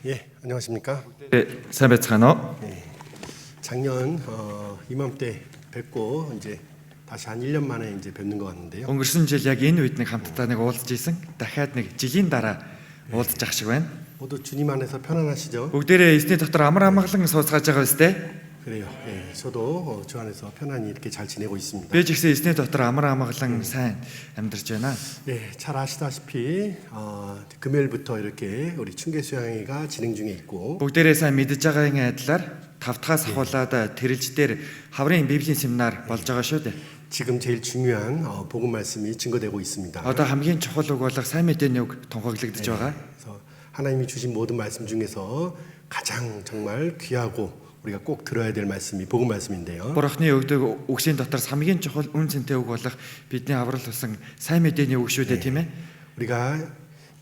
예, 안녕하십니까? 네, сайн байцгаана уу? 예, 작년 이맘때 뵙고 이제 다시 한 1년 만에 이제 뵙는 것 같는데요. Өнгөрсөн жил яг энэ үед нэг хамтдаа нэг уулзж исэн. Дахиад нэг жилийн дараа уулзж ах шиг байна. 모두 주님 안에서 편안하시죠? Бүгдээрээ эзний дотор амар амгалан сууцгааж байгаа үстэй. 그래요. 예, 저도 주 안에서 편안히 이렇게 잘 지내고 있습니다. Би ч гэсэн эзний дотор амар амгалан сайн амьдарч байна. 예, 잘 아시다시피 금요일부터 이렇게 우리 춘계 수양회가 진행 중에 있고 Бүгдээрээ сайн мэдж байгаагийн адилаар 5 дахаас ахуулаад тэрэлж дээр хаврын библийн семинар болж байгаа шүү дээ. 지금 제일 중요한 복음 말씀이 증거되고 있습니다. Одоо хамгийн чухал үг болох сайн мэдээний үг тунхаглагдж байгаа. 그래서 하나님이 주신 모든 말씀 중에서 가장 정말 귀하고 우리가 꼭 들어야 될 말씀이 복음 말씀인데요. Бурхны өгдөг үгсийн дотор хамгийн чухал үн цэнтэй үг болох бидний аврал тусан сайн мэдээний үг шүү дээ, тийм ээ. 우리가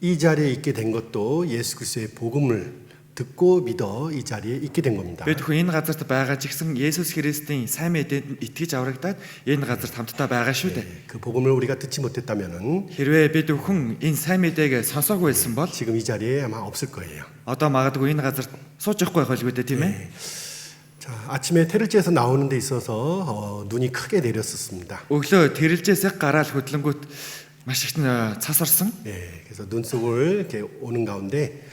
이 자리에 있게 된 것도 예수 그리스도의 복음을 듣고 믿어 이 자리에 있게 된 겁니다. Бид хүн энэ газарт байгаа ч гэсэн Есүс Христийн сайн мэдээнд итгэж аврагдаад энэ газарт хамтдаа байгаа шүү дээ. 그 복음을 우리가 듣지 못했다면은 Хэрвээ бид хүн энэ сайн мэдээг сонсоогүй байсан бол 지금 이 자리에 아마 없을 거예요. одоо магадгүй энэ газарт сууж явахгүй байх байлгүй дээ, тийм ээ. 자, 아침에 테르지에서 나오는 데 있어서 눈이 크게 내렸었습니다. Өглөө тэрэлжээс гараал хөдлөнгүүт маш их цас орсон. 예, 그래서 눈속을 이렇게 오는 가운데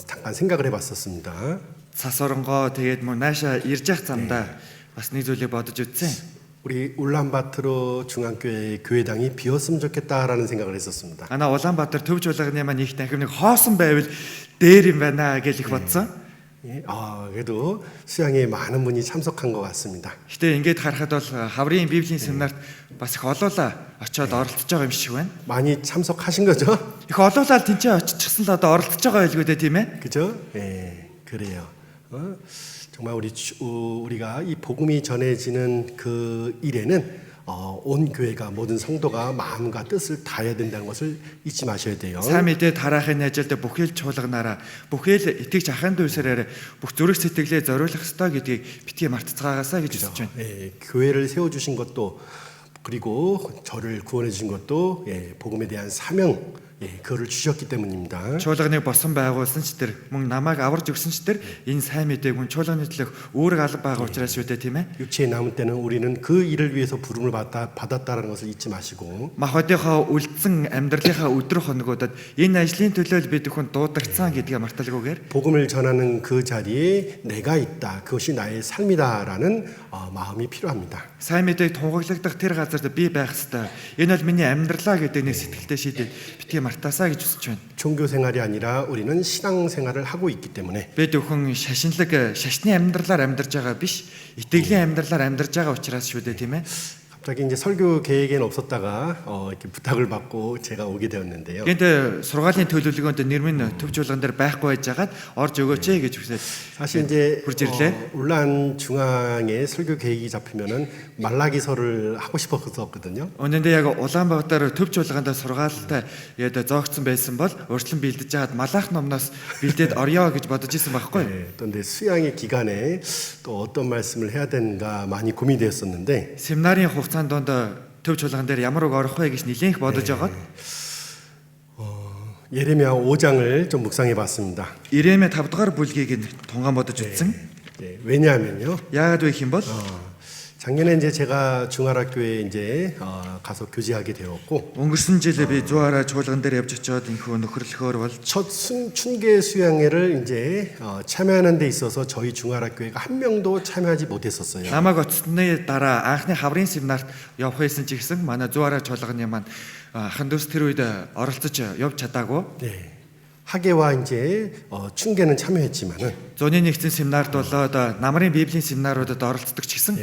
잠깐 생각을 해봤었습니다. Цас оронгоо тэгээд мөн нааша ирж явах замдаа бас нэг зүйлийг бодож үзсэн. 우리 울란바토르 중앙교회 교회당이 비었으면 좋겠다라는 생각을 했었습니다. Ана Улаанбаатар төвч улганы маань их дахин нэг хоосон байвал дээр юм байна гэж их бодсон. 예, 그래도 수양에 많은 분이 참석한 것 같습니다. Гэтэ ингээд харахад бол хаврын библийн семинарт бас их олоола очиод оролцож байгаа юм шиг байна. 많이 참석하신 거죠? Их олоолаа тэнцээ очижсэн л одоо оролцож байгаа байлгүй дээ, тийм ээ. 그죠? 예, 그래요. 정말 우리가 이 복음이 전해지는 그 일에는 온 교회가 모든 성도가 마음과 뜻을 다해야 된다는 것을 잊지 마셔야 돼요. Сайн мэдээ тараахын ажилд бүхэл чуулганаараа бүхэл итгэж ахын дүүсээрээ бүх зүрх сэтгэлээ зориулах ёстой гэдгийг битгий мартацгаагаасаа гэж үзэж байна. 예, 교회를 세워 주신 것도 그리고 저를 구원해 주신 것도 복음에 대한 사명 그거를 주셨기 때문입니다. Чуулганыг босон байгуулсан ч тэр мөн намайг аварж өгсөн ч тэр энэ сайн мэдээг мөн чуулганы төлөх үүрэг алба байгаа учраас шүү дээ, тийм ээ. 육체에 남은 때는 우리는 그 일을 위해서 부름을 받았다라는 것을 잊지 마시고 Махбодынхаа үлдсэн амьдралынхаа өдрөх хоногудад энэ ажлын төлөө бид хүн дуудагдсан гэдгийг марталгүйгээр 복음을 전하는 그 자리에 내가 있다. 그것이 나의 삶이다라는 마음이 필요합니다. сайн мэдээг тунгаглагдах тэр газарт би байх ёстой. Энэ бол миний амьдралаа гэдэг нэг сэтгэлтэй шийдэл битгий мартаасаа гэж үзэж байна. 종교 생활이 아니라 우리는 신앙 생활을 하고 있기 때문에 Бид өхөн шашны амьдралаар амьдарч байгаа биш, итгэлийн амьдралаар амьдарч байгаа учраас шүү дээ, тийм ээ. 갑자기 이제 설교 계획에는 없었다가 이렇게 부탁을 받고 제가 오게 되었는데요. Гэнт сургаалын төлөвлөгөөнд нэрмэн төвч болгон дээр байхгүй байжгаад орж өгөөч ээ гэж хүсээд 사실 이제 хүрж ирлээ. 울란 중앙에 설교 계획이 잡히면은 말라기서를 하고 싶었거든요. Өнөөдөр яг Улаанбаатар төвч болгонд сургаалтай яд зоогцсон байсан бол урьдчилан бэлдэж хаад малаах номноос бэлдээд орё гэж бодож исэн байхгүй юу? 네, 또 근데 수양의 기간에 또 어떤 말씀을 해야 되는가 많이 고민되었었는데 Семинарын хугацаанд донд төвч болгон дээр ямар үг орох вэ гэж нэлээх бодож байгаад 예레미야 5장을 좀 묵상해 봤습니다. Иремья 5 дугаар бүлгийг нь тунгаан бодож үзсэн. 네, 왜냐하면요. Яагаад вэ гэх юм бол 작년에 이제 제가 중화학교에 이제 가서 교제하게 되었고 өнгөрсөн жил би 100-аараа чуулган дээр явж очиод инхүү нөхөрлөхөөр бол 첫 춘계 수양회를 이제 참여하는 데 있어서 저희 중화학교회가 한 명도 참여하지 못했었어요. намайг оцсны дараа анхны хаврын семинарт явах байсан ч гэсэн манай 100-аараа чуулганы маань ахын дүүс тэр үед оролцож явж чадаагүй. 네. 학예와 이제 춘계는 참여했지만은 Зуны нэгдсэн семинарт болоод намрын библийн семинаруудад оролцдог ч гэсэн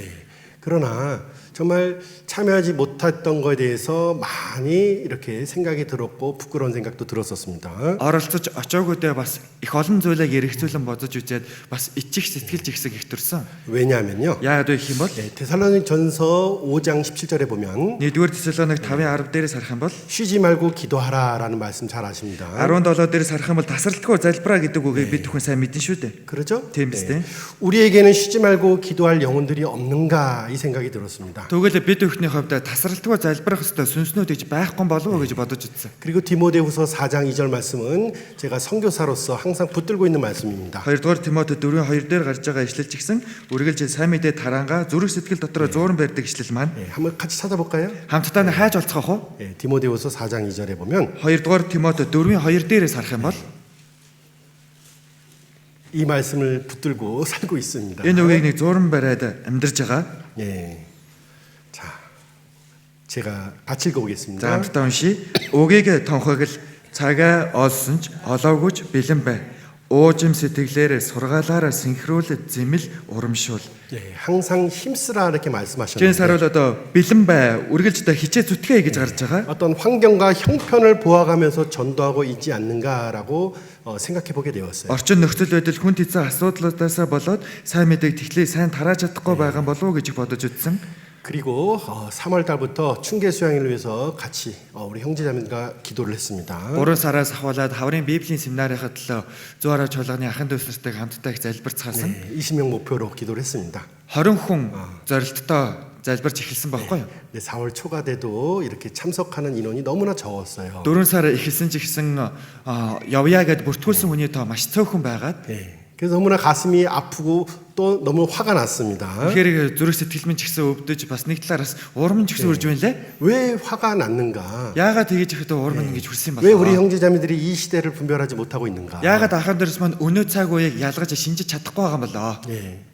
그러나 정말 참여하지 못했던 것에 대해서 많이 이렇게 생각이 들었고 부끄러운 생각도 들었었습니다. оролцож очоогүйдээ бас их олон зүйлийг эргэцүүлэн бодож үзээд бас ичих сэтгэл жигсэг их төрсөн. 왜냐하면요. Яагаад вэ гэх юм бол 데살로니전서 5장 17절에 보면 1-р Тесалоник 5:10 дээрээс харах юм бол 쉬지 말고 기도하라라는 말씀 잘 아십니다. 17 дээрээс харах юм бол тасралтгүй залбираа гэдэг үгийг бид бүхэн сайн мэдэн шүү дээ. 그렇죠? Тийм биз дээ. 우리에게는 쉬지 말고 기도할 영혼들이 없는가 이 생각이 들었습니다. Тэгвэл бид бүхний хувьд тасралтгүй залбирах ёстой сүнснүүд гэж байхгүй болов уу гэж бодож үзсэн. 그리고 디모데후서 4장 2절 말씀은 제가 선교사로서 항상 붙들고 있는 말씀입니다. 2-р Тимотед 4:2 дээр гарч байгаа ишлэлч гисэн үргэлж сайн мэдээ тараанга зүрх сэтгэл дотор зууран барьдаг ишлэл маань 한번 같이 찾아볼까요? хамтдаа нь хайж олцгоох уу? 디모데후서 4장 2절에 보면 2-р Тимотед 4:2 дээрээс харах юм бол 이 말씀을 붙들고 살고 있습니다. энэ үгийг нэг зууран бариад амьдарч байгаа. 예. 자, 제가 같이 За 읽어보겠습니다. хамтдаа уншия. Үгийг тонхог л цагаа олсон ч олоогүйч бэлэн бай. Уужим сэтгэлээр сургаалаараа синхруулд зэмэл урамшуул. 예, 항상 힘쓰라 이렇게 Чин 말씀하셨는데 саруул одоо бэлэн бай, үргэлж одоо хичээ зүтгэе гэж гарч байгаа. 어떤 환경과 형편을 보아가면서 전도하고 있지 않는가라고 생각해 보게 되었어요. Орчин нөхцөл байдал хүн тэцэн асуудлуудаасаа болоод сайн мэдээг тэглээ сайн тарааж чадахгүй байгаа болов уу гэж бодож үзсэн. 그리고 3월 달부터 춘계 수양을 위해서 같이 우리 형제자매들과 기도를 했습니다. 3 сараас ахуулаад хаврын библийн семинарын төлөө 100-аараа чуулганы ахын дүүснэртэй хамтдаа их залбирцгаасан. 네, 20명 목표로 기도를 했습니다. 20 хүн зорилттой залбирч эхэлсэн байхгүй юу? 네, 4월 초가 돼도 이렇게 참석하는 인원이 너무나 적었어요. 4 сар эхэлсэн ч гэсэн явъя гэд бүртгүүлсэн хүний тоо маш цөөхөн байгаад 네, 그래서 너무나 가슴이 아프고 또 너무 화가 났습니다. тэгэхээр зүрх сэтгэл минь ч гэсэн өвдөж бас нэг талаараас урам ч гэсэн үрж байна лээ. 왜 화가 났는가? Яагаад тэгэж ихэд урам нь ингэж хүрсэн юм 왜 우리 бэ? 형제자매들이 이 시대를 분별하지 못하고 있는가? Яагаад ахын дэрс маань өнөө цаг үеийг ялгаж шинжиж чадахгүй байгаа юм болоо? 예.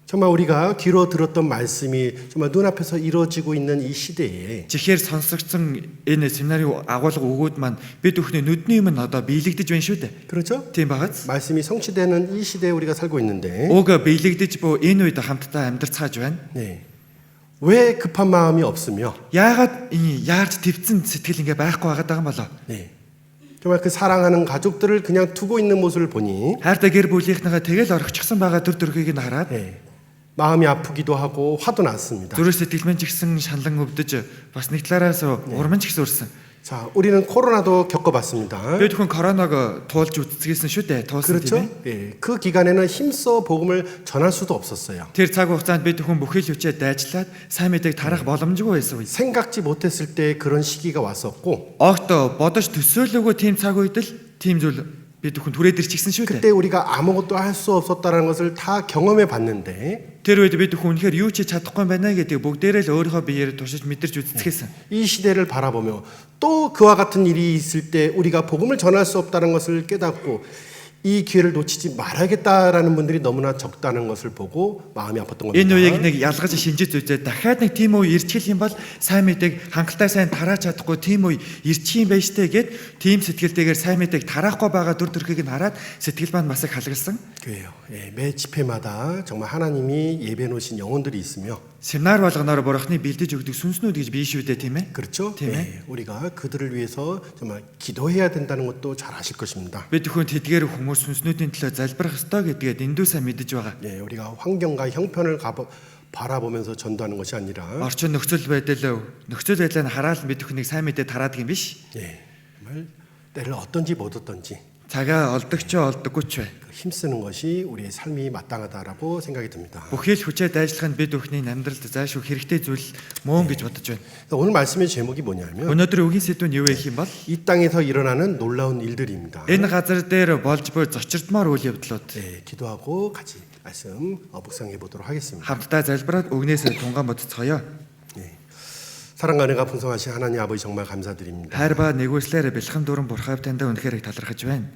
정말 우리가 귀로 들었던 말씀이 정말 눈앞에서 이루어지고 있는 이 시대에 Чихээр сонсогдсон энэ семинарын агуулга өгөөд маань бид бүхний нүдний юм нь одоо биелэгдэж байна шүү дээ. 그렇죠? Тийм багаз. 말씀이 성취되는 이 시대에 우리가 살고 있는데 Уг биелэгдэж буй энэ үед хамтдаа амьдарцгааж байна. 네. 왜 급한 마음이 없으며 Яагаад энэ яарч твцэн сэтгэл ингээ байхгүй байгаа юм болоо? 네. 정말 그 사랑하는 가족들을 그냥 두고 있는 모습을 보니 Хайртай гэр бүлийнхнийгаа тэгэл орчихсон байгаа төр төрхийг нь хараад 네. 마음이 아프기도 하고 화도 났습니다. зүрх сэтгэл минь ч гэсэн шанлан өвдөж бас нэг талаараас урам ч гэсэн урсан. 자, 우리는 코로나도 겪어봤습니다. Бид хүн коронавиг туулж үзчихсэн шүү дээ. Туулсан 그렇죠? тийм ээ. 예, 그 기간에는 힘써 복음을 전할 수도 없었어요. Тэр цаг хугацаанд бид хүн бүхэл хүчээр дайжлаад сайн мэдээг тарах боломжгүй байсан үе. 생각지 못했을 때 그런 시기가 왔었고 Огт бодож төсөөлөөгүй тийм цаг үед л тийм зүйл бид хүн түрээд ирчихсэн шүү дээ. 그때 우리가 아무것도 할 수 없었다는 것을 다 경험해 봤는데 Тэр үед бид хүн үнэхээр юу ч хийж чадахгүй байна гэдэг бүгдээрээ л өөрийнхөө биеэр туршиж мэдэрч үзчихсэн. 이 시대를 바라보며 또 그와 같은 일이 있을 때 우리가 복음을 전할 수 없다는 것을 깨닫고 이 기회를 놓치지 말아야겠다라는 분들이 너무나 적다는 것을 보고 마음이 아팠던 겁니다. Энэ үеийг нэг ялгаж шинжиж үзээд дахиад нэг тийм үе ирчихэл юм бол сайн мэдээг хангалттай сайн тарааж чадахгүй тийм үе ирчих юм байж тээ гэд тийм сэтгэлтэйгээр сайн мэдээг тараахгүй байгаа дүр төрхийг нь хараад сэтгэл маань бас их халгалсан. 그래요. 예, 매 집회마다 정말 하나님이 예배 놓으신 영혼들이 있으며 Семинар болгоноор бурхны бэлдэж өгдөг сүнснүүд гэж бие шүү дээ, тийм ээ? 그렇죠? тийм ээ. 네, 우리가 그들을 위해서 정말 기도해야 된다는 것도 잘 아실 것입니다. Бид өхөн тэдгээр хүмүүс сүнснүүдийн төлөө залбирах ёстой гэдгээд эндүү сайн мэдэж байгаа. 예, 우리가 환경과 형편을 바라보면서 전도하는 것이 아니라 Орчин нөхцөл байдлыг хараад бид өхнийг сайн мэдээ тараадаг юм биш. 예, 정말 때를 어떤지 못 어떤지 Цагаа олдогч олдоггүй ч бай. 힘쓰는 것이 우리의 삶이 마땅하다라고 생각이 듭니다. Бүхэл хүчээд ажиллах нь бид өхний амьдралд заашгүй хэрэгтэй зүйл мөн гэж бодож байна. 오늘 말씀의 제목이 뭐냐면 Өнөөдөр үгийн сэдв нь юу вэ гэх юм бол 이 땅에서 일어나는 놀라운 일들입니다. энэ газар дээр болж буй зочирдмаар үйл явдлууд. 예, 기도하고 같이 말씀 묵상해 보도록 하겠습니다. Хамтдаа залбираад өгнөөс тунгаан бодцгоё. 예. 사랑과 은혜가 풍성하신 하나님 아버지 정말 감사드립니다. Хайр ба нэгүслэр бэлхэн дуран бурхав таньда үнэхээр их талархаж байна.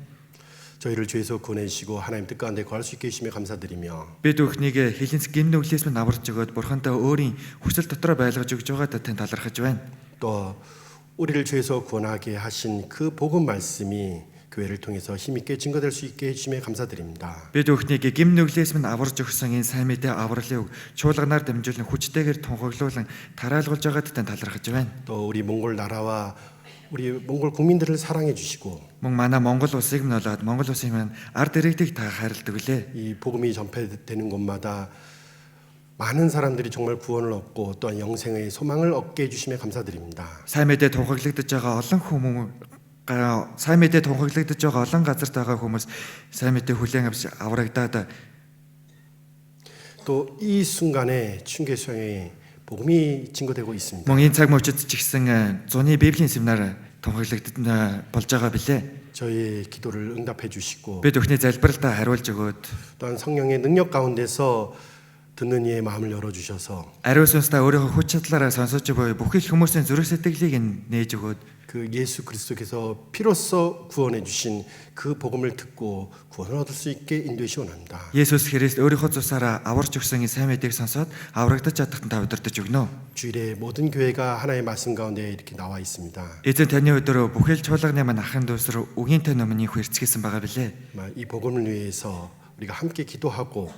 저희를 죄에서 구원해 주시고 하나님 뜻 가운데 거할 수 있게 해주심에 감사드리며 Бид өхнийг хилэнц гин нүглээс минь аварж өгөөд бурхантай өөрийн хүсэл дотроо байлгаж өгж байгаадаа тань талархаж байна. 또 우리를 죄에서 구원하게 하신 그 복음 말씀이 교회를 통해서 힘있게 증거될 수 있게 해주심에 감사드립니다. Бид өхнийг гим нүглээс минь аварж өгсөн энэ сайн мэдээ авралыг чуулганаар дамжуулан хүчтэйгээр тунхаглуулан тараалгуулж байгаадаа тань талархаж байна. 또 우리 몽골 나라와 우리 몽골 국민들을 사랑해 주시고 Мөн манай Монгол улсыг минь болоод Монгол улсын минь ард иргэдийг та хайрладаг үлээ. 이 복음이 전폐되는 곳마다 많은 사람들이 정말 구원을 얻고 또한 영생의 소망을 얻게 해주심에 감사드립니다. Сайн мэдээ тунхаглагдаж байгаа олон газарт байгаа хүмүүс сайн мэдээ хүлээн авч аврагдаад 또 이 순간에 춘계 수양에 복음이 증거되고 있습니다. мөн энэ цаг мөчид ч гэсэн зуны библийн семинар тунхаглагдаж болж байгаа билээ. 저희의 기도를 응답해 주시고 Бид өхний залбиралтаа хариулж өгөөд 또한 성령의 능력 가운데서 듣는 이의 마음을 열어주셔서 ариун сүнстэй өөрийнхөө хүч чадлаараа сонсож буй бүхэл хүмүүсийн зүрх сэтгэлийг нээж өгөөд 그 예수 그리스도께서 피로써 구원해 주신 그 복음을 듣고 구원을 얻을 수 있게 인도해 원합니다. Есүс Христ өөрийнхөө цусаараа аварч өгсөн энэ сайн мэдээг сонсоод аврагдаж чадахтан та удирдах өгнө. 주일에 모든 교회가 하나의 말씀 가운데 이렇게 나와 있습니다. Эзэн таны өдрөө бүхэл чуулганы маань ахын дүүсрүү үгийн тань өмнө хэрцгийсэн байгаа билээ. 이 복음을 위해서 우리가 함께 기도하고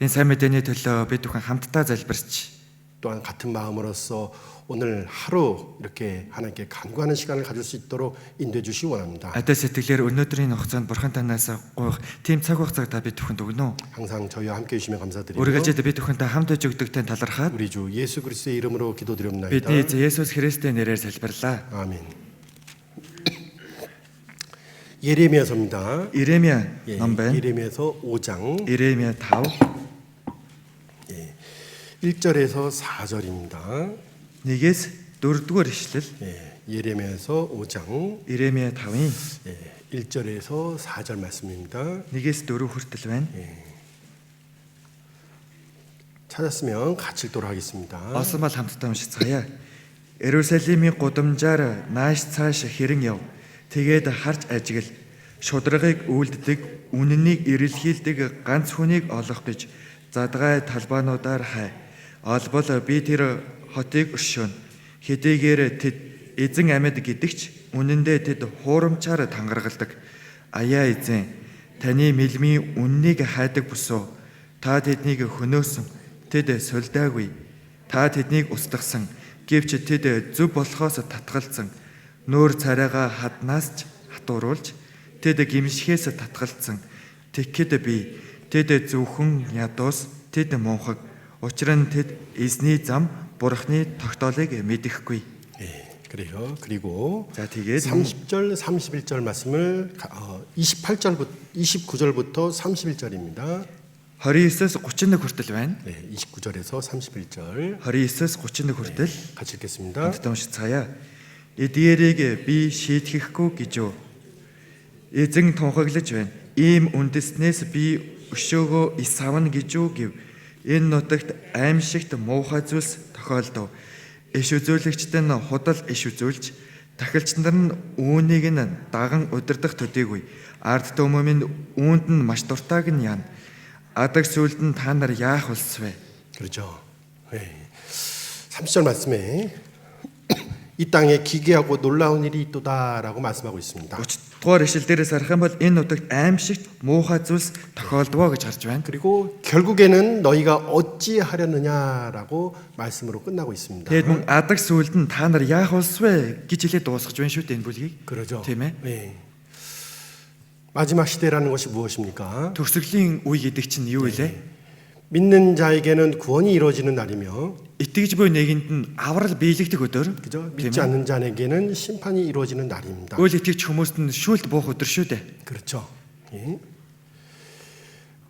Энэ сайн мэдээний төлөө бид бүхэн хамтдаа залбирч 또한 같은 마음으로서 오늘 하루 이렇게 하나님께 간구하는 시간을 가질 수 있도록 인도해 주시기 원합니다. адил сэтгэлээр өнөөдрийн хугацаанд бурхан танаас гуйх тийм цаг хугацааг та бид бүхэнд өгнө. 항상 저희와 함께 해주시면 감사드리고 Үргэлжлээд бид бүхэнтэй хамт байж өгдөг тань талархаад 우리 주 예수 그리스도의 이름으로 기도드립니다. бидний эзэн Есүс Христийн нэрээр залбирлаа. 아멘. 예레미야서입니다. Иремья ном байна. 예레미야서 5장 Иремья 5 1절에서 4절입니다. 1-ээс 4-р ишлэл. 예레미야서 5장 Иремья 5-ын 1절에서 4절 말씀입니다. 1-ээс 4 хүртэл байна. 찾았으면 같이 읽도록 하겠습니다. Олсон бол хамтдаа уншицгаая. Иерусалимийн гудамжаар нааш цааш хэрэн яв. Тэгээд харж ажигл шударгыг үлддэг, үннийг эрэлхийлдэг ганц хүнийг олох гэж задгай талбаануудаар хай. Олбол би тэр хотыг өршөөн. Хэдийгээр тэд эзэн амьд гэдэгч үнэндээ тэд хуурамчаар тангаргалдаг. Аяа эзэн, таны мэлмийн үннийг хайдаг бүсөө. Та тэднийг хөнөөсөн. Тэд солидаагүй. Та тэднийг устгасан. Гэвч тэд зөв болохоос татгалцсан. Нүүр царайгаа хаднаас ч хатууруулж тэд гимшихээс татгалцсан. Тэгэхэд би тэд зөвхөн ядуус тэд мунхаг. Учир нь тэд эзний зам бурхны тогтоолыг мэдэхгүй. 그래요. 그리고 За тэгээд 30절, 31절 말씀을 28절부터 29절부터 31절입니다. 29-с 31 хүртэл байна. 29절에서 31절 29-с 31 хүртэл 같이 읽겠습니다. хамтдаа уншицгаая. Эдгээрийг би шийтгэхгүй гэж юу? Эзэн тунхаглаж байна. Ийм үндэснээс би өшөөгөө исавна гэж юу гэв. Энэ нутагт аимшигт муухай зүйлс тохиолдов. Иш үзүүлэгчд нь худал иш үзүүлж, тахилч нар нь үүнийг нь даган удирдах төдийгүй. Ард түмэн үүнд нь маш дуртайг нь яана. Адаг сүлд нь та нар яах болсвэ? 그렇죠. 30절 말씀에 이 땅에 기괴하고 놀라운 일이 있도다라고 말씀하고 있습니다. 30 дугаар ишлэл дээрээс харах юм бол энэ нутагт аимшигт муухай зүйлс тохиолдвоо гэж гарч байна. 그리고 결국에는 너희가 어찌하려느냐라고 말씀으로 끝나고 있습니다. Тэгэд мөн адаг сүлд нь та нар яах болсвэ гэж хэлээд дуусгаж байна шүү дээ энэ бүлгийг. 그러죠. Тийм ээ. 네. 마지막 시대라는 것이 무엇입니까? Төгсгөлийн үе гэдэг чинь юу вэ? 믿는 자에게는 구원이 이루어지는 날이며, Итгэж буй нэгэнд нь аврал биелэгдэх өдөр. 그죠? Тийм 믿지 ээ. 않는 자에게는 심판이 이루어지는 날입니다. Үйл итгэж хүмүүст нь шүүлт буух өдөр шүү дээ. 그렇죠. 예.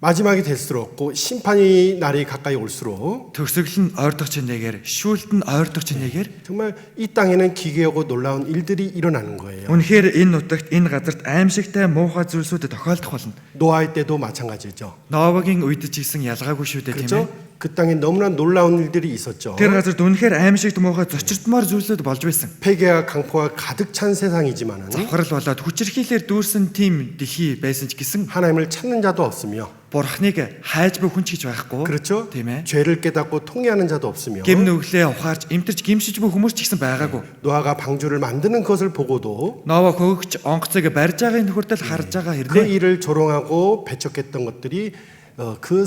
마지막이 될수록 그 심판이 날이 가까이 올수록 Төгсгөл нь ойртох чинээгээр, шүүлт нь ойртох чинээгээр 정말 이 땅에는 기괴하고 놀라운 일들이 일어나는 거예요. үнэхээр энэ нутагт энэ газарт аимшигтай муухай зүйлсүүд тохиолдох болно. 노아의 때도 마찬가지죠. Ноагийн үед ч гэсэн ялгаагүй шүү дээ тийм 그렇죠? ээ. 그 땅에 너무나 놀라운 일들이 있었죠. Тэр газарт үнэхээр аимшигт муухай зочирдмаар зүйлсүүд болж байсан. 폐괴와 강포가 가득 찬 세상이지만은 Завхарал болоод хүчирхийлэлээр дүүрсэн тийм дэлхий байсан ч гэсэн 하나님을 찾는 자도 없으며, бурхныг хайж буй хүн ч гэж байхгүй. 그렇죠? Тийм ээ. 죄를 깨닫고 통회하는 자도 없으며, Гэм нүглээ ухаарч эмтэрч гимшиж буй хүмүүс ч гэсэн байгаагүй. 노아가 방주를 만드는 것을 보고도 Ноа хөгөгч онгоцыг барьж байгааг нөхөртөл харж байгаа 그 хэрнээ. 일을 조롱하고 배척했던 것들이 그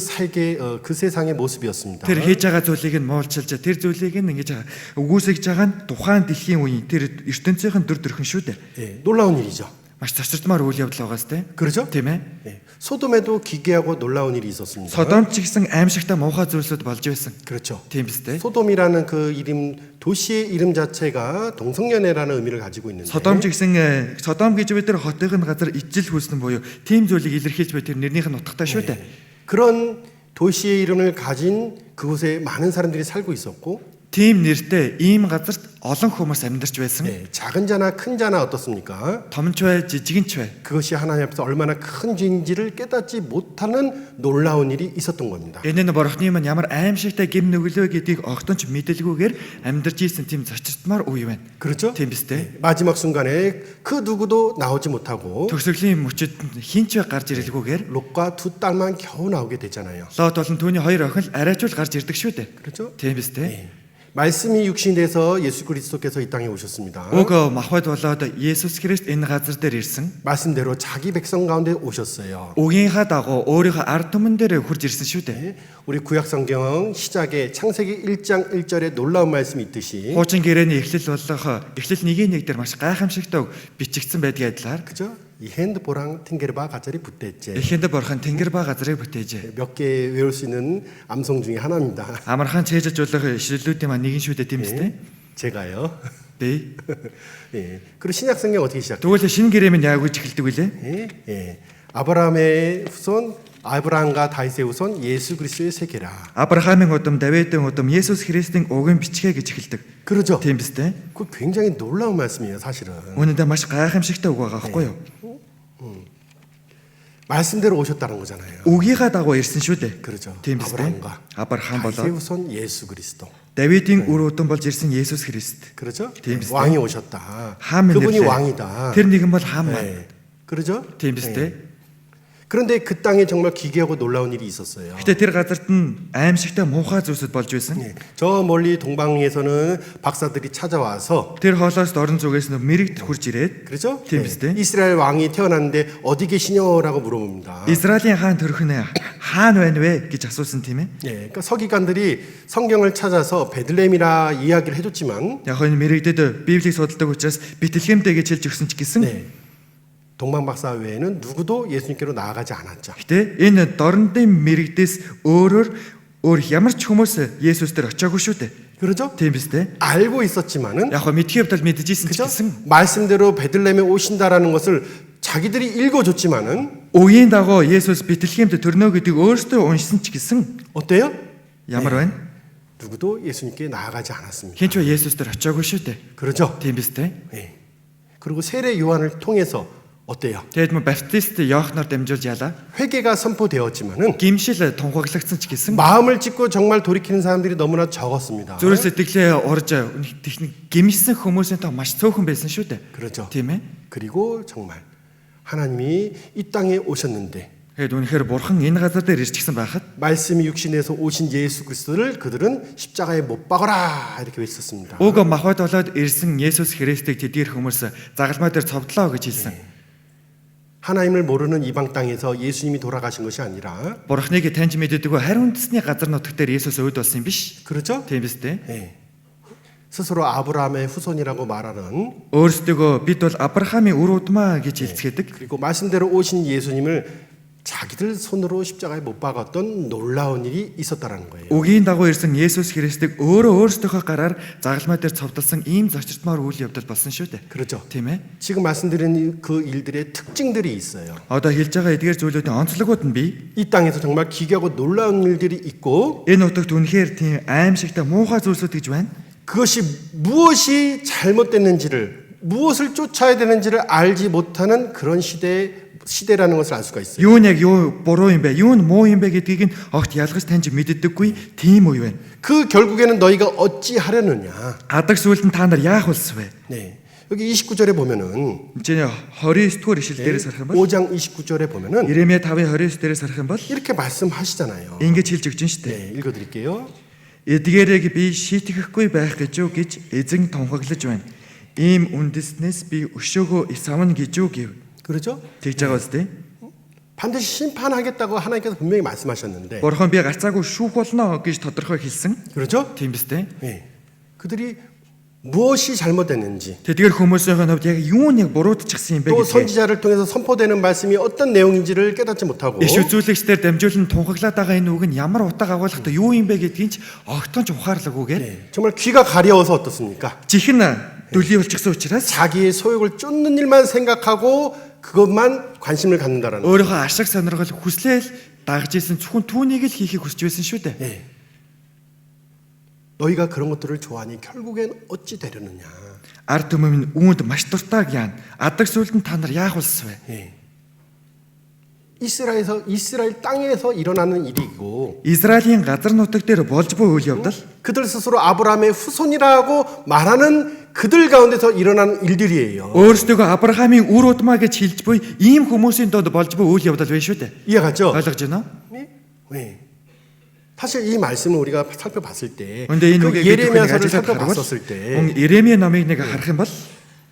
세상의 모습이었습니다. Тэр хийж байгаа зүйлийг нь муулчилж, тэр зүйлийг нь ингэж үгүйсгэж байгаа нь тухайн дэлхийн үеийн тэр ертөнцийн дүр төрхөн шүү дээ. 예, 놀라운 일이죠. Маш цочирдмаар үйл явдал байгаас тэ. 그렇죠? Тийм ээ. 예, 소돔에도 기괴하고 놀라운 일이 있었습니다. Содом ч гэсэн аимшигтай муухай зүйлсүүд болж байсан. 그렇죠. Тийм биз дээ. 소돔이라는 그 이름, 도시의 이름 자체가 동성연애라는 의미를 가지고 있는데, Содом ч гэсэн Содом гэж бид тэр хотын газар ижил хүйсэн буюу тийм зүйлийг илэрхийлж буй тэр нэрнийх нь утгатай шүү дээ. 그런 도시의 이름을 가진 그곳에 많은 사람들이 살고 있었고, Тийм нэртэй ийм газарт олон хүмүүс амьдарч байсан. 예, 작은 자나 큰 자나 어떻습니까? Томч бай, жижигэнч бай. 그것이 하나님 앞에서 얼마나 큰 죄인지를 깨닫지 못하는 놀라운 일이 있었던 겁니다. Энэ нь бурхны маань ямар аимшигтай гим нүглөө гэдгийг огтонч мэдэлгүйгээр амьдарч ийсэн тийм зочирдмаар үе байна. 그렇죠? Тийм биз дээ. 마지막 순간에 그 누구도 나오지 못하고 Төгсгөлийн мөчөд хинч гарч ирэлгүйгээр 롯과 두 딸만 겨우 나오게 되잖아요. Лот болон түүний хоёр охин л арайчул гарч ирдэг шүү дээ. 그렇죠? Тийм биз дээ. 말씀이 육신이 돼서 예수 그리스도께서 이 땅에 오셨습니다. Уг махбод болоод Есүс Христ энэ газар дээр ирсэн. 말씀대로 자기 백성 가운데 오셨어요. Үгийнхаа дагуу өөрийнхөө ард түмэн дээр хурж ирсэн шүү дээ. 우리 구약 성경 시작에 창세기 1장 1절에 놀라운 말씀이 있듯이, Хуучин гэрээний эхлэл болох эхлэл 1:1 дээр маш гайхамшигтай бичигдсэн байдгийн адилаар 그죠? 이 핸드보랑 팅게르바 가짜리 붙댔제. эхэнд борхон тэнгэр ба газрыг бүтээжээ. 몇 개 외울 수 있는 암송 중에 하나입니다. Амархан цээжж болох ишлэлүүдийн маань нэгэн шүү дээ тийм биз дээ. 제가요. Би. 예. 그리고 신약 성경 어떻게 시작? Тэгвэл шинэ гэрээ минь яг үж эхэлдэг үлээ. 예. 예. 아브라함의 후손, 아브라함과 다윗의 후손 예수 그리스도의 세계라. Авраамийн удам, Давидын удам, Есүс Христийн угийн бичгээ гэж эхэлдэг. 그렇죠? Тийм биз дээ. 그 굉장히 놀라운 말씀이에요, 사실은. Үүнэндээ маш гайхамшигтай үг байгаа байхгүй юу? 말씀대로 오셨다는 거잖아요. Үгийнхаа дагуу ирсэн шүү дээ. 그렇죠. Тийм биз дээ. 아브라함과 Авраам 다윗의 болоод 후손 예수 그리스도. Давидын үр удам болж ирсэн Есүс Христ. 그렇죠? Тийм биз дээ. 왕이 오셨다. Хаан 그분이 нэрлээ. 왕이다. Тэр нэгэн бол хаан маань. 네. 그렇죠? Тийм биз дээ. 그런데 그 땅에 정말 기괴하고 놀라운 일이 있었어요. Гэтэ тэр газарт нь аимшигтай муухай зүйлсүүд болж байсан. 예. 저 멀리 동방에서는 박사들이 찾아와서, Тэр хоолоос орон зүгээс нь мэрэгд хурж ирээд 그렇죠? Тийм биз дээ. 이스라엘 왕이 태어났는데 어디 계시냐라고 물어봅니다. Израилийн хаан төрөх нь хаана байна вэ гэж асуусан тийм ээ. 예, 그러니까 서기관들이 성경을 찾아서 베들레헴이라 이야기를 해줬지만, Яг энэ мэрэгдэд Библийг судалдаг учраас Бэтлехемтэй гэж хэлж өгсөн ч гэсэн 네, 동방 박사 외에는 누구도 예수님께로 나아가지 않았죠. гэтэ энэ дорндын мэрэгдээс өөр ямар ч хүмүүс Есүс дээр очиагүй шүү дээ. 그렇죠? Тийм биз дээ. 알고 있었지만은, Яг мэдхийн хувьд мэдчихсэн ч 그렇죠? гэсэн 말씀대로 베들레헴에 오신다라는 것을 자기들이 읽어줬지만은 үеийн дагуу Есүс Бэтлехемд төрнө гэдгийг өөрсдөө уншсан ч гэсэн 어때요? ямар байна? 누구도 예수님께 나아가지 않았습니다. Хинч Есүс дээр очиагүй шүү дээ. 그렇죠? Тийм биз дээ. 예. 그리고 세례 요한을 통해서 어때요? Тэгэд мо баптист Йоханор дамжуулж яалаа. 회개가 선포되었지만은 Гимшил тунхаглагдсан ч гэсэн 마음을 찢고 정말 돌이키는 사람들이 너무나 적었습니다. зүрх сэтгэлээ урж техник гимшсэн хүмүүсийн тоо маш цөөхөн байсан шүү дээ. 그렇죠. Тийм ээ. 그리고 정말 하나님이 이 땅에 오셨는데, Тэгэд үнэхээр бурхан энэ газар дээр ирчихсэн байхад 말씀이 육신에서 오신 예수 그리스도를 그들은 십자가에 못 박아라 이렇게 외쳤습니다. уг махбод болоод ирсэн Есүс Христийг тэдгээр хүмүүс загалмай дээр цовдлоо гэж хэлсэн. 하나님을 모르는 이방 땅에서 예수님이 돌아가신 것이 아니라 Бурхныг таньж мэддэггүй харин үндэсний газар нутаг дээр Есүс өвд болсон юм биш. 그렇죠? Тийм биз дээ. 예. 스스로 아브라함의 후손이라고 말하는 Өөрсдөө бид бол Авраамийн үр удмаа гэж хэлцгээдэг. 그리고 말씀대로 오신 예수님을 자기들 손으로 십자가에 못 박았던 놀라운 일이 있었다라는 거예요. Үгийн дагуу ирсэн Есүс Христийг өөрөөсдийнхөө гараар загалмай дээр цовдлсон ийм зочиртмаар үйл явдал болсон шүү дээ. 그렇죠. Тийм ээ. 지금 말씀드린 그 일들의 특징들이 있어요. Одоо хэлж байгаа эдгээр зүйлүүдийн онцлогуд нь бий. 이 땅에서 정말 기괴하고 놀라운 일들이 있고 Энэ нутагт үнэхээр тийм аимшигтай муухай зүйлсүүд гэж байна. 그것이 무엇이 잘못됐는지를 무엇을 쫓아야 되는지를 알지 못하는 그런 시대라는 것을 알 수가 있어요. Юу нь яг юу буруу юм бэ? Юу нь муу юм бэ гэдгийг нь огт ялгаж таньж мэддэггүй тийм үе байна. 그 결국에는 너희가 어찌 하려느냐. Адаг сүлд нь та нар яах болсон вэ? 네. 여기 29절에 보면은 Эцэг 29-р ишлэл дээрээс харах юм бол 5장 29절에 보면은 Иремья 5:29 дээрээс харах юм бол 이렇게 말씀하시잖아요. ингэж хэлж өгч нь шүү дээ. 네, 읽어 드릴게요. Эдгээрийг би шийтгэхгүй байх гэж юу гэж эзэн тунхаглаж байна. Ийм үндэснээс би өшөөгөө исавна гэж юу гэв. 그렇죠? Тэгж байгаа үстэй. 반드시 심판하겠다고 하나님께서 분명히 말씀하셨는데. Бурхан би гарцаагүй шүүх болно гэж тодорхой хэлсэн. 그렇죠? Тийм биз дээ. 네. 그들이 무엇이 잘못됐는지 Тэдгээр хүмүүсийн хувьд яг юу нь яг буруудчихсан юм бэ 또 гэдгийг 선지자를 통해서 선포되는 말씀이 어떤 내용인지를 깨닫지 못하고 иш үзүүлэгчдэр дамжуулан тунхаглаад байгаа энэ үг нь ямар утга агуулгатай юу юм бэ гэдгийг ч огтонч ухаарлаагүйгээр 네, 정말 귀가 가려워서 어떻습니까? чихэн дүлий болчихсон учраас 자기의 소욕을 쫓는 일만 생각하고 그것만 관심을 갖는다라는 거예요. өөрийнхөө ашиг сонирхол хүслээл дагж исэн зөвхөн түүнийг л хийхийг хүсч байсан шүү дээ. 네. 너희가 그런 것들을 좋아하니 결국엔 어찌 되려느냐. Ард түмэн минь үүнд маш дуртайг яана. Адаг сүлд нь та нар яах болсон вэ? 네. 이스라엘 땅에서 일어나는 일이고 Израилийн газар нутаг дээр болж буй үйл явдал 그들 스스로 아브라함의 후손이라고 말하는 그들 가운데서 일어나는 일들이에요. өөрсдөө Авраамийн үр удмаа гэж хэлж буй ийм хүмүүсийн донд болж буй үйл явдал байна шүү дээ. 이해가죠? ойлгож байна уу? 네. 네. 사실 이 말씀을 우리가 살펴봤을 때, 근데 이 그 녹에 예레미야서를 비트코인이 살펴봤었을 때, Иремья номыг нэг харах юм бол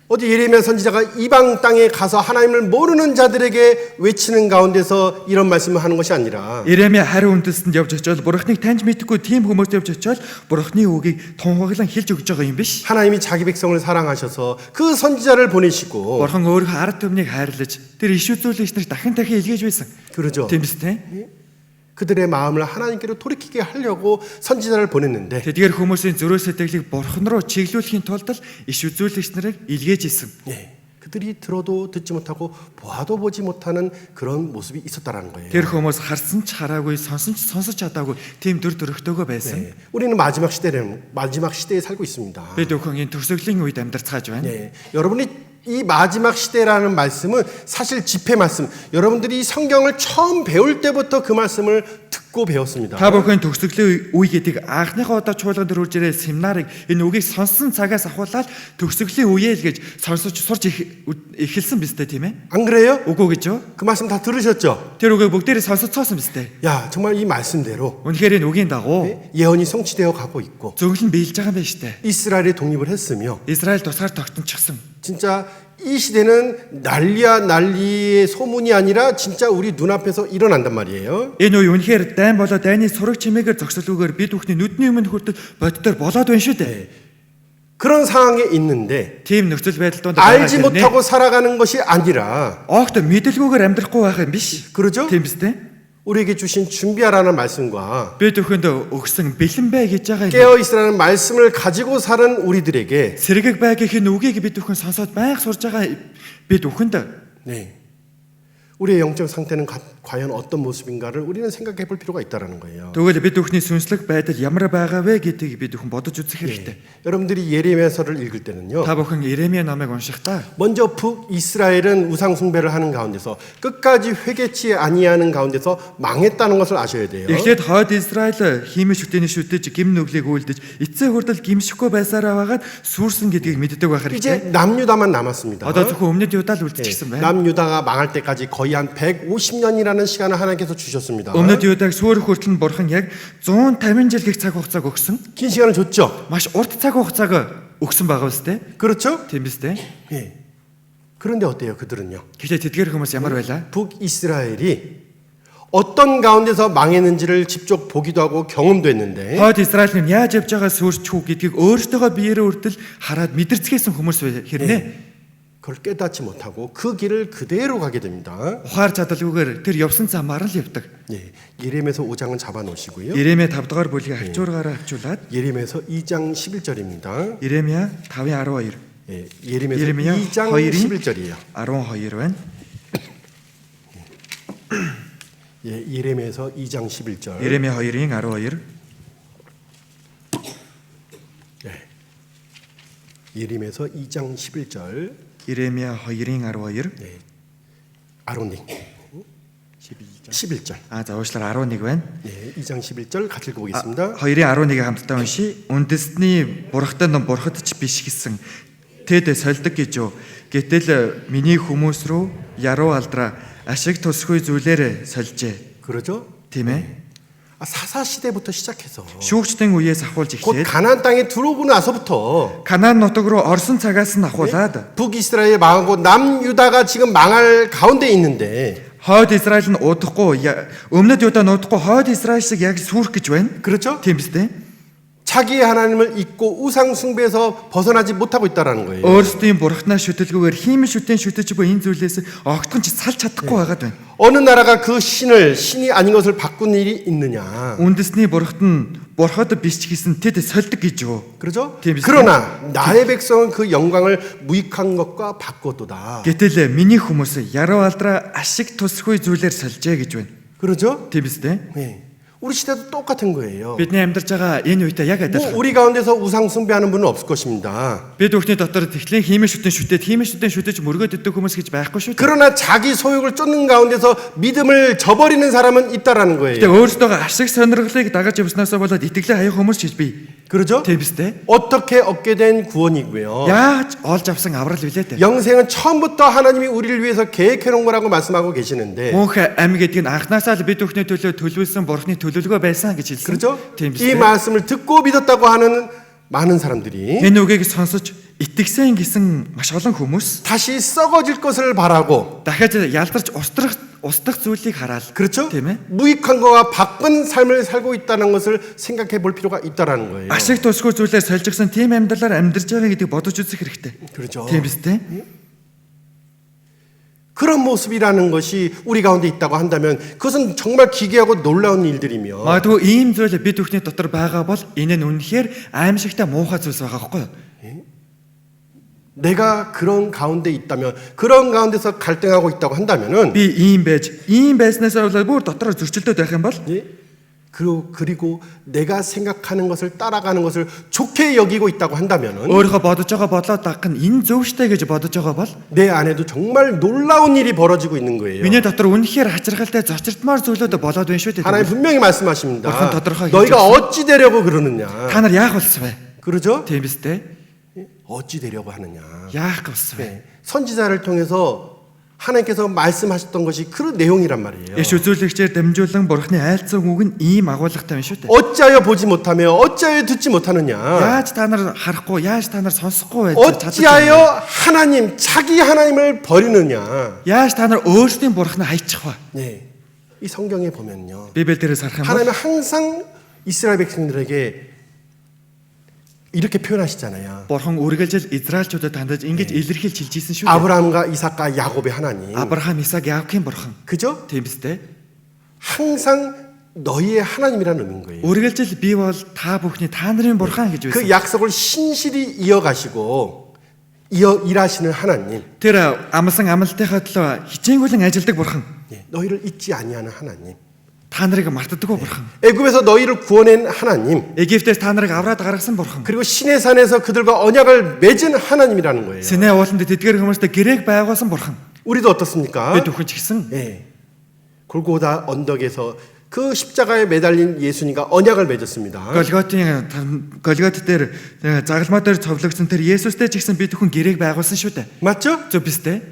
어디 예레미야 선지자가 이방 땅에 가서 하나님을 모르는 자들에게 외치는 가운데서 이런 말씀을 하는 것이 아니라 Иремья хариу үндэстэнд явж очивол Бурхныг таньж мэдхгүй тийм хүмүүст явж очивол Бурхны үгийг тунхаглан хэлж өгж байгаа юм биш. 하나님이 자기 백성을 사랑하셔서 그 선지자를 보내시고 Бурхан өөрийнхөө ард түмнийг хайрлаж тэр иш үзүүлэгч нарт дахин дахин илгээж байсан. 그러죠. Тийм биз дээ? 그들의 마음을 하나님께로 돌이키게 하려고 선지자를 보냈는데 Тэдгээр хүмүүсийн зөрөө сэтгэлийг Бурхан руу чиглүүлэхийн тулд л иш үзүүлэгч нарыг илгээж исэн. 예, 그들이 들어도 듣지 못하고 보아도 보지 못하는 그런 모습이 있었다라는 거예요. Тэр хүмүүс харсан ч хараагүй, сонсон ч сонсож чадаагүй тийм дүр төрхтөөгөө байсан. 예, 우리는 마지막 시대에 살고 있습니다. Бид өхөн энэ төгсгөлийн үед амьдарцгааж байна. 예, 여러분이 이 마지막 시대라는 말씀은 사실 집회 말씀. 여러분들이 성경을 처음 배울 때부터 그 말씀을 듣고 배웠습니다. Та бүхэн төгсгөлийн үе гэдэг анхныхаа удаа чуулганд ирүүлж ирээ семинарыг энэ үгийг сонссон цагаас ахуулаад төгсгөлийн үеэ л гэж сонсож сурч эхэлсэн биз дээ тийм ээ? 안 그래요? Үгүй гэж юу? 그 말씀 다 들으셨죠? Тэр үгийг бүгдээрээ сонсож цоосон биз дээ. 야, 정말 이 말씀대로 Үнэхээр энэ үгийн дагуу 예언이 성취되어 가고 있고 зөвлөн биелж байгаа юм байна штэ. 이스라엘이 독립을 했으며 Израиль тусгаар тогтнчихсан. 진짜 이 시대는 난리의 소문이 아니라 진짜 우리 눈앞에서 일어난단 말이에요. Энэ үе үнэхээр дайн болоо дайны сураг чимээгээр зогсолгүйгээр бид бүхний нүдний өмнө хүртэл боддоор болоод байна шүү дээ. 그런 상황에 있는데 Тийм нөхцөл байдал донд 알지 못하고 살아가는 것이 아니라 огт мэдлгүйгээр амьдрахгүй байх юм биш. 그러죠? Тийм биз дээ? 우리에게 주신 준비하라는 말씀과 Бид бүхэнд өгсөн бэлэн бай гэж байгаа юм. 깨어 있으라는 말씀을 가지고 사는 우리들에게 Сэргэг байгийн үгийг бид бүхэн сонсоод байнга сурж байгаа бид бүхэнд 네. 우리의 영적 상태는 과연 어떤 모습인가를 우리는 생각해 볼 필요가 있다라는 거예요. тэгвэл бид бүхний сүнслэг байдал ямар байгаа вэ гэдгийг бид бүхэн бодож үзэх хэрэгтэй. 여러분들이 예레미야서를 읽을 때는요. Та бүхэн Иремья номыг уншихдаа 먼저 북이스라엘은 우상 숭배를 하는 가운데서 끝까지 회개치 아니하는 가운데서 망했다는 것을 아셔야 돼요. Эхлээд хойд Израиль хиймэл шүтэний шүтэж гим нүглийг үйлдэж эцсийн хүртэл гимшихгүй байсараа байгаад сүрсэн гэдгийг мэддэг байх 이제 хэрэгтэй. 남유다만 남았습니다. Одоо зөвхөн өмнөд Юдаа л үлдчихсэн байна. 남유다가 망할 때까지 거의 한 150년이라는 시간을 하나님께서 주셨습니다. Өмнөд Юдааг суурь хүртэл нь Бурхан яг 150 жил гэх цаг хугацааг өгсөн. 긴 시간을 줬죠. Маш урт цаг хугацааг өгсөн байгаа биз дээ. 그렇죠? Тийм биз дээ. 예. 그런데 어때요? 그들은요. Гэхдээ тэдгээр хүмүүс ямар байлаа? 북이스라엘이 어떤 가운데서 망했는지를 직접 보기도 하고 경험도 했는데 Хойд Израиль нь яаж явж байгаа сүрчүү гэдгийг өөрсдөө биеэрээ үрдэл хараад мэдэрцгээсэн хүмүүс хэрнээ. 그걸 깨닫지 못하고 그 길을 그대로 가게 됩니다. Ухаар чадалгүйгээр тэр явсан замаар л явдаг. 예, 예레미야서 5장은 잡아 놓으시고요. Иремья 5 дугаар бүлгийн хажуургаараа авчуулаад 예레미야서 2장 11절입니다. Иремья 5:12. 예, 예레미야 예레미야서 2장 2인 11절이에요. 12 байна. 예, 예레미야서 2장 11절. Иремья 2-ын 12. 예레미야서 2장 11절. Иремья 2-ын 12. 예, 아론님 11절. За уушлаар 11 байна. 예, 2장 11절 같이 읽어보겠습니다. 2-ын 11-ийг хамтдаа уншия. Үндэсний бурхтай ном бурхад ч биш гэсэн тэд сольдог гэж юу. Гэтэл миний хүмүүс рүү яруу алдраа ашиг тусгүй зүйлээр сольжээ. 그러죠? Тийм ээ. 사사 시대부터 시작해서 Шүүгчдийн үеэс ахуулж 곧 эхлээд 가나안 땅에 들어오고 나서부터 Канаан нутаг руу орсон цагаас нь ахуулаад 북이스라엘 망하고 남유다가 지금 망할 가운데 있는데 Хойд Израиль нь удахгүй өмнөд Юда нуудахгүй Хойд Израиль шиг яг сүрх гэж байна. 그렇죠? Тийм биз дээ. 자기의 하나님을 잊고 우상 숭배에서 벗어나지 못하고 있다라는 거예요. Өөрсдийн бурхнаа шүтэлгүйгээр хиймэн шүтэн шүтэж буй энэ зүйлээс огтхон ч салж чадахгүй байгаад байна. 어느 나라가 그 신이 아닌 것을 바꾼 일이 있느냐? Үндэсний бурхад нь бурхад биш ч гэсэн тэд сольдог гэж юу. 그렇죠? тийм биз дээ. 그러나 나의 백성은 그 영광을 무익한 것과 바꾸었도다. Гэтэл миний хүмүүс яруу алдраа ашиг тусгүй зүйлээр сольжээ гэж байна. 그렇죠? Тийм биз дээ. 네. 우리 시대도 똑같은 거예요. Бидний амьдарч байгаа энэ үедээ яг адилхан. 뭐 우리 가운데서 우상 숭배하는 분은 없을 것입니다. Бид бүхний дотор тэгэхээр хиймэн шүтэн шүтэж мөргөд идэх хүмүүс гэж байхгүй шүү дээ. 그러나 자기 소욕을 쫓는 가운데서 믿음을 저버리는 사람은 있다라는 Гэтэ 거예요. өөрсдөө ашиг сонирхлыг дагаж явснаасаа болоод итгэлээ хаяах хүмүүс ч бий. 그렇죠? Тийм биз дээ. 어떻게 얻게 된 구원이고요. Яаж олж авсан аврал билээ дээ. 영생은 처음부터 하나님이 우리를 위해서 계획해 놓은 거라고 말씀하고 계시는데 Мөнх ам гэдэг нь анхнаасаа л бид бүхний төлөө төлөвлөсөн бурхны төлөвлөгөө байсан гэж хэлсэн. 그렇죠? Тийм биз 이 дээ. 말씀을 듣고 믿었다고 하는 많은 사람들이 Энэ үгийг сонсож итгэсэн гэсэн маш олон хүмүүс 다시 썩어질 것을 바라고 дахиад ялдарч устдах зүйлийг хараад 그렇죠? тийм ээ. 무익한 거와 바쁜 삶을 살고 있다는 것을 생각해 볼 필요가 있다라는 거예요. Ашиг тусгүй зүйлээр сольжигсан тийм амьдралаар амьдарч байгаа гэдгийг бодож үзэх хэрэгтэй. 그렇죠. Тийм биз дээ. 그런 모습이라는 것이 우리 가운데 있다고 한다면 그것은 정말 기괴하고 놀라운 일들이며 Магадгүй ийм зүйл бид бүхний дотор байгаа бол энэ нь үнэхээр аимшигтай муухай зүйлс байгаа байхгүй юу? 내가 그런 가운데 있다면 그런 가운데서 갈등하고 있다고 한다면은 Би ийм байснаас болоод бүр дотроо зөрчилдөд байх юм бол 그리고 내가 생각하는 것을 따라가는 것을 좋게 여기고 있다고 한다면은 өөрийнхөө бодож байгаа бодлоо дагах нь энэ зөв штэй гэж бодож байгаа бол 내 안에도 정말 놀라운 일이 벌어지고 있는 거예요. миний дотор үнэхээр хачиргалтай зочирдмаар зүйлүүд болоод байна шүү дээ. 하나님 분명히 말씀하십니다. 그건 тодорхой 너희가 얘기죠. 어찌 되려고 그러느냐? Та нар яах болсон вэ? 그러죠? Тийм биз дээ. 어찌 되려고 하느냐? Яах болсон вэ? 네. 선지자를 통해서 하나님께서 말씀하셨던 것이 그런 내용이란 말이에요. Яш үзүүлэгчээр дамжуулан бурхны айлцсан үг нь ийм агуулгатай байна шүү дээ. 어찌하여 보지 못하며 어찌하여 듣지 못하느냐? Яаж та нар харахгүй, яаж та нар сонсохгүй байж 어찌하여 하나님 자기 하나님을 버리느냐? Яаж та нар өөрсдийн бурхнаа хайчих вэ? 네. 이 성경에 보면요. Библиэлээс харах юм бол 하나님은 항상 이스라엘 백성들에게 이렇게 표현하시잖아요. бурхан үргэлжил Израильчуудад хандаж ингэж илэрхийлж хэлж ийсэн шүү дээ. 아브라함과 이삭과 야곱의 하나님. Авраам, Исаак, Яаковын бурхан. 그죠? Тийм биз дээ. 항상 너희의 하나님이라는 의미인 거예요. Үргэлжил би бол та бүхний та нарын бурхан гэж 그 байсан. 약속을 신실히 이어가시고 일하시는 하나님. Тэр амлсан амлалтынхаа төлөө хичээнгүйлэн ажилдаг бурхан. 너희를 잊지 아니하는 하나님. Та нарыг мартдаггүй бурхан. 애굽에서 너희를 구원한 하나님. Египтээс та нарыг авраад гаргасан бурхан. 그리고 신의 산에서 그들과 언약을 맺은 하나님이라는 거예요. Синэ ууланд тэдгээр хүмүүстэй гэрээг байгуулсан бурхан. 우리도 어떻습니까? Бид бүхэн ч гэсэн 예. 골고다 언덕에서 그 십자가에 매달린 예수님과 언약을 맺었습니다. Голгот дээр загалмаа дээр цовлогдсон тэр Есүстэй ч гэсэн бид бүхэн гэрээг байгуулсан шүү дээ. 맞죠? Зөв биз дээ?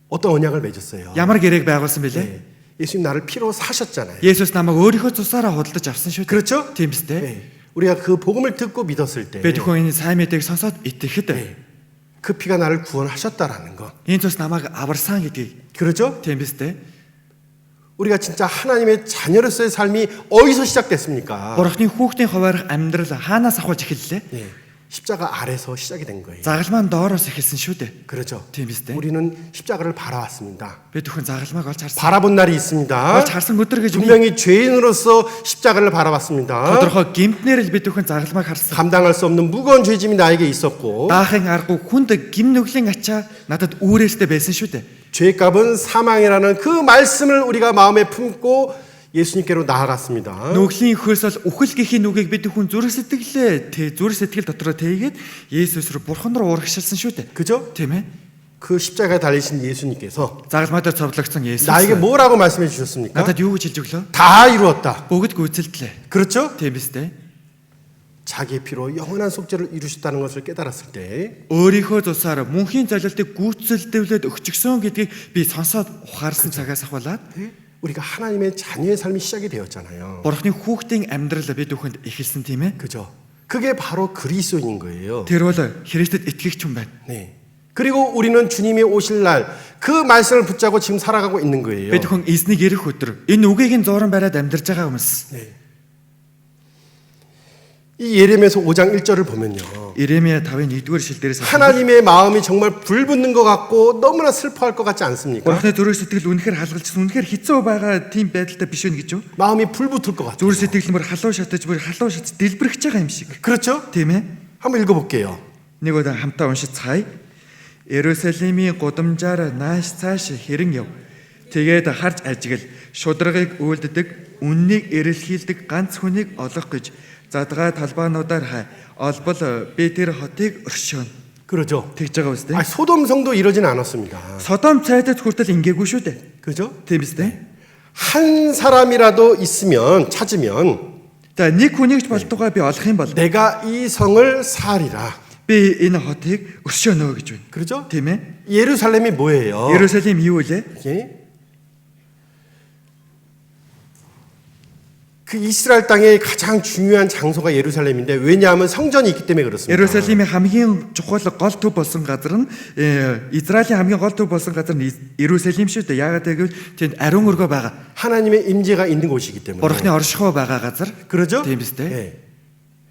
어떤 언약을 맺었어요? Ямар гэрээг байгуулсан бэлээ? 예. 예수님 나를 피로 사셨잖아요. Есүс намайг өөрийнхөө цусаараа худалдаж авсан шүү дээ. 그렇죠? Тийм биз дээ? 예. 우리가 그 복음을 듣고 믿었을 때 Бид бүхэн энэ сайн мэдээг сонсоод итгэхэд 그 피가 나를 구원하셨다라는 거. Энэ цус намайг аварсан гэдгийг 그렇죠? тийм биз дээ. 우리가 진짜 하나님의 자녀로서의 삶이 어디서 시작됐습니까? Бурхны хүүхдийн хуваарах амьдрал хаанаас ахуулж эхэллээ? 네, 십자가 아래서 시작이 된 거예요. Загалмаан доороос эхэлсэн шүү дээ. 그렇죠? Тийм биз дээ. 우리는 십자가를 바라왔습니다. Бид бүхэн загалмааг олж харсан. 바라본 날이 있습니다. Олж харсан өдөр гэж 분명히 죄인으로서 십자가를 바라봤습니다. тодорхой гэмтнэр л бид бүхэн загалмааг харсан. 감당할 수 없는 무거운 죄짐이 나에게 있었고 Даахын аргагүй хүнд гим нүглийн ачаа надад үүрээстэй байсан шүү дээ. 죄값은 사망이라는 그 말씀을 우리가 마음에 품고 예수님께로 나아갔습니다. Нүглийн хөөс бол үхэл гэхийн нүгийг бид бүхэн зүрх сэтгэлээ зүрх сэтгэл дотроо тээгээд Есүс рүү Бурхан руу урагшилсан шүү дээ. 그죠? Тийм ээ. 그 십자가에 달리신 예수님께서 Загалмаадаар цовдлогдсон Есүс 나에게 뭐라고 말씀해 주셨습니까? надад юу гэж хэлж өглөө? 다 이루었다. Бүгд гүйцэлдлээ. 그렇죠? Тийм биз дээ. 자기의 피로 영원한 속죄를 이루셨다는 것을 깨달았을 때 Өөрийнхөө цусаар мөнхийн золилтыг гүйцэлдүүлээд өгчихсөн гэдгийг би сонсоод ухаарсан цагаас ахвалаад 우리가 하나님의 자녀의 삶이 시작이 되었잖아요. Бурхны хүүхдийн амьдрал бид бүхэнд эхэлсэн тийм ээ. 그죠? 그게 바로 그리스도인 거예요. Тэр бол Христэд итгэгч хүн байна. 네. 그리고 우리는 주님이 오실 날 그 말씀을 붙잡고 지금 살아가고 있는 거예요. Бид хүн эзнийг ирэх өдөр энэ үгийг нь зууран бариад амьдарч байгаа хүмүүс. 네. 이 예레미야서 5장 1절을 보면요. Иремья 5-ын 1-р шил дээрээс 하나님의 마음이 정말 불붙는 것 같고 너무나 슬퍼할 것 같지 않습니까? Бурхны зүрх сэтгэл үнэхээр халгалжсан үнэхээр хэцүү байгаа тийм байдалтай биш вэ гэж юу? 마음이 불붙을 것 같아요. Зүрх сэтгэл мөр халуун шатаж дэлбэрэж байгаа юм шиг. 그렇죠? Тийм ээ. 한번 읽어볼게요. Нэг удаа хамтаа уншицгаая. Иерусалимийн гудамжаар нааш цааш хэрэн яв. Тэгээд харж ажигл шударгыг үйлддэг, үннийг эрэлхийлдэг ганц хүнийг олох гэж задгаа талбаануудаар хай. Олбол би тэр хотыг өршөөн. 그러죠. Тэгж байгаа үстэй. 아, 소돔성도 이러진 않았습니다. Содом цайдад хүртэл ингээгүй шүү дээ. 그죠? Тийм биз дээ. 한 사람이라도 있으면 찾으면 За нэг хүнийг ч болтугай би олох юм бол 내가 이 성을 사리라. би энэ хотыг өршөөнө гэж байна. 그렇죠? Тийм ээ. 예루살렘이 뭐예요? Иерусалим юу вэ? 예? 그 이스라엘 땅의 가장 중요한 장소가 예루살렘인데 왜냐하면 성전이 있기 때문에 그렇습니다. Иерусалимийн хамгийн чухал гол төв болсон газар нь Израилийн хамгийн гол төв болсон газар нь Иерусалим шүү дээ. Яагаад гэвэл тэнд ариун өргөө байгаа. 하나님의 임재가 있는 곳이기 때문에. Бурхны оршихуй байгаа газар. 그러죠? Тийм биз дээ. 예.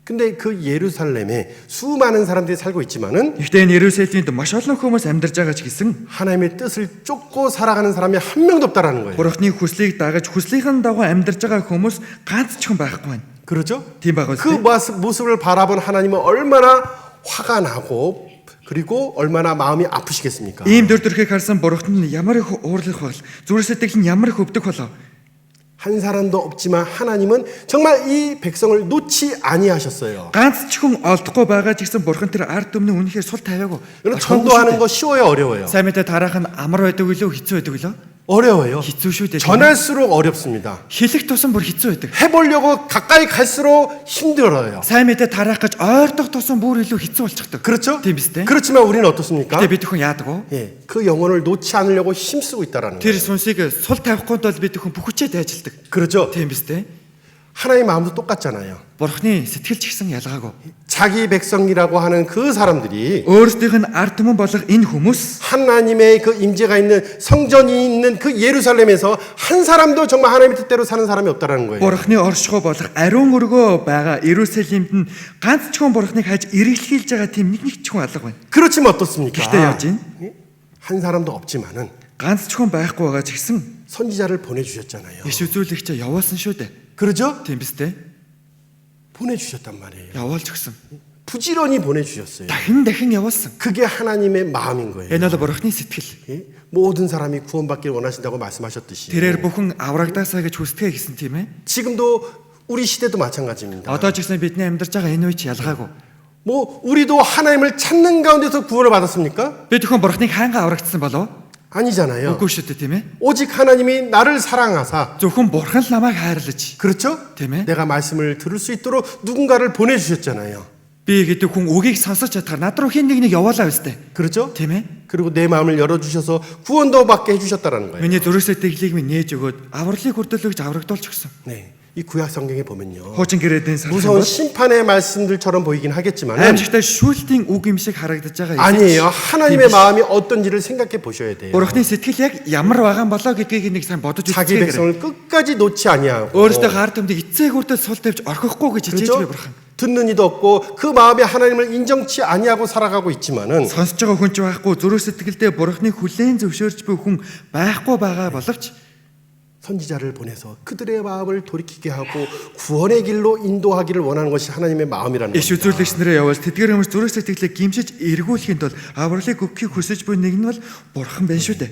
근데 그 예루살렘에 수많은 사람들이 살고 있지만은 Гэхдээ энэ Иерусалимд маш олон хүмүүс амьдарч байгаа ч гэсэн 하나님의 뜻을 쫓고 살아가는 사람이 한 명도 없다라는 거예요. Бурхны хүслийг дагаж хүслийнхэн дагуу амьдарч байгаа хүмүүс ганц ч хүн байхгүй байна. 그렇죠? Тийм байгаа 그 үстэй. 모습을 바라본 하나님은 얼마나 화가 나고 그리고 얼마나 마음이 아프시겠습니까? Ийм дөр төрхийг харсан Бурханд нь ямар их уурлах бол зүрх сэтгэл нь ямар их өвдөх болоо. 한 사람도 없지만 하나님은 정말 이 백성을 놓지 아니하셨어요. Ганц ч хүн олдохгүй байгаа ч гэсэн Бурхан тэр ард түмний үнэхээр сул тавиагүй. 여러분 전도하는 거 쉬워요, 어려워요? Сайн мэдээ тараах нь амар байдаг үлээ хэцүү байдаг үлээ? 어려워요. Хэцүү шүү дээ. 전할수록 어렵습니다. Хэлэх тусам бүр хэцүү байдаг. 해보려고 가까이 갈수록 힘들어요. Сайн мэдээ тараах гэж ойртох тусам бүр илүү хэцүү болчихдог. 그렇죠? Тийм биз дээ. 그렇지만 우리는 어떻습니까? Гэтэ бид хүн яадаг вэ? 예, 그 영혼을 놓지 않으려고 힘쓰고 있다라는 Тэр 거예요. сүнсийг сул тавихгүй тул бид хүн бүх хүчээр дайжилдаг. 그렇죠? Тийм биз дээ. 하나님의 마음도 똑같잖아요. Бурхны сэтгэл ч гэсэн ялгаагүй. 자기 백성이라고 하는 그 사람들이 Өөрсдийнх нь ард түмэн болох энэ хүмүүс 하나님의 그 임재가 있는 성전이 있는 그 예루살렘에서 한 사람도 정말 하나님의 뜻대로 사는 사람이 없다라는 거예요. Бурхны оршихуй болох ариун өргөө байгаа Иерусалимд нь ганц ч хүн Бурхныг хайж эргэлхийлж байгаа тийм нэг ч хүн алга байна. 그렇지만 어떻습니까? Гэхдээ яаж юм? 한 사람도 없지만은 Ганц ч хүн байхгүй байгаа ч гэсэн 선지자를 보내주셨잖아요. иш үзүүлэгч явуулсан шүү дээ. 그렇죠? Тийм биз дээ. 보내주셨단 말이에요. Явуулж өгсөн. 부지런히 보내주셨어요. Дахин явуулсан. 그게 하나님의 마음인 거예요. Энэ бол Бурхны сэтгэл. 예? 모든 사람이 구원받기를 원하신다고 말씀하셨듯이 Тэрээр бүхэн аврагдаасаа гэж хүсдэг гэсэн тийм ээ. 지금도 우리 시대도 마찬가지입니다. Одоо ч гэсэн бидний амьдарч байгаа энэ үе ч ялгаагүй. 뭐 우리도 하나님을 찾는 가운데서 구원을 받았습니까? Бид бүхэн Бурхныг хаангаа аврагдсан болов? 아니잖아요. Үгүй шүү дээ тийм ээ. 오직 하나님이 나를 사랑하사 Зөвхөн Бурхан л намайг хайрлаж. 그렇죠? Тийм ээ. 내가 말씀을 들을 수 있도록 누군가를 보내주셨잖아요. Би гэдэг хүн үгийг сонсож чадхаар над руу хэн нэгнийг явуулаа үстэй. 그렇죠? Тийм ээ. 그리고 내 마음을 열어주셔서 구원도 받게 해주셨다는 거예요. Миний зүрх сэтгэлийг минь нээж өгөөд авралыг хүртэлж аврагдуулж өгсөн. 네. 이 구약 성경에 보면요. Хуучин гэрээдийн сархан 무서운 бол 심판의 말씀들처럼 보이긴 하겠지만 аимшигтай шүүлтийн үг юм шиг харагдаж байгаа. 아니에요. 하나님의 마음이 어떤지를 생각해 보셔야 돼요. Бурхны сэтгэл яг ямар байгаа юм болоо гэдгийг нэг сайн бодож 자기 үзчихээрэй. 백성을 끝까지 놓지 아니하고 Өөрөөсөө хаар төмдөг эцэг хүртэл сул тавьж орхихгүй гэж хичээж 그렇죠? буй бурхан. 듣는 이도 없고 그 마음에 하나님을 인정치 아니하고 살아가고 있지만은 Сонсож байгаа хүн ч байхгүй, зүрх сэтгэлдээ бурхны хүлээн зөвшөөрч буй хүн байхгүй байгаа боловч 선지자를 보내서 그들의 마음을 돌이키게 하고 구원의 길로 인도하기를 원하는 것이 하나님의 마음이라는 иш 겁니다. үзүүлэгч нараа явуул тэдгээр хүмүүс зүрх сэтгэлээ гимшиж эргүүлэхийн тулд авралыг өгөхийг хүсэж буй нэг нь бол бурхан байна шүү дээ.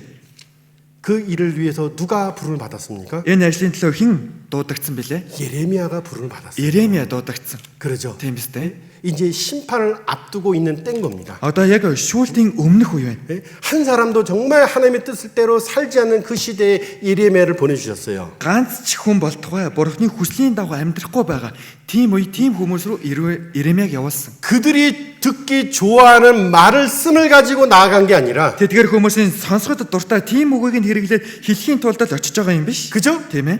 그 일을 위해서 누가 부름을 받았습니까? Энэ ажлын төлөө хэн дуудагдсан бilé? 예레미야가 부름을 받았어요. Иремья дуудагдсан. 그러죠. Тийм биз дээ. 이제 심판을 앞두고 있는 때인 겁니다. Одоо яг шүүлтийн өмнөх үе байна. 예? 한 사람도 정말 하나님의 뜻을 대로 살지 않는 그 시대에 예레미야를 보내주셨어요. Ганц ч хүн болтугай бурхны хүслийн дагуу амьдрахгүй байгаа. Тийм үе тийм хүмүүс рүү Иремьяг явуулсан. 그들이 듣기 좋아하는 말을 쓴을 가지고 나아간 게 아니라 Тэдгээр хүмүүсийн сонсоход дуртай тийм үгийг нь хэрэглээд хэлхийн тулд л очиж байгаа юм биш. 그죠? Тийм ээ.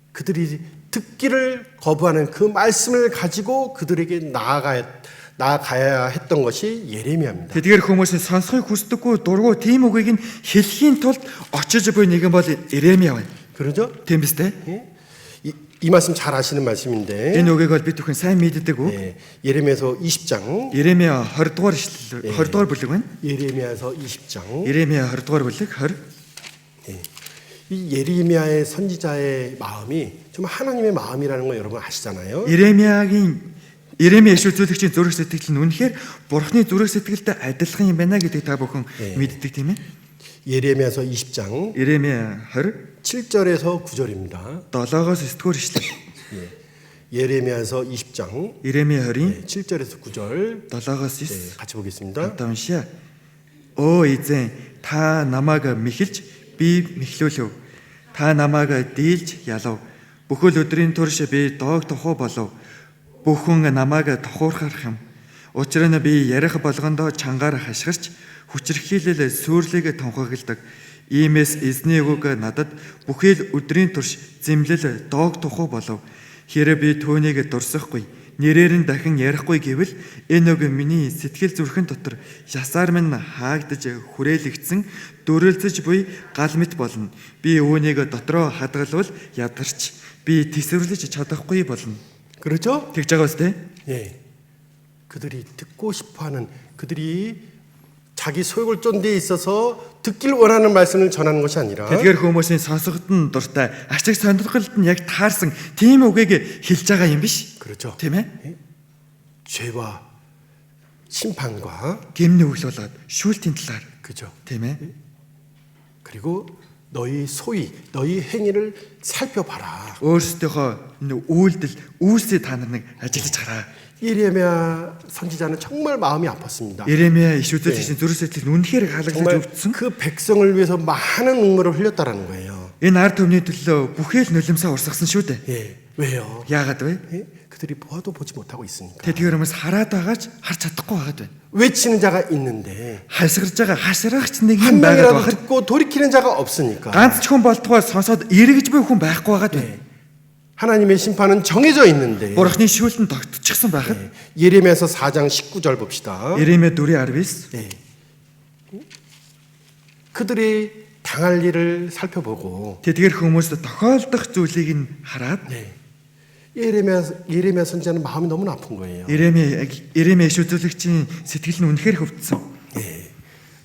그들이 듣기를 거부하는 그 말씀을 가지고 그들에게 나아가야 했던 것이 예레미야입니다. Тэдгээр хүмүүсийн сонсохыг хүсдэггүй дургу тийм үгийг нь хэлхийн тулд очиж буй нэгэн бол Иремья байна. 그러죠? Тийм биз дээ. 예? 이 말씀 잘 아시는 말씀인데 Энэ үгийг бол бид бүхэн сайн мэддэг үү? 예, 예레미야서 20장 Иремья 20 дугаар ишлэл 20 дугаар бүлэг байна. 예레미야서 20장 Иремья 20 дугаар бүлэг 20. 이 예레미야의 선지자의 마음이 좀 하나님의 마음이라는 거 여러분 아시잖아요. Иремья иш үзүүлэгчийн зүрх сэтгэл нь үнэхээр бурхны зүрх сэтгэлтэй адилхан юм байна гэдгийг та бүхэн мэддэг тийм ээ. 예레미야서 20장 Иремья 20 7절에서 9절입니다. 7-оос 9-р ишлэл. 예레미야서 20장 Иремья 20-ийн 7절에서 9절 7-оос 9. 같이 보겠습니다. Хамтаа уншия. Өө эзэн та намайг мэхэлж би мэхлүүлв. Та намайг дийлж ялав. Бүхэл өдрийн турш би доог тухуу болов. Бүхэн намайг тухуурхах юм. Учир нь би ярих болгондоо чангаар хашгирч хүчрхийлэл сүрлийг тунхагладаг. Иймээс эзний үг надад бүхэл өдрийн турш зэмлэл доог тухуу болов. Хэрэв би түүнийг дурсахгүй нэрээр нь дахин ярихгүй гэвэл энэ үг миний сэтгэл зүрхэн дотор ясаар минь хаагдж хүрээлэгдсэн дөрөлцөж буй гал мэт болно. Би үүнийг дотроо хадгалвал ядарч би тесвэрлэж чадахгүй болно. 그렇죠? Тэгж байгаа үстэй? 예. 그들이 듣고 싶어하는 그들이 자기 소욕을 쫓는 데 있어서 듣길 원하는 말씀을 전하는 것이 아니라 Тэдгээр хүмүүсийн сонсоход нь дуртай, ачиг сонирхолд нь яг таарсан тийм үгийг хэлж байгаа юм биш. 그렇죠. Тийм ээ? 죄와 심판과 Гэмний үйл болоод шүүлтийн талаар. 그죠. Тийм ээ? 그리고 너희 소위 너희 행위를 살펴봐라. Өөрсдийнхөө үйлдэл, үйлсээ та нар нэг ажиллаж хараа. 예레미야 선지자는 정말 마음이 아팠습니다. Иремья иш үзүүлэгчийн зүрх сэтгэл нь үнэхээр халаглаж 정말 өвдсөн. 그 백성을 위해서 많은 눈물을 흘렸다라는 거예요. Энэ ард түмний төлөө бүхэл нулимсаа урсгасан шүү дээ. 예. 왜요? Яагаад вэ? 예? 그들이 보아도 보지 못하고 있으니까. Тэдгээр хүмүүс хараад байгаач харж чадахгүй байгаад байна. 외치는 자가 있는데 Хасгарж байгаа хашраагч нэг 한 юм байгаад 명이라도 байхад 듣고 돌이키는 자가 없으니까. ганц ч хүн болтугай сонсоод эргэж буй хүн байхгүй байгаад байна. 하나님의 심판은 정해져 있는데 Бурхны шүүлтэн тогтчихсан байхад 예레미야서 4장 19절 봅시다. Иремья 4:19 네. 그들이 당할 일을 살펴보고 тэдгээр хүмүүст тохиолдох зүйлийг нь хараад 예레미야 선지자는 마음이 너무 아픈 거예요. Иремья иш үзүүлэгчийн сэтгэл нь үнэхээр хөвдсөн.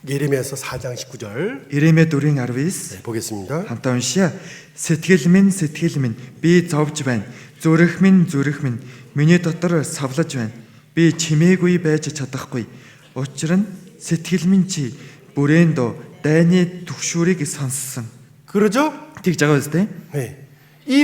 예레미야서 4장 19절 Иремья 4:19 보겠습니다. хамтаа уншия. Сэтгэл минь би зовж байна. Зүрх минь миний дотор савлаж байна. Би чимээгүй байж чадахгүй. Учир нь сэтгэл минь чи бүрээндөө дайны түгшүүрийг сонссон. 그러죠? Тэгж байгаа үстэй. 네. 이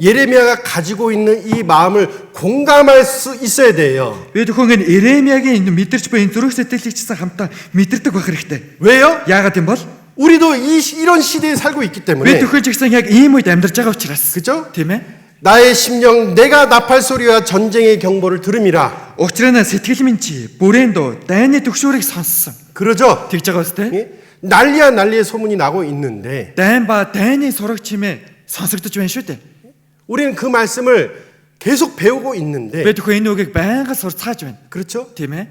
예레미야가 가지고 있는 이 마음을 공감할 수 있어야 돼요. Бид бүхэн Иремьягийн мэдэрч буй энэ зүрх сэтгэлийг чсэн хамтаа мэдэрдэг байх хэрэгтэй. 왜요? Яагаад юм бол 우리도 이런 시대에 살고 있기 때문에 бид бүхэн ч гэсэн яг ийм үед амьдарч байгаа учраас. 그죠? Тийм ээ? 나의 심령 내가 나팔 소리와 전쟁의 경보를 들음이라. Учир нь сэтгэл минь чи бүрээндөө дайны түгшүүрийг сонссон. 그러죠? Тэгж байгаа үстэй. 예? 난리야 난리의 소문이 나고 있는데 Дайн ба дайны сураг чимээ сонсогдож байна шүү дээ. 우리는 그 말씀을 계속 배우고 있는데 Би тэгэхээр энэ үгийг байнга сурцгааж байна. 그렇죠? Тийм ээ.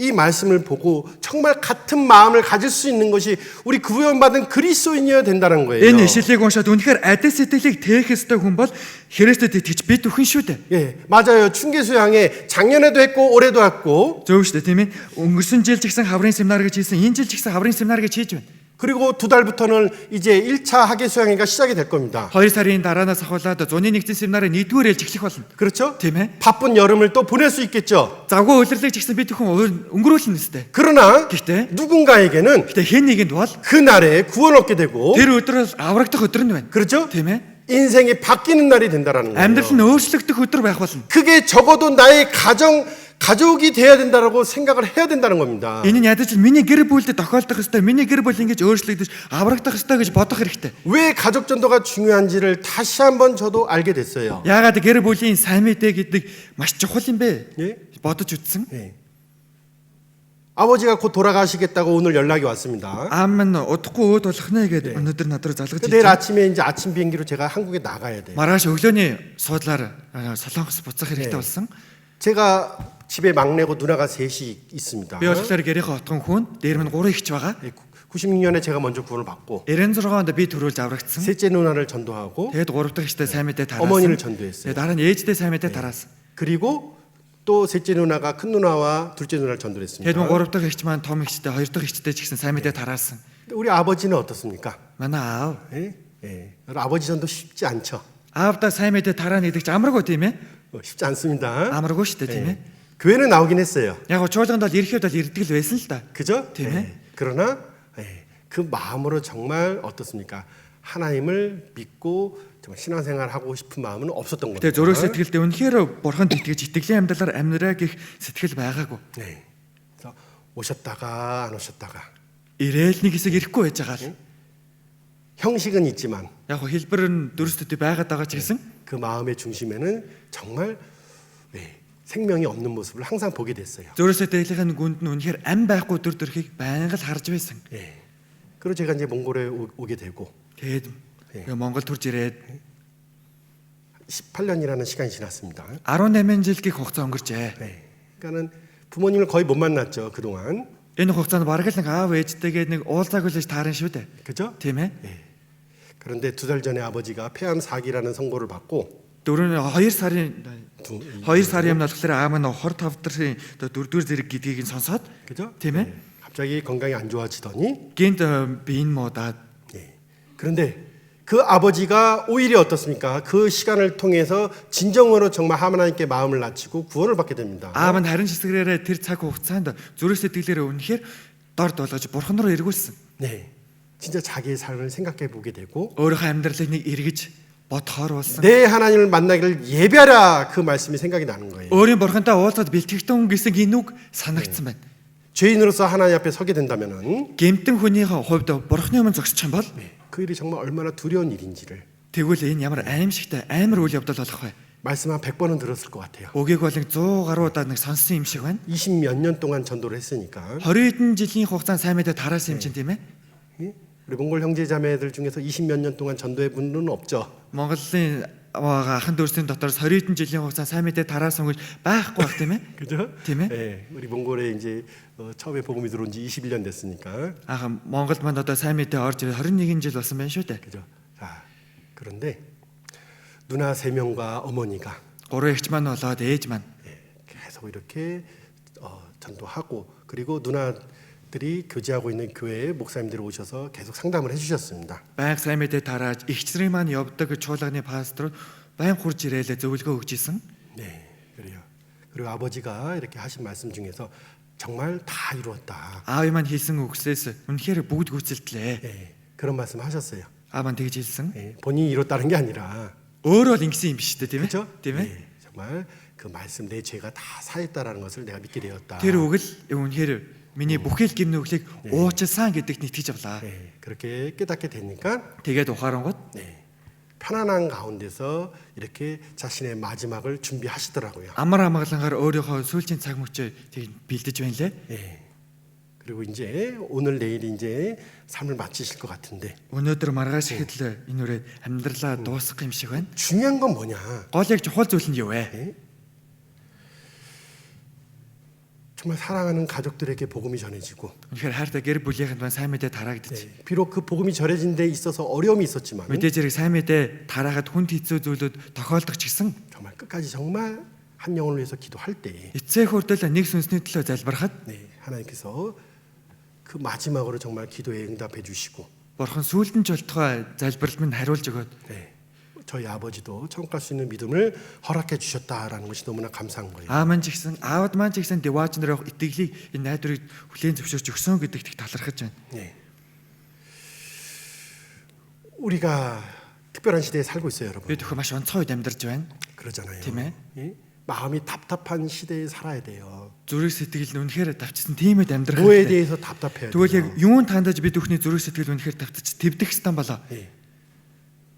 이 말씀을 보고 정말 같은 마음을 가질 수 있는 것이 우리 구원받은 그리스도인이어야 된다는 거예요. Энэ ишлэлийг уншаад үнэхээр адил сэтгэлийг тээх ёстой хүн бол Христэд итгэж бид бүхэн шүү дээ. 예, 맞아요. 충계수양회 작년에도 했고 올해도 했고 Зөв шүү дээ, тийм ээ. Өнгөрсөн жил ч гэсэн хаврын семинар гэж хийсэн, энэ жил ч гэсэн хаврын семинар гэж хийж байна. 그리고 두 달부터는 이제 1차 학예수양회가 시작이 될 겁니다. 2 сарын дараанаас ахуулаад зуны нэгдсэн семинарын 1-р ээлж эхлэх болно. 그렇죠? Тийм ээ. 바쁜 여름을 또 보낼 수 있겠죠. Завгүй үйлрлийг ч гэсэн бид бүхэн өнгөрүүлнэ үстэй. 그러나 Гэхдээ 누군가에게는 гэтээ хэн нэгэнд бол 그날에 구원 얻게 되고 тэр өдрөөс аврагдах өдөр нь байна. 그렇죠? Тийм ээ. 인생이 바뀌는 날이 된다라는 거예요. Амьдрал нь өөрчлөгдөх өдөр байх болно. 그게 적어도 나의 가족이 돼야 된다라고 생각을 해야 된다는 겁니다. Энэ нь ядаж миний гэр бүлд тохиолдох ёстой, миний гэр бүл ингэж өөрчлөгдөж аврагдах ёстой гэж бодох хэрэгтэй. 왜 가족 전도가 중요한지를 다시 한번 저도 알게 됐어요. Яагаад гэр бүлийн сайн мэдээ гэдэг маш чухал юм бэ? 예? Бодож үзсэн. 네. 아버지가 곧 돌아가시겠다고 오늘 연락이 왔습니다. Аав минь удахгүй өөд болох нэ гэдэг өнөөдөр над руу залгаж 내일 ирсэн. 아침에 이제 아침 비행기로 제가 한국에 나가야 돼요. Маргааш өглөөний суудлаар Солонгос буцах хэрэгтэй болсон. 제가 집에 막내고 누나가 셋이 있습니다. Би болохоор гэрийнхээ отгон хүн, дээр минь 3 ихч байгаа. 96년에 제가 먼저 구원을 받고 96 онд би төрүүлж аврагдсан. 셋째 누나를 전도하고 Тэгээд 3 дахь ихтэй сайн мэдээ 어머니를 тараасан. 전도했어요. Тэгээд дараа нь ээжтэй сайн мэдээ тараасан. 그리고 또 셋째 누나가 큰 누나와 둘째 누나를 전도했습니다. Тэгээд 3 дахь ихч маань том ихчтэй, 2 дахь ихчтэй ч гэсэн сайн мэдээ тараасан. 우리 아버지는 어떻습니까? Манай аав 예? 예. 아버지 전도 쉽지 않죠. аавдаа сайн мэдээ тараана гэдэг чинь амаргүй тийм ээ? 쉽지 않습니다. Амаргүй шүү дээ тийм ээ? 교회는 나오긴 했어요. Яг чуулганд бол ирэхэд бол ирдэг л байсан л да. 그죠? 네. 그러나 그 마음으로 정말 어떻습니까? 하나님을 믿고 정말 신앙생활 하고 싶은 마음은 없었던 거예요. Тэгээ зөрөг сэтгэлдээ үнэхээр бурханд итгэж итгэлийн амьдралаар амьдраа гэх сэтгэл байгаагүй. 네. 그래서 오셨다가 안 오셨다가 Ирээл нэг хэсэг ирэхгүй байж байгаа л. 형식은 있지만 Яг хэлбэр нь дүрстэд байгаад байгаа ч гэсэн 그 마음의 중심에는 정말 생명이 없는 모습을 항상 보게 됐어요. зөрөг сэтгэлийн гүнд нь үнэхээр ам байхгүй дүр төрхийг байнга л харж байсан. 예. 그리고 제가 이제 몽골에 오게 되고 Тэгээд Монгол төрж ирээд 18년이라는 시간이 지났습니다. 18 жил гих хугацаа өнгөрчээ. 네. 그러니까는 부모님을 거의 못 만났죠 그동안. Энэ хугацаанд бараг л нэг аав ээжтэйгээ нэг уулзаагүй л таарна шүү дээ. 그죠? Тийм ээ? 그런데 2달 전에 아버지가 폐암 4기라는 선고를 받고 2 сарын өмнө болохоор аав нь 25 дахь 4-р зэрэг гэдгийг нь сонсоод 그죠? тийм ээ? 갑자기 건강이 안 좋아지더니 Гинт биеийн муудаад 그런데 그 아버지가 오히려 어떻습니까? 그 시간을 통해서 진정으로 정말 하나님께 마음을 낮추고 구원을 받게 됩니다. аав нь харин шисгэрээрээ тэр цаг хугацаанд зүрх сэтгэлээрээ үнэхээр дорд болгож бурхан руу эргүүлсэн. 네. 진짜 자기의 삶을 생각해 보게 되고 Өөрийнхөө амьдралыг нэг эргэж бодохоор болсон. 내 하나님을 만나기를 예배하라 그 말씀이 생각이 나는 거예요. Өөрийн бурхантай уулзаад бэлтгэгдэн гэсэн энэ үг санагдсан байна. 죄인으로서 하나님 앞에 서게 된다면은 Гэмтэн хүнийхээ хувьд бурханы өмнө зогсчих юм бол 그 일이 정말 얼마나 두려운 일인지를 тэгвэл энэ ямар аимшигтай амар үйл явдал болох вэ? 말씀 한 100번은 들었을 것 같아요. Үгийг бол нэг 100 гаруй удаа нэг сонссон юм шиг байна. 20몇 년 동안 전도를 했으니까 20 хэдэн жилийн хугацаанд сайн мэдээ тараасан юм чинь тийм ээ? 우리 몽골 형제 자매들 중에서 20몇 년 동안 전도해 본 분은 없죠. Монголын ахын дүүсийн дотор 20 хэдэн жилийн хугацаанд сайн мэдээ тараасан гэж байхгүй байх тийм ээ? 그죠? Тийм ээ? 예, 우리 몽골에 이제 처음에 복음이 들어온 지 21년 됐으니까. Ах Монголд манд одоо сайн мэдээ орж 21 жил болсон байна шүү дээ. 그죠? 자, 그런데 누나 3명과 어머니가 3 эгч маань болоод ээж маань 계속 이렇게 전도하고 그리고 누나들이 교제하고 있는 교회에 목사님들이 오셔서 계속 상담을 해주셨습니다. байнга сайн мэдээ тарааж эгчрийн маань явдаг чуулганы пастор байнга хурж ирээлээ зөвлөгөө өгч исэн. 네, 그래요. 그리고 아버지가 이렇게 하신 말씀 중에서 정말 다 이루었다. Аав маань хэлсэн үгсээс үнэхээр бүгд гүйцэлдлээ. 예, 그런 말씀 하셨어요. Аав маань тэгж хэлсэн. 예, 본인이 이뤘다는 게 아니라, Өөрөө л ингэсэн юм биш үү тийм ээ? 그렇죠? Тийм ээ? 예, 정말 그 말씀 내 죄가 다 사했다라는 것을 내가 믿게 되었다. Тэр үг л үнэхээр миний бүхэл гим нүглийг уучлсан гэдэгт итгэж авлаа. 예, 그렇게 깨닫게 되니까 Тэгээд ухаарангууд 편안한 가운데서 이렇게 자신의 마지막을 준비하시더라고요. амар амгалангаар өөрийнхөө сүүлчийн цаг мөчөө тэг бэлдэж байна лээ. 예. 그리고 이제 오늘 내일 이제 삶을 마치실 것 같은데 Өнөөдөр маргааш ихэд л энэ үрээ амьдралаа дуусгах юм шиг байна. 중요한 건 뭐냐? Гол яг чухал зүйл нь юу вэ? 정말 사랑하는 가족들에게 복음이 전해지고 Үнэхээр хайртай гэр бүлийнхэнд маань сайн мэдээ тараагдчих. 비록 그 복음이 전해진 데 있어서 어려움이 있었지만 Мэдээж хэрэг сайн мэдээ тараахад хүнд хэцүү зүйлүүд тохиолдох ч гэсэн 정말 끝까지 정말 한 영혼을 위해서 기도할 때 эцэг хүртэл нэг сүнсний төлөө залбирахад 하나님께서 그 마지막으로 정말 기도에 응답해 주시고 Бурхан сүүлдэн ч болтугай залбирал минь хариулж өгөөд 저희 아버지도 천국 갈 수 있는 믿음을 허락해 주셨다라는 것이 너무나 감사한 거예요. аав маань ч гэсэн аавд маань ч гэсэн девач нар явах итгэлийг энэ найдварыг хүлээн зөвшөөрч өгсөн гэдэгт их талархаж байна. 네. 우리가 특별한 시대에 살고 있어요, 여러분. Бид өхөө маш онцгой үед амьдарч байна. 그러잖아요. 팀에? 예? 마음이 답답한 시대에 살아야 돼요. Зүрх сэтгэл нь үнэхээр давчсан тийм үед амьдрах 뭐에 хэрэгтэй. 대해서 답답해야 Тэгвэл яг 돼요. юунд тандаж бид бүхний зүрх сэтгэл үнэхээр давтаж твдэх стан болоо.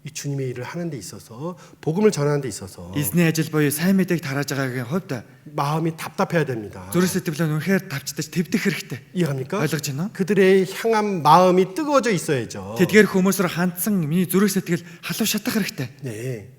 이 주님의 일을 하는 데 있어서 복음을 전하는 데 있어서 Эзний ажил буюу сайн мэдээг тарааж байгаагийн хувьд 마음이 답답해야 됩니다. зүрх сэтгэл нь үнэхээр давчдаж твдэх хэрэгтэй. 이해합니까? ойлгож байна уу? 그들의 향한 마음이 뜨거워져 있어야죠. Тэдгээр хүмүүсээр хандсан миний зүрх сэтгэл халуун шатах хэрэгтэй. 네.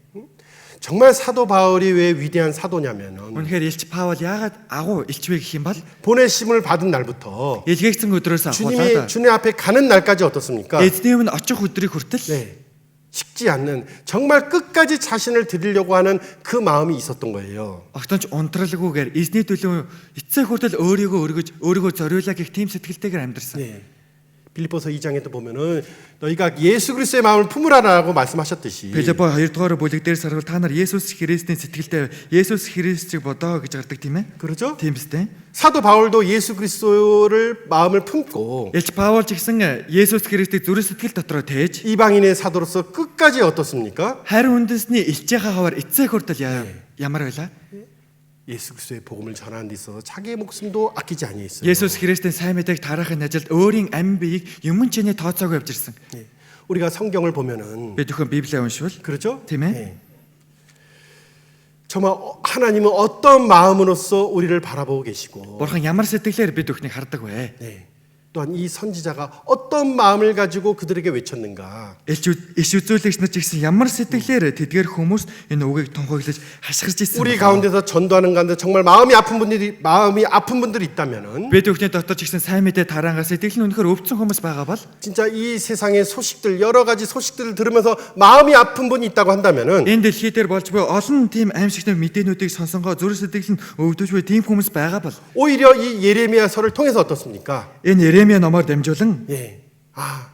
정말 사도 바울이 왜 위대한 사도냐면은 Үнэхээр Илч Паул яагаад агуу илч вэ гэх юм бол 보내심을 받은 날부터 илгээгдсэн өдрөөс 주님이 ахуулаад 주님 앞에 가는 날까지 어떻습니까? эзний өмнө очих өдрийг хүртэл 네. 식지 않는 정말 끝까지 자신을 드리려고 하는 그 마음이 있었던 거예요. огтонч унтралгүйгээр эзний төлөө эцэг хүртэл өөрийгөө зориулаа гэх тийм сэтгэлтэйгээр амьдарсан. 네. 빌립보서 2장에도 보면은 너희가 예수 그리스도의 마음을 품으라라고 말씀하셨듯이 Филиппо 2 дугаар бүлэг дээр сарвал та нар Есүс Христийн сэтгэлтэй Есүс Христийг бодоо гэж гардаг тийм ээ. 그렇죠? Тийм биз дээ. 사도 바울도 예수 그리스도를 마음을 품고 Илч Паул ч гэсэн Есүс Христийг зүрх сэтгэл дотроо тээж 이방인의 사도로서 끝까지 어떻습니까? харь үндэсний элчийнхаа хавар эцэг хүртэл ямар байлаа? 예수 그리스도의 복음을 전하는 데 있어서 자기의 목숨도 아끼지 아니했어요. Есүс Христийн сайн мэдээг тараахын ажилд өөрийн амь биеийг юмн чиний тооцоогүй явж ирсэн. 네. 우리가 성경을 보면은 Бид өхөн Библийг уншвал 그렇죠? тийм ээ. 네. 정말 하나님은 어떤 마음으로서 우리를 바라보고 계시고 Бурхан ямар сэтгэлээр бид өхнийг хардаг вэ? 네. 또한 이 선지자가 어떤 마음을 가지고 그들에게 외쳤는가? Иш үзүүлэгч нар ч гэсэн ямар сэтгэлээр тэдгээр хүмүүс энэ үгийг тунхаглаж хашгирч ирсэн. 우리 가운데서 전도하는 가운데 정말 마음이 아픈 분들이 있다면은 бид өхний дотор ч гэсэн сайн мэдээ тараангаа сэтгэл нь үнэхээр өвдсөн хүмүүс байгаа бол 진짜 이 세상의 소식들 여러 가지 소식들을 들으면서 마음이 아픈 분이 있다고 한다면은 энэ дэлхий дээр болж буй олон тийм аимшигтай мэдээнүүдийг сонсонгоо зүрх сэтгэл нь өвдөж буй тийм хүмүүс байгаа бол 오히려 이 예레미야서를 통해서 어떻습니까? энэ Еремия номоор дамжуулан 예. 아,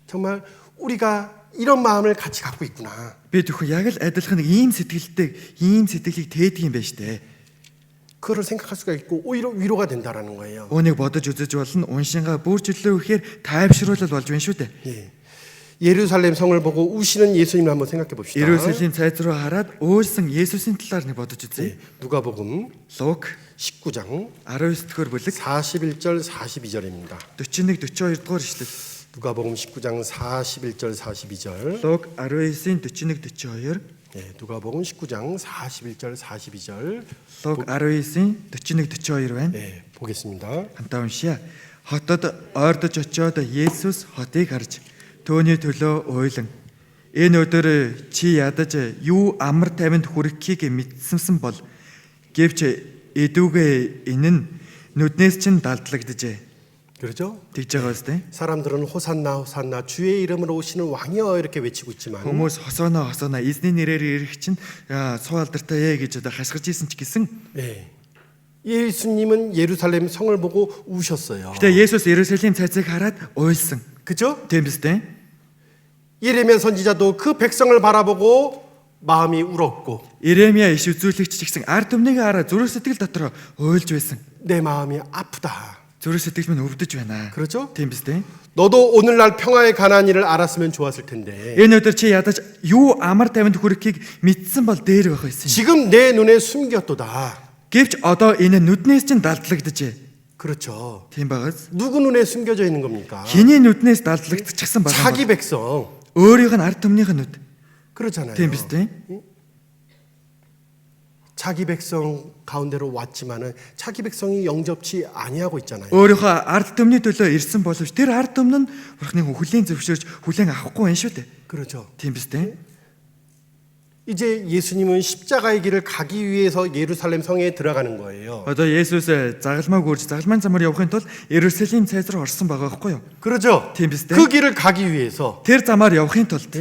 정말 우리가 이런 마음을 같이 갖고 있구나. бид өхөн яг л адилхан нэг ийм сэтгэлийг тээдэг юм байна штэ. 그거를 생각할 수가 있고 오히려 위로가 된다라는 거예요. Үүнийг бодож үзэж болно уншингаа бүрчлөө ихээр тайвшруулал болж байна шүү дээ. 예. 예루살렘 성을 보고 우시는 예수님을 한번 생각해 봅시다. Иерусалим цайз руу хараад уйлсан Есүсийн талаар нэг бодож үзье. 누가복음 Лук 19장 19-р бүлэг 41절 42절입니다. 41-42 дугаар ишлэл. 누가복음 19장 41절 42절. Лук 19-ийн 41-42. 네, 누가복음 19장 41절 42절. Лук 19-ийн 41-42 байна. 네, 보겠습니다. Хамтаа уншия. Хотод ойрдож очиод Есүс хотыг харж төөний төлөө уйлан энэ өдөр чи ядаж юу амар тайванд хүрэхийг мэдсэнсэн бол гэвч эдүүгээ энэ нь нүднээс чинь далдлагджээ. 그렇죠? тэгж байгаа үстэй. 사람들은 호산나 호산나 주의 이름으로 오시는 왕이여 이렇게 외치고 있지만 Хүмүүс хосооноо эзний нэрээр ирэх чинь суу алдартай гэж одоо хашгирч ийсэн ч гэсэн 네. 예수님은 예루살렘 성을 보고 우셨어요. гэтээ Есүс Иерусалим цайзыг хараад уйлсан. 그죠? Тийм биз дээ. 예레미야 선지자도 그 백성을 바라보고 마음이 울었고 Иеремия иш үзүүлэгч ч гэсэн ард түмнийг хараа зүрх сэтгэл дотор уйлж байсан. 내 마음이 아프다. зүрх сэтгэл минь өвдөж байна. 그렇죠? Тийм биз дээ. 너도 오늘날 평화에 관한 일을 알았으면 좋았을 텐데 Энэ өдөр чи ядаж юу амар тайванд хүрэхийг мэдсэн бол дээр байх байсан. 지금 내 눈에 숨겼도다. Гэвч одоо энэ нүднээс чинь далдлагджээ. 그렇죠. Тийм байгаас. 누구 눈에 숨겨져 있는 겁니까? Хиний нүднээс далдлагдчихсан байна. 자기 백성. өөрийнх нь ард түмнийх нь нүд. 그렇잖아요. Тийм биз дээ. 자기 백성 가운데로 왔지만은 자기 백성이 영접치 아니하고 있잖아요. Өөрийнхөө ард түмний төлөө ирсэн боловч тэр ард түмэн нь Бурхны хүлээн зөвшөөрч хүлээн авахгүй байх шүү дээ. 그렇죠. Тийм биз дээ. 이제 예수님은 십자가의 길을 가기 위해서 예루살렘 성에 들어가는 거예요. Одоо Есүс загалмааг үрж загалмайн замаар явахын тулд Иерусалим цайз руу орсон байгаа байхгүй юу? 그렇죠. Тийм биз дээ. 그 길을 가기 위해서. Тэр замаар явахын тулд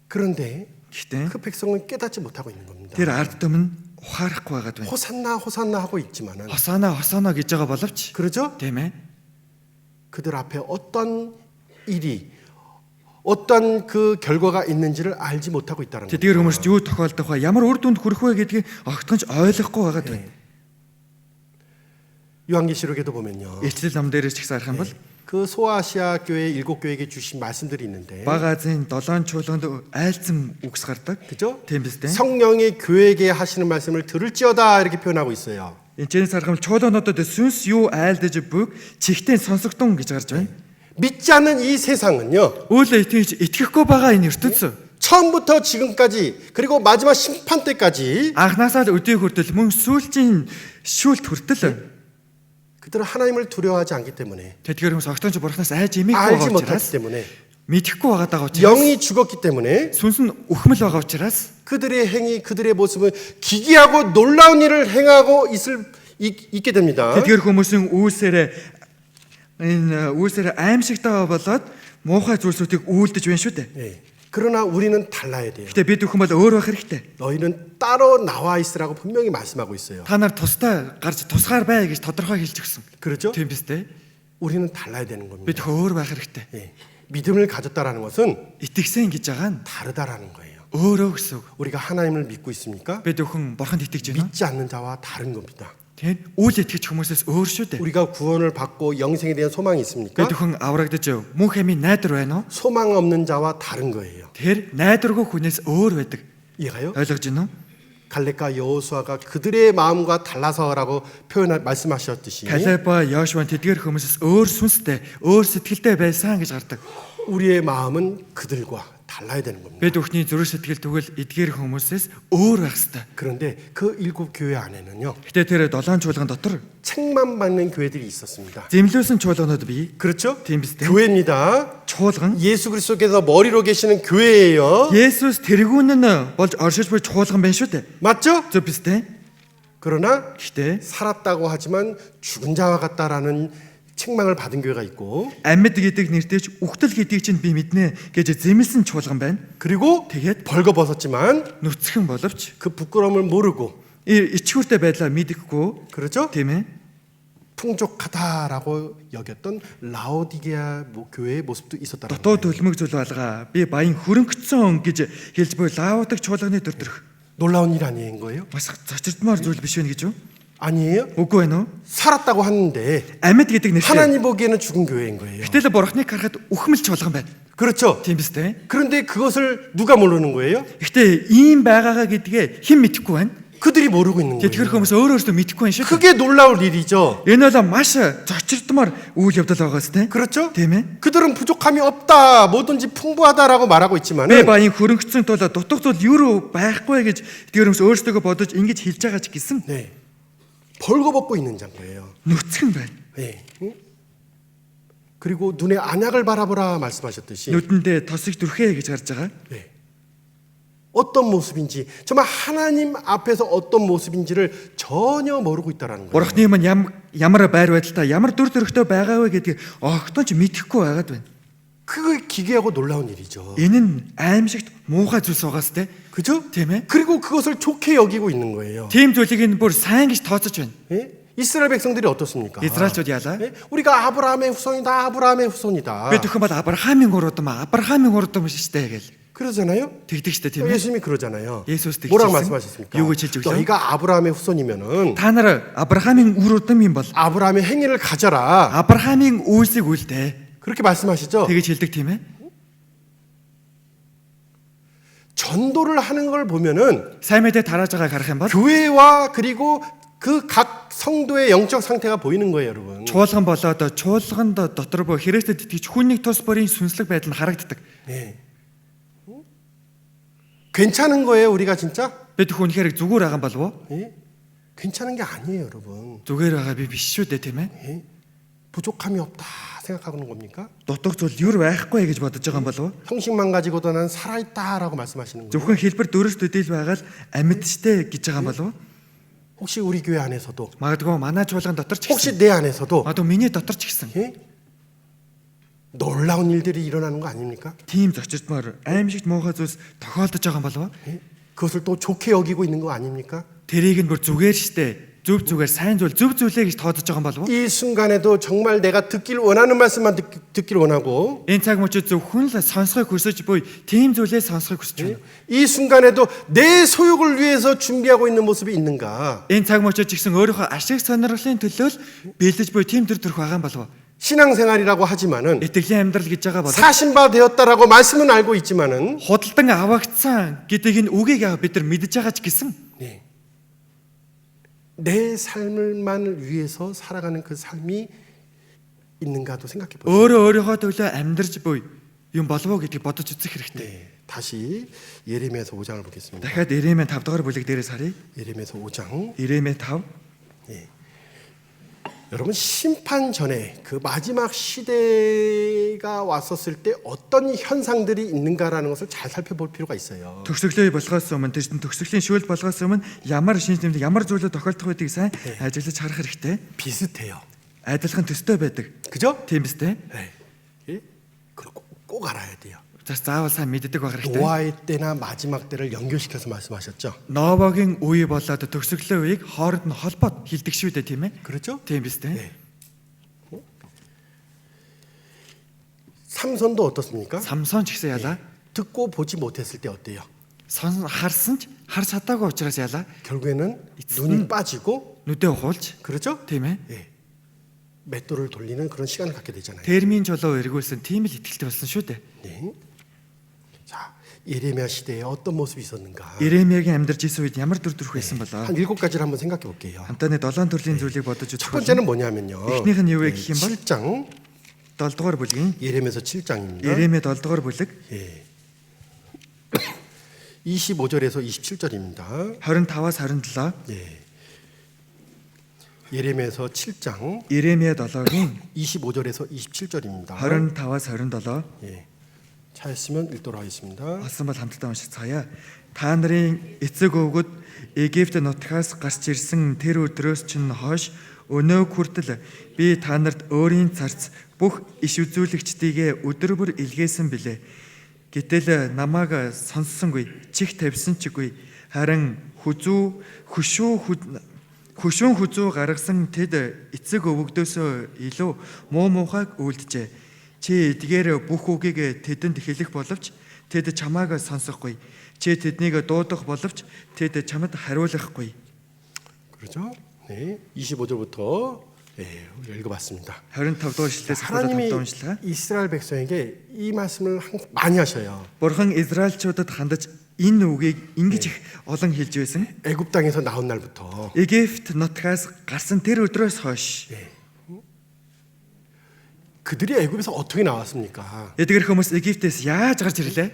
그런데 гэхдээ 그 백성은 깨닫지 못하고 있는 겁니다. тэр ард түмэн нь ухаарахгүй байгаад байна. 호산나 호산나 하고 있지만은 Хосоно гэж байгаа боловч 그렇죠? тийм ээ. 그들 앞에 어떤 일이 어떤 그 결과가 있는지를 알지 못하고 있다는 거예요. Тэдгээр хүмүүст юу тохиолдох вэ? Ямар үр дүнд хүрэх вэ гэдгийг огтхонч ойлгохгүй байгаад байна. 요한계시록에도 보면요. Ичлэл ном дээрээс ч ихсэн харах юм бол 그 소아시아 교회 7교회에게 주신 말씀들이 있는데 Бага Азийн 7 чуулганд айлцсан үгс гардаг. 그죠? Тийм биз дээ. 성령이 교회에게 하시는 말씀을 들을지어다 이렇게 표현하고 있어요. Энэчнээс харах юм чуулгануудад сүнс юу айлдаж бүг чихтэн сонсогдсон гэж гарч байна. 믿지 않는 이 세상은요. Үйл итгэхгүй байгаа энэ ертөнц 처음부터 지금까지 그리고 마지막 심판 때까지 анхнаасаа л өдөө хүртэл мөн сүүлчийн шүүлт хүртэл 그들은 하나님을 두려워하지 않기 때문에 тэдгээр хүмүүс огтонч бурхнаас айж эмээхгүй 알지 байгаа 못하기 учраас 때문에 мэдэхгүй байгаа учраас 영이 죽었기 때문에 сүнс нь өхмөл байгаа учраас 그들의 행위 그들의 모습은 기이하고 놀라운 일을 행하고 있게 됩니다. тэдгээр хүмүүсийн үүсээрээ аимшигтай болоод муухай зүйлсүүдийг үйлдэж байна шүү дээ. 예. 그러나 우리는 달라야 돼요. Гэтэ бид бүхэн бол өөр байх хэрэгтэй. 너희는 따로 나와 있으라고 분명히 말씀하고 있어요. Та нар тусдаа гарч тусгаар бай гэж тодорхой хэлж өгсөн. 그렇죠? Тийм биз дээ. 우리는 달라야 되는 겁니다. Бид өөр байх хэрэгтэй. 예. 믿음을 가졌다라는 것은 Итгэсэн гэж байгаа нь 다르다라는 거예요. өөрөө гэсэн үг. 우리가 하나님을 믿고 있습니까? Бид бүхэн бурханд итгэж байна. 믿지 않는 자와 다른 겁니다. Тийм үйл итгэж хүмүүсээс өөр шүү дээ. 우리가 구원을 받고 영생에 대한 소망이 있습니까? Бид бүхэн аврагдаж мөн хэмээн найдар байна уу? 소망 없는 자와 다른 거예요. Тэр найдваргүй хүнээс өөр байдаг. 이해가요? ойлгож байна уу? 갈렙과 여호수아가 그들의 마음과 달라서라고 말씀하셨듯이 Калеба Йошуа тэдгээр хүмүүсээс өөр сүнстэй, өөр сэтгэлтэй байсан гэж гардаг. 우리의 마음은 그들과 달라야 되는 겁니다. Бид бүхний зүрх сэтгэл тэгвэл эдгээр хүмүүсээс өөр байх ёстой. 그런데 그 일곱 교회 안에는요. Гэтэ тэр 7 чуулган дотор 책만 받는 교회들이 있었습니다. зэмлүүлсэн чуулганууд бий. 그렇죠? Тийм биз дээ. 교회입니다. Чуулган 예수 그리스도께서 머리로 계시는 교회예요. Есүс тэргүүн нь болж оршиж буй чуулган байна шүү дээ. 맞죠? Зөв биз дээ. 그러나 Гэтэ 살았다고 하지만 죽은 자와 같다라는 책망을 받은 교회가 있고 амьд гэдэг нэртэйч үхтэл гэдгийг чинь би мэднэ гэж зэмлсэн чуулган байна. 그리고 Тэгээд 벌거벗었지만 нүцгэн боловч 그 부끄러움을 모르고 ичгүүртэй байдлаа мэдэхгүй 그렇죠? тийм ээ. 풍족하다라고 여겼던 라오디게아 교회의 모습도 있었다는 거예요. Дотоод төлмөг зүйл алгаа би баян хөрөнгөцсөн гэж хэлж буй лаадаг чуулганы төртөрх 놀라운 일 아니에요, 거예요? бас зочирдмаар зүйл биш вэ гэж юу? 아니에요? Үгүй байна уу? 살았다고 하는데 Амьд гэдэг нэртэй. 하나님 보기에는 죽은 교회인 거예요. Гэтэл бурхныг харахад үхмэл чуулган байна. 그렇죠? Тийм биз дээ. 그런데 그것을 누가 모르는 거예요? Гэтэ ийм байгаагаа гэдгээ хэн мэдэхгүй байна? 그들이 모르고 있는 Тэдгэр 거예요. хүмүүс өөрөөсөө мэдэхгүй байна шүү. 그게 놀라울 일이죠. Энэ бол маш зочирдмаар үйл явдал байгаас тэ. 그렇죠? Тийм ээ. 그들은 부족함이 없다, 뭐든지 풍부하다라고 말하고 Би 있지만은 баян хөрөнгөцсөн тул дутх зүйл юу байхгүй гэж тэдгэр хүмүүс өөрсдөө бодож ингэж хэлж байгаа ч гэсэн 네, 벌거벗고 있는 자인 거예요. нүцгэн байна. 네. 응? 그리고 눈에 안약을 바라보라 말씀하셨듯이 Нүдэндээ тосыг дүрхээ гэж гарч байгаа. 네. 어떤 모습인지 정말 하나님 앞에서 어떤 모습인지를 전혀 모르고 있다라는 거예요. Бурхны минь ямар байр байдалтай ямар дүр төрхтэй байгаа вэ гэдгийг огтонч мэдэхгүй байгаад байна. 그게 기괴하고 놀라운 일이죠. Энэ нь аимшигт муухай зүйлс байгаас тэ. 그죠? Тийм ээ. 그리고 그것을 좋게 여기고 있는 거예요. Тийм зүйлийг энэ бүр сайн гэж тооцож байна. 예? 이스라엘 백성들이 어떻습니까? Израильчууд яалаа? 예? 우리가 아브라함의 후손이다. 아브라함의 후손이다. Бид өхөн бол Авраамийн урдам шүү дээ гэж 그러잖아요? тэгдэг шүү дээ тийм ээ. 예수님이 그러잖아요. 예수스 тэгж 뭐라고 хэлсэн? 말씀하셨습니까? юу гэж хэлж өглөө? 너희가 아브라함의 후손이면은 Та нар Авраамийн үр удам юм бол 아브라함의 행위를 가져라. Авраамийн үйлсийг үлдээ. 그렇게 말씀하시죠? Тэгэж хэлдэг тийм ээ. 전도를 하는 걸 보면은 Сайн мэдээ тарааж байгааг харах юм бол 교회와 그리고 그 각 성도의 영적 상태가 보이는 거예요, 여러분. чуулган болоод чуулганд дотор бо Христэд итгэж хүн нэг тус бүрийн сүнслэг байдал нь харагддаг. 예. 괜찮은 거예요, 우리가 진짜? бид хүнхээр зүгээр байгаа юм болов уу? 예? 괜찮은 게 아니에요, 여러분. Зүгээр байгаа би биш шүү дээ, тийм ээ. 예? 부족함이 없다 생각하는 겁니까? Дутуух зүйл юр байхгүй гэж бодож байгаа юм болов уу? 형식만 가지고도 난 살아있다라고 말씀하시는 거예요. Зөвхөн хэлбэр дүрс төдийл байгаа л амьд штэ гэж байгаа юм болов уу? 혹시 우리 교회 안에서도, Магадгүй манай чуулган дотор ч 혹시 гэсэн. 내 안에서도 Одоо миний дотор ч гэсэн. 예? 놀라운 일들이 일어나는 거 아닙니까? Тийм зочирдмоор аимшигт муухай зүйлс тохиолдож байгаа юм болов уу? 예? 그것을 또 좋게 여기고 있는 거 아닙니까? Тэрийг нь бүр зүгээр штэ. Зөв зүгээр сайн зүйл зөв зүйлээ гэж тоодож байгаа юм болов уу? 이 순간에도 정말 내가 듣길 원하는 말씀만 듣길 원하고, Энэ цаг мөчид зөвхөн л сонсохыг хүсэж буй тийм зүйлээ сонсохыг хүсэж байна. 이 순간에도 내 소욕을 위해서 준비하고 있는 모습이 있는가? Энэ цаг мөчид ч гэсэн өөрийнхөө ашиг сонирхлын төлөө л бэлдэж буй тийм төр төрх байгаа юм болов уу? 신앙생활이라고 하지만은 Итгэлийн амьдрал гэж байгаа бол 사신바 되었다라고 말씀은 알고 있지만은 худалдан авагдсан гэдэг энэ үгийг бид нар мэдж байгаа ч гэсэн 네. 내 삶을만 위해서 살아가는 그 삶이 있는가도 생각해 보세요. өөрийнхөө төлөө амьдрж буй юм болов уу гэдгийг бодож үзэх хэрэгтэй. 네. 다시 예레미야서 5장을 보겠습니다. Дахиад Иремья 5 дугаар бүлэг дээрээс харъя. 예레미야서 5장. Иремья 5. 여러분 심판 전에 그 마지막 시대가 왔었을 때 어떤 현상들이 있는가라는 것을 잘 살펴볼 필요가 있어요. Төгсгөлөө болгоос өмнө тийм төгсгөлийн шүүл болгоос өмнө ямар шинж тэмдэг ямар зүйлүүд тохиолдох байдгийг сайн ажиглаж харах хэрэгтэй. 비슷해요. Адилхан төстэй байдаг. 그죠? Тийм биз дээ. 네. 예? 그걸 꼭 알아야 돼요. Зас заавал сайн мэддэг байх хэрэгтэй. 노아의 때나 마지막 때를 연결시켜서 말씀하셨죠. Новогийн үе болоод төгсгөлийн үеийг хооронд нь холбоод хилдэг шүү дээ, тийм ээ? 그렇죠? Тийм биз дээ. 네. 삼손도 어떻습니까? Самсон ч гэсэн ялаа. 듣고 보지 못했을 때 어때요? Харсан ч харж чадаагүй учраас ялаа. 결국에는 눈이 빠지고, Нүдээ ухуулж, 그렇죠? тийм ээ? 예. 맷돌을 돌리는 그런 시간을 갖게 되잖아요. Термин жолоо эргүүлсэн тийм л итгэлтэй болсон шүү дээ. 네. 자, 예레미야 시대에 어떤 모습이 있었는가? Иремьягийн амьдарч исэн үед ямар дүр төрх байсан болоо? 한 7가지를 한번 생각해 볼게요. Хамтааны 7 төрлийн зүйлийг бодож 첫 үзэх. 번째는 뭐냐면요. эхнийх нь юу вэ гэх юм бол 7장 7 дугаар бүлгийн 예레미야서 7장입니다. Иремья 7 дугаар бүлэг 예. 25절에서 27절입니다. 25-аас 27. 예. 예레미야서 7장 Иремья 7-гийн 25절에서 27절입니다. 25-аас 27. 예. 차였으면 읽도록 하겠습니다. Олсон бол хамтдаа уншицгаая. Та нарын эцэг өвгөд Египт нутгаас гарч ирсэн тэр өдрөөс чинь хойш өнөө хүртэл би та нарт өөрийн царц бүх иш үзүүлэгчдийгээ өдөр бүр илгээсэн билээ. Гэтэл намайг сонссонгүй, чих тавьсан чигүй. Харин хөшүүн хүзүү гаргасан тэд эцэг өвгдөөсөө илүү муу муухайг үйлджээ. Чи эдгээр бүх үгийг тэдэнд хэлэх боловч тэд чамайг сонсохгүй. Чи тэднийг дуудах боловч тэд чамд хариулахгүй. 그렇죠? 네. 25절부터 예, 우리가 읽어봤습니다. 25 дугаар эшлэлээс 하나님이 хамтдаа уншлаа. 이스라엘 백성에게 이 말씀을 많이 하셔요. Бурхан Израильчуудад хандаж энэ үгийг ингэж их олон хэлж байсан. 애굽 땅에서 나온 날부터 Египт нутгаас гарсан тэр өдрөөс хойш 그들이 애굽에서 어떻게 나왔습니까? эдгээр хүмүүс Египтээс яаж гарч ирлээ?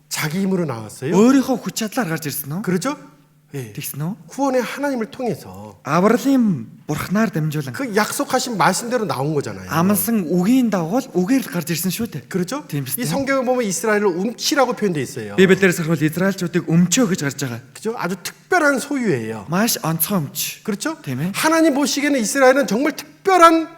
자기 힘으로 나왔어요. Өөрийнхөө хүч чадлаар гарч ирсэн үү? 그렇죠? 예. Тэгсэн үү? 구원의 하나님을 통해서 Авралын бурхнаар дамжуулан 그 약속하신 말씀대로 나온 거잖아요. амлсан үгийн дагуу үгээр л гарч ирсэн шүү дээ. 그렇죠? Тийм биз 이 дээ. 성경에 보면 이스라엘을 움키라고 표현되어 있어요. Библиэрээс харахад Израильчуудыг өмчөө гэж гарч байгаа. 그죠? 아주 특별한 소유예요. Маш онцгой өмч. 그렇죠? тийм ээ. 하나님 보시기에는 이스라엘은 정말 특별한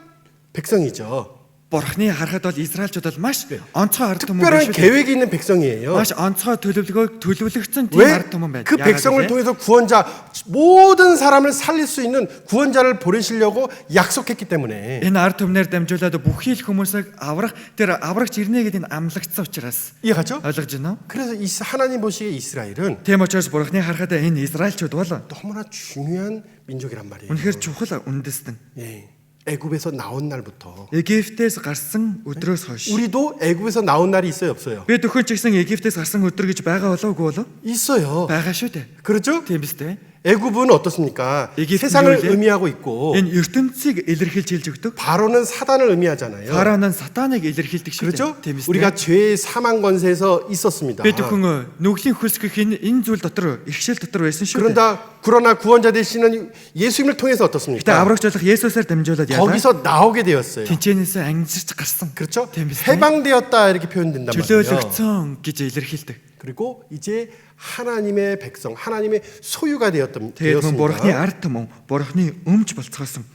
백성이죠. Бурхны харахад бол Израильчууд бол маш онцгой ард түмэн 특별한 биш үү? 계획이 있는 백성이에요. Маш онцгой төлөвлөгдсөн тийм 왜 ард түмэн байна. 그 Яагаад 백성을 вэ? 통해서 구원자 모든 사람을 살릴 수 있는 구원자를 보내시려고 약속했기 때문에 Энэ ард түмнэр дамжуулаад бүхий л хүмүүсийг аврах тэр аврагч ирнэ гэдэг нь амлагдсан учраас 이해가죠? ойлгож байна уу? 그래서 하나님 보시기에 이스라엘은 Тийм учраас Бурхны харахад энэ Израильчууд бол 너무나 중요한 민족이란 말이에요. үнэхээр чухал үндэстэн. 예. 애굽에서 나온 날부터 Египтээс гарсан өдрөөс хойш 우리도 애굽에서 나온 날이 있어요, 없어요? бид өхөн ч гэсэн Египтээс гарсан өдөр гэж байгаа болоогүй болоо? 있어요. Байгаа шүү дээ. 그렇죠? Тийм биз дээ. 애굽은 어떻습니까? 애굽은 세상을 뭐예요? 의미하고 있고 Энэ ертөнцийг илэрхийлж хэлж өгдөг. 바로는 사단을 의미하잖아요. Фараон нь сатаныг илэрхийлдэг шүү 그렇죠? дээ. Тийм 우리가 ээ. 죄의 사망 권세에서 있었습니다. Бид бүхэн нүглийн хөлсгөх энэ зүйл дотор иргэшэл дотор байсан шүү дээ. 그러나 구원자 되시는 예수님을 통해서 Гэтэ 어떻습니까? аврагч болох Есүсээр дамжуулаад яалаа. 거기서 나오게 되었어요. Тэнцэнээс ангижирч гарсан. 그렇죠? Тийм биз дээ. 해방되었다 이렇게 표현된단 말이에요. Чөлөөлөгдсөн гэж илэрхийлдэг. 그리고 이제 하나님의 백성, 하나님의 소유가 Тэгээд мөн 되었습니다. бурхны ард түмэн, бурхны өмч болцгоосон.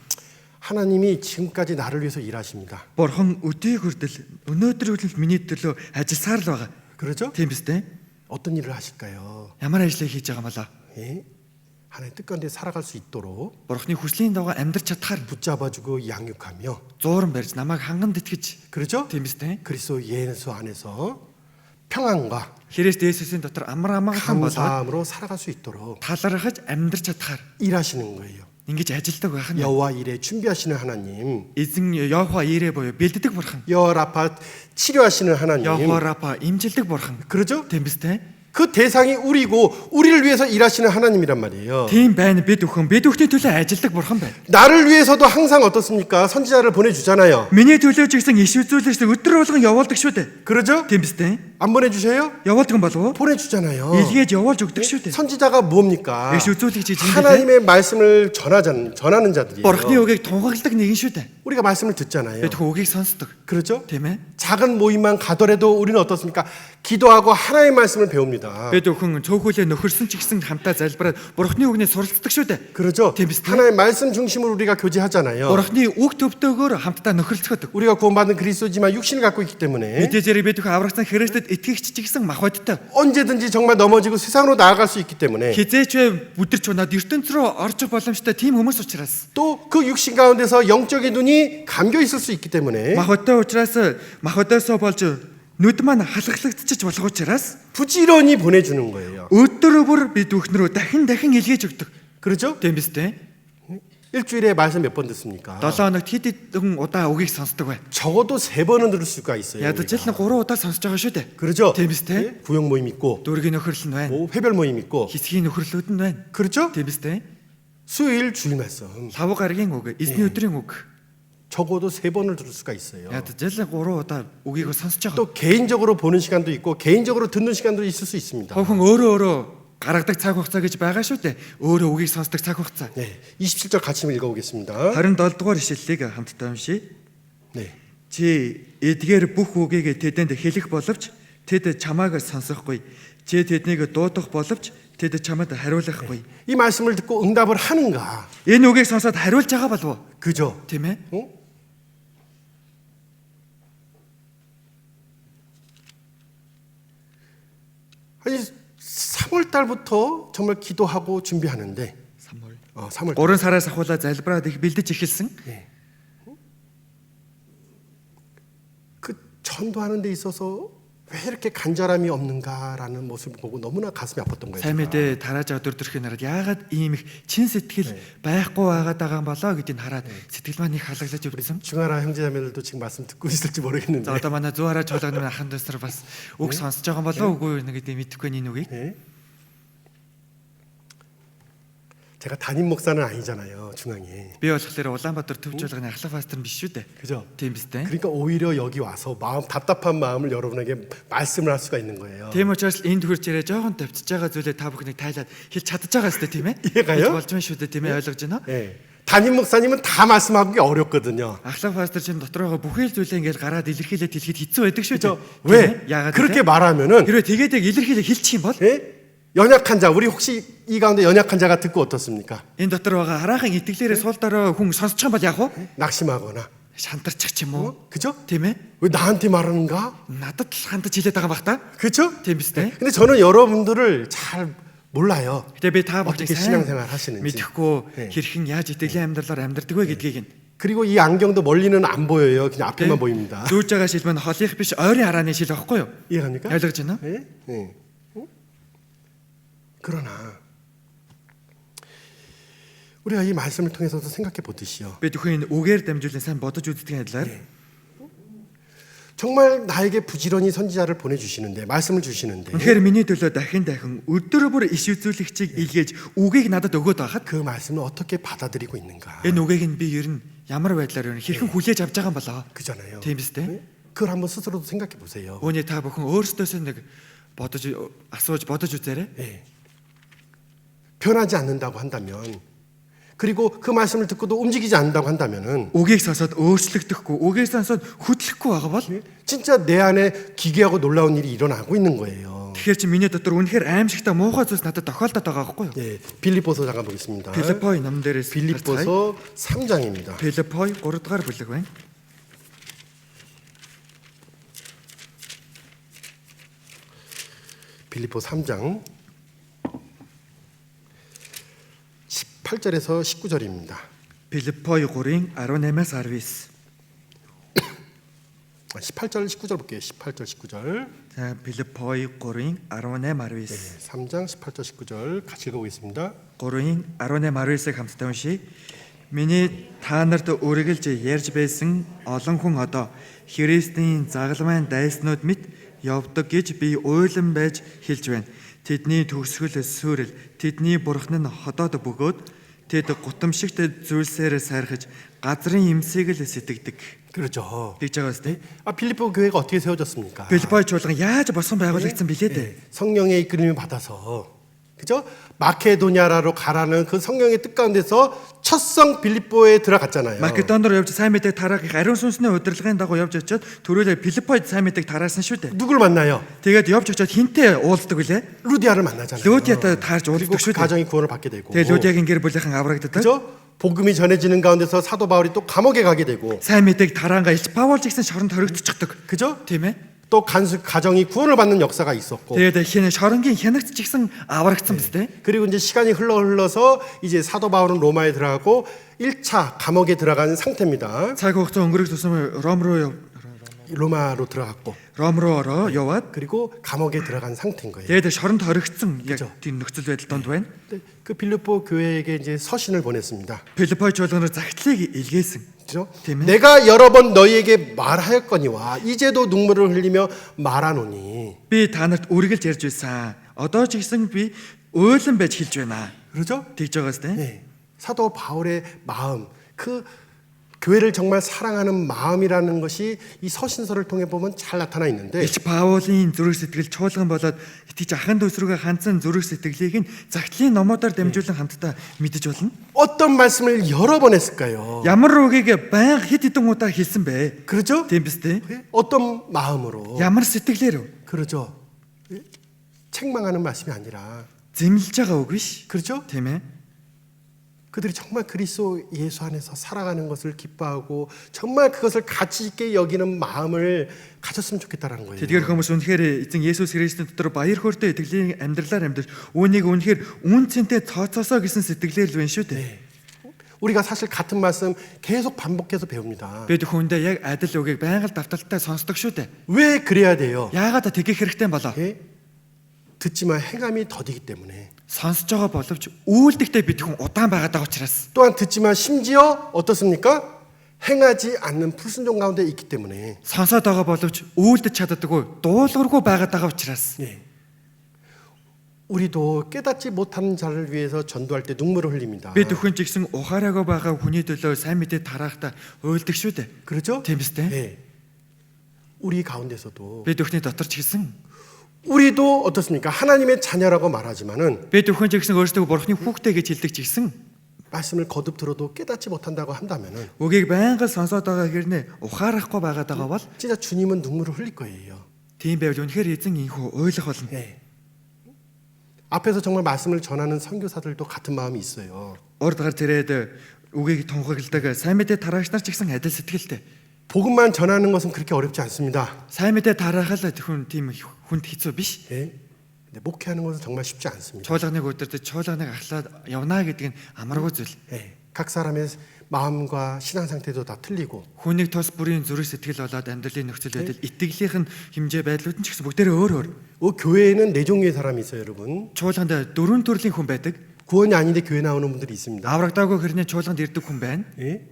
하나님이 지금까지 나를 위해서 일하십니다. Бурхан өдий хүртэл өнөөдөр хүртэл миний төлөө ажилласаар л байгаа. 그렇죠? Тийм биз дээ. 어떤 일을 하실까요? Ямар ажлыг хийж байгаа юм болоо? 예? 하나님 뜻 가운데 살아갈 수 있도록 Бурхны хүслийн дагуу амьдрч чадхаар 붙잡아주고 양육하며, зууран барьж намайг хангамд итгэж. 그렇죠? Тийм биз дээ. 그리스도 예수 안에서 평안과 Христ Есүсийн дотор амар амгалан болоод 감사함으로 살아갈 수 있도록 талархаж амьдрч чадхаар 일하시는 거예요. ингэж ажилдаг байх нь. 여호와 일에 준비하시는 하나님, Эзэн Йохва ирээ буюу бэлддэг бурхан. 여호라파 치료하시는 하나님, Йохва Рафа имжилдэг бурхан. 그렇죠? Тийм биз дээ. 그 대상이 우리고 우리를 위해서 일하시는 하나님이란 말이에요. Тийм байна бид бүхэн төлөө ажилдаг бурхан байна. 나를 위해서도 항상 어떻습니까? 선지자를 보내주잖아요. Миний төлөө ч гэсэн иш үзүүлэгч өдөр болгон явуулдаг шүү дээ. 그러죠? Тийм биз дээ. 안 보내주세요? Явуулдаг юм болов уу? 보내주잖아요. Илгээж явуулж өгдөг шүү дээ. 선지자가 뭡니까? иш үзүүлэгч чинь 하나님의 말씀을 전하는 자들이에요. бурхны үгийг тунхагладаг нэгэн шүү дээ. 우리가 말씀을 듣잖아요. Бид үгийг сонсдог. 그렇죠? Тийм ээ. 작은 모임만 가더라도 우리는 어떻습니까? 기도하고 하나님의 말씀을 배웁니다. Бид бүхэн цөөхөлөө нөхөрсөн ч гэсэн хамтаа залбираад бурхны үгний суралцдаг шүү дээ. 그렇죠? Тийм биз дээ. 하나님의 말씀 중심으로 우리가 교제하잖아요. Бурхны үг төвдөөгөөр хамтдаа нөхөрлцөдөг. 우리가 구원받은 그리스도지만 육신을 갖고 있기 때문에 Мэдээж бид бүхэн аврагсан Христэд итгэгч ч гэсэн мах бодтой. 언제든지 정말 넘어지고 세상으로 나아갈 수 있기 때문에 Хизээч бүдэрч унаад ертөнц рүү орчих боломжтой тийм хүмүүс учраас 또 그 육신 가운데서 영적인 눈이 감겨 있을 수 있기 때문에 мах бодтой учраас мах бодоосоо болж нүд маань халахлагдчих болох учраас 부지런히 보내주는 거예요. өдөр бүр бид бүхнэрөө дахин илгээж өгдөг. 그렇죠? Тийм биз дээ. 일주일에 말씀 몇 번 듣습니까? 7 хоногт хэд хэдэн удаа үгийг сонсдог бай. 적어도 3번은 들을 수가 있어요. Ядаж л 우리가. 3 удаа сонсож байгаа шүү дээ. 그렇죠? Тийм биз дээ. 예? 구역 모임 있고 Дүүргийн нөхөрлөл нь байна. 뭐 회별 모임 있고 Хэсгийн нөхөрлөлүүд нь байна. 그렇죠? Тийм биз дээ. 수요일 주일 말씀 5 гарагийн үг, эзний өдрийн үг. 적어도 3번을 들을 수가 있어요. Ядаж л 3 удаа үгийг сонсож байгаа. 또 개인적으로 보는 시간도 있고 개인적으로 듣는 시간도 있을 수 있습니다. Ховхон өөрөө гаргадаг цаг хугацаа гэж байгаа шүү дээ. Өөрөө үгийг сонсдог цаг хугацаа. 네, 27절 같이 읽어보겠습니다. 27 дугаар ишлэлийг хамтдаа уншийе. 네, Чи эдгээр бүх үгийг тэдэнд хэлэх боловч тэд чамааг сонсохгүй. Чи тэднийг дуудах боловч тэд чамд хариулахгүй. 이 말씀을 듣고 응답을 하는가? Энэ үгийг сонсоод хариулж байгаа болов уу? 그죠? Тийм ээ? 응? 아니 3월 달부터 정말 기도하고 준비하는데 3월. 3월 3 сараас ахуулаад залбираад их бэлдэж эхэлсэн. 그 전도하는 데 있어서 왜 이렇게 간절함이 없는가라는 모습을 보고 너무나 가슴이 아팠던 거예요. Сайн мэдээ тарааж байгаа өдөртөрхийн хараад яагаад ийм их чин сэтгэл байхгүй байгаад байгаа юм болоо гэдгийг хараад сэтгэл маань их халаглаж өвдсөн. 중하라 형제자매들도 지금 말씀 듣고 있을지 모르겠는데 За одоо манай 100 хараа чуулганы ахын дэсэр бас үг сонсож байгаа болоо үгүй юу гэдгийг мэдэхгүй энэ үгийг. 예? 제가 담임 목사는 아니잖아요, 중앙에. Би болохоор Улаанбаатар төв чуулганы ахлах пастор биш шүү дээ. 그죠? Тийм биз дээ. 그러니까 오히려 여기 와서 답답한 마음을 여러분에게 말씀을 할 수가 있는 거예요. Тийм учраас энд хүрч ирээ жоохон тавьчихж байгаа зүйлээ та бүхнийг тайлаад хэлж чадчих байгаа сте тийм ээ. 이해가요? болж байна шүү дээ тийм ээ ойлгож байна. 예. 담임 목사님은 다 말씀하기 어렵거든요. Ахлах пастор чинь дотроо бүхий л зүйлээ ингээл гараад илэрхийлээд хэлэхэд хэцүү байдаг шүү дээ. 왜? Яагаад 그렇게 вэ? 말하면은 хэрвээ тэгээд яг илэрхийлээ хэлчих юм бол 예? 연약한 자, 우리 혹시 이 가운데 연약한 자가 듣고 어떻습니까? энэ дотор байгаа хараахан итгэлээрээ суул дараа хүн сонсчих юм бол яг уу 낙심하거나, шантарчих ч юм уу 그죠? тийм ээ 왜 나한테 말하는가? надад л хандаж хэлээд байгаа бах та 그죠? тийм биз дээ. 근데 저는 여러분들을 잘 몰라요. Тэгээ би та бүхнийг 어떻게 сайн 신앙생활 하시는지. мэдэхгүй хэрхэн яаж итгэлийн амьдралаар амьдрдаг вэ гэдгийг нь 그리고 이 안경도 멀리는 안 보여요. 그냥 앞에만 보입니다. зүүж байгаа шил маань холынх биш ойрын харааны шил байхгүй юу? 이해갑니까? ойлгож байна уу? 예? 예. 그러나 우리가 이 말씀을 통해서도 생각해 보듯이요. Би түүхэн үгээр дамжуулан сайн бодож үздэг адилаар 정말 나에게 부지런히 선지자를 보내주시는데 말씀을 주시는데 Үнэхээр миний төлөө дахин өдөр бүр иш үзүүлэгчийг илгээж үгийг надад өгөөд байхад 그 말씀을 어떻게 받아들이고 있는가 энэ үгийг нь би ер нь ямар байдлаар ер нь хэрхэн хүлээж авч байгаа юм болоо. 그잖아요. Тийм биз дээ. 그걸 한번 스스로도 생각해 보세요. Өөний та бүхэн өөрсдөөсөө нэг бодож үзээрэй. 예. 변하지 않는다고 한다면 그리고 그 말씀을 듣고도 움직이지 않는다고 한다면은 Үгийг сонсоод өөрчлөгдөхгүй, үгийг сонсоод хөдлөхгүй байгаа бол 진짜 내 안에 기괴하고 놀라운 일이 일어나고 있는 거예요. тэгэхээр чи миний дотор үнэхээр аимшигтай муухай зүйлс надад тохиолдоод байгаа байхгүй юу? 예, 빌립보서 잠깐 보겠습니다. Филиппой ном дээрээс 빌립보서 3장입니다. Филиппой 3 дугаар бүлэг байна. 빌립보 3장 18절에서 19절입니다. Филиппой 3-ын 18-аас 19. 18절 19절 볼게요. 18절 19절. За Филиппой 3-ын 18-19. 3장 18절 19절 같이 읽어보겠습니다. 3-ын 18-19-ыг хамтдаа уншийе. Миний та нарт үргэлж ярьж байсан олон хүн одоо Христийн загалмайн дайснууд мэт явдаг гэж би уйлан байж хэлж байна. Тэдний төгсгөл сүрэл, тэдний бурхан нь ходоод бөгөөд тэд гутамшигт зүйлсээр сайрхаж газрын эмсийг л сэтгэдэг. 그렇죠. Тэгж байгаа үстэй. 빌립보 교회가 어떻게 세워졌습니까? Филиппой чуулган яаж босгон байгуулагдсан билээ дээ. 성령의 이끌림을 받아서 그죠? 마케도니아로 가라는 그 성령의 뜻 가운데서 첫성 빌립보에 들어갔잖아요. Македонд руу явж сайн мэдээг тараахыг ариун сүнсний удирдлагын дагуу явж очиод түрүүлээ Филиппойд сайн мэдээг тараасан шүү дээ. 누구를 만나요? Тэгээд явж очиод хинтээ уулздаг үлээ. 루디아를 만나잖아요. Лүдиятай таарж 그리고 уулздаг 그 шүү дээ. 가정이 구원을 받게 되고. Тэгээд Лүдиягийн гэр бүлийнхэн аврагддаг. 그죠? 복음이 전해지는 가운데서 사도 바울이 또 감옥에 가게 되고. Сайн мэдээг тараангаа илч Паул жигсэн шоронд хоригдчихдаг. 그죠? Тийм ээ. 또 가정이 구원을 받는 역사가 있었고. Тэгээд шоронгийн хянагч жигсэн аврагдсан биз дээ. 그리고 이제 시간이 흘러서 이제 사도 바울은 로마에 들어가고 1차 감옥에 들어간 상태입니다. Цаг хугацаа өнгөрөх тусам 로마로 들어갔고. Ром руу яваад 그리고 감옥에 들어간 상태인 거예요. тэгээд шоронд хоригдсан яг 그죠. тийм нөхцөл байдал донд байна. 그 빌립보 교회에게 이제 서신을 보냈습니다. Филиппой чуулганаар загтлыг илгээсэн. 그죠? тийм ээ. 내가 여러 번 너희에게 말하였거니와 이제도 눈물을 흘리며 말하노니. Би та нарт үргэлж ярьж байсан. Одоо ч гэсэн би уйлан байж хэлж байна. 그렇죠? Тэгж байгаас тэ. 네. 사도 바울의 마음, 그 교회를 정말 사랑하는 마음이라는 것이 이 서신서를 통해 보면 잘 나타나 있는데 Илч Паулийн зүрх сэтгэл чуулган болоод итгэж ахын төсрүүгээ хандсан зүрх сэтгэлийг нь загтлын номуудаар дамжуулан хамтдаа мэдэж болно. 어떤 말씀을 여러 번 했을까요? Ямар үгийг байнга хэд хэдэн удаа хэлсэн бэ? 그렇죠? Тийм биз дээ. 어떤 마음으로? Ямар сэтгэлээр 그렇죠. 책망하는 말씀이 아니라 зэмлэж байгаа үг биш. 그렇죠? Тийм ээ. 그들이 정말 그리스도 예수 안에서 살아가는 것을 기뻐하고 정말 그것을 가치 있게 여기는 마음을 가졌으면 좋겠다라는 거예요. Тэдгээр хүмүүс үнэхээр эзэн Есүс Христийн дотор баяр хөөртэй итгэлийн амьдралаар амьдарч үүнийг үнэхээр үн цэнтэй тооцоосоо гэсэн сэтгэлээр л байна шүү дээ. 우리가 사실 같은 말씀 계속 반복해서 배웁니다. Бид хүндээ яг адил үгийг байнга л давталттай сонсдог шүү дээ. 왜 그래야 돼요? Яагаад тэгэх хэрэгтэй юм болоо? 예? 듣지만 행함이 더디기 때문에 Сонсож байгаа боловч үйлдэлтэй бид хүн удаан байгаад байгаа учраас 또한 듣지만 심지어 어떻습니까? 행하지 않는 불순종 가운데 있기 때문에 сонсоод байгаа боловч үйлдэж чаддаггүй дуулуургүй байгаад байгаа учраас 예. 우리도 깨닫지 못하는 자를 위해서 전도할 때 눈물을 흘립니다. бид өхөн ч гэсэн ухаараагүй байгаа хүний төлөө сайн мэдээ тараахта уйлдаг шүү дээ. 그렇죠? Тийм биз дээ. 예. 우리 가운데서도 Бид өхний дотор ч гэсэн 우리도 어떻습니까? 하나님의 자녀라고 말하지만은 бид өхөн ч гэсэн өөрсдөө бурхны хүүхдээ гэж хэлдэг ч гэсэн 말씀을 거듭 들어도 깨닫지 못한다고 한다면은 үгийг байнга сонсоод байгаа хэрнээ ухаарахгүй байгаад байгаа бол 진짜 주님은 눈물을 흘릴 거예요. тийм байвал үнэхээр эзэн инхүү ойлгох болно. 예. 앞에서 정말 말씀을 전하는 선교사들도 같은 마음이 있어요. Урд гар зэрэг үгийг тунхагладаг сайн мэдээ тараагч нар ч гэсэн адил сэтгэлтэй. 복음만 전하는 것은 그렇게 어렵지 않습니다. Сайн мэдээ тараахал хүн тийм хүнд хэцүү биш. 예. 근데 목회하는 것은 정말 쉽지 않습니다. Чуулганыг удирдах, чуулганыг ахлаад явна гэдэг нь амаргүй зүйл. 예. 각 사람의 마음과 신앙 상태도 다 틀리고 Хүнийг тус бүрийн зүрх сэтгэл болоод амьдралын нөхцөл байдал, итгэлийн хэмжээ байдлууд нь ч гэсэн бүгдээрээ өөр өөр. 교회에는 네 종류의 사람이 있어요, 여러분. Чуулганд дөрвөн төрлийн хүн байдаг. 구원이 아닌데 교회 나오는 분들이 있습니다. Аврагдаагүй хэрнээ чуулганд ирдэг хүн байна. 예?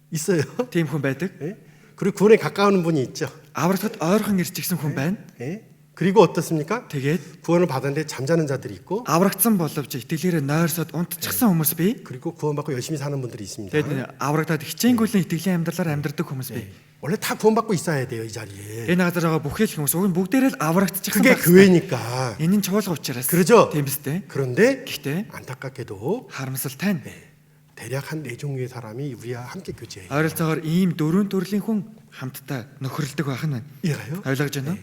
있어요. Тийм хүн байдаг. 예? 그리고 구원에 가까운 분이 있죠. аврагдахад ойрхон ирж гисэн хүн байна. 예. 그리고 어떻습니까? Тэгээд 구원을 받았는데 잠자는 자들이 있고, аврагдсан боловч итгэлээрээ нойрсоод унтчихсан хүмүүс бий. 그리고 구원받고 열심히 사는 분들이 있습니다. Тэгээд аврагдаад хичээнгүйлэн итгэлийн амьдралаар амьдрдаг хүмүүс бий. 원래 다 구원받고 있어야 돼요, 이 자리에. Энэ газар байгаа бүхэл хүмүүс уг нь бүгдээрээ л аврагдчихсан 그게 байх. 교회니까. Энэ нь чуулга учраас. 그러죠? Тийм биз дээ. 그런데 Гэхдээ 안타깝게도 харамсалтай нь 대략 한 4종류의 사람이 우리와 함께 교제해요. ойролцоогоор ийм дөрвөн төрлийн хүн хамтдаа нөхөрлөдөг байх нь байна. 이해가요? Ойлгож байна уу?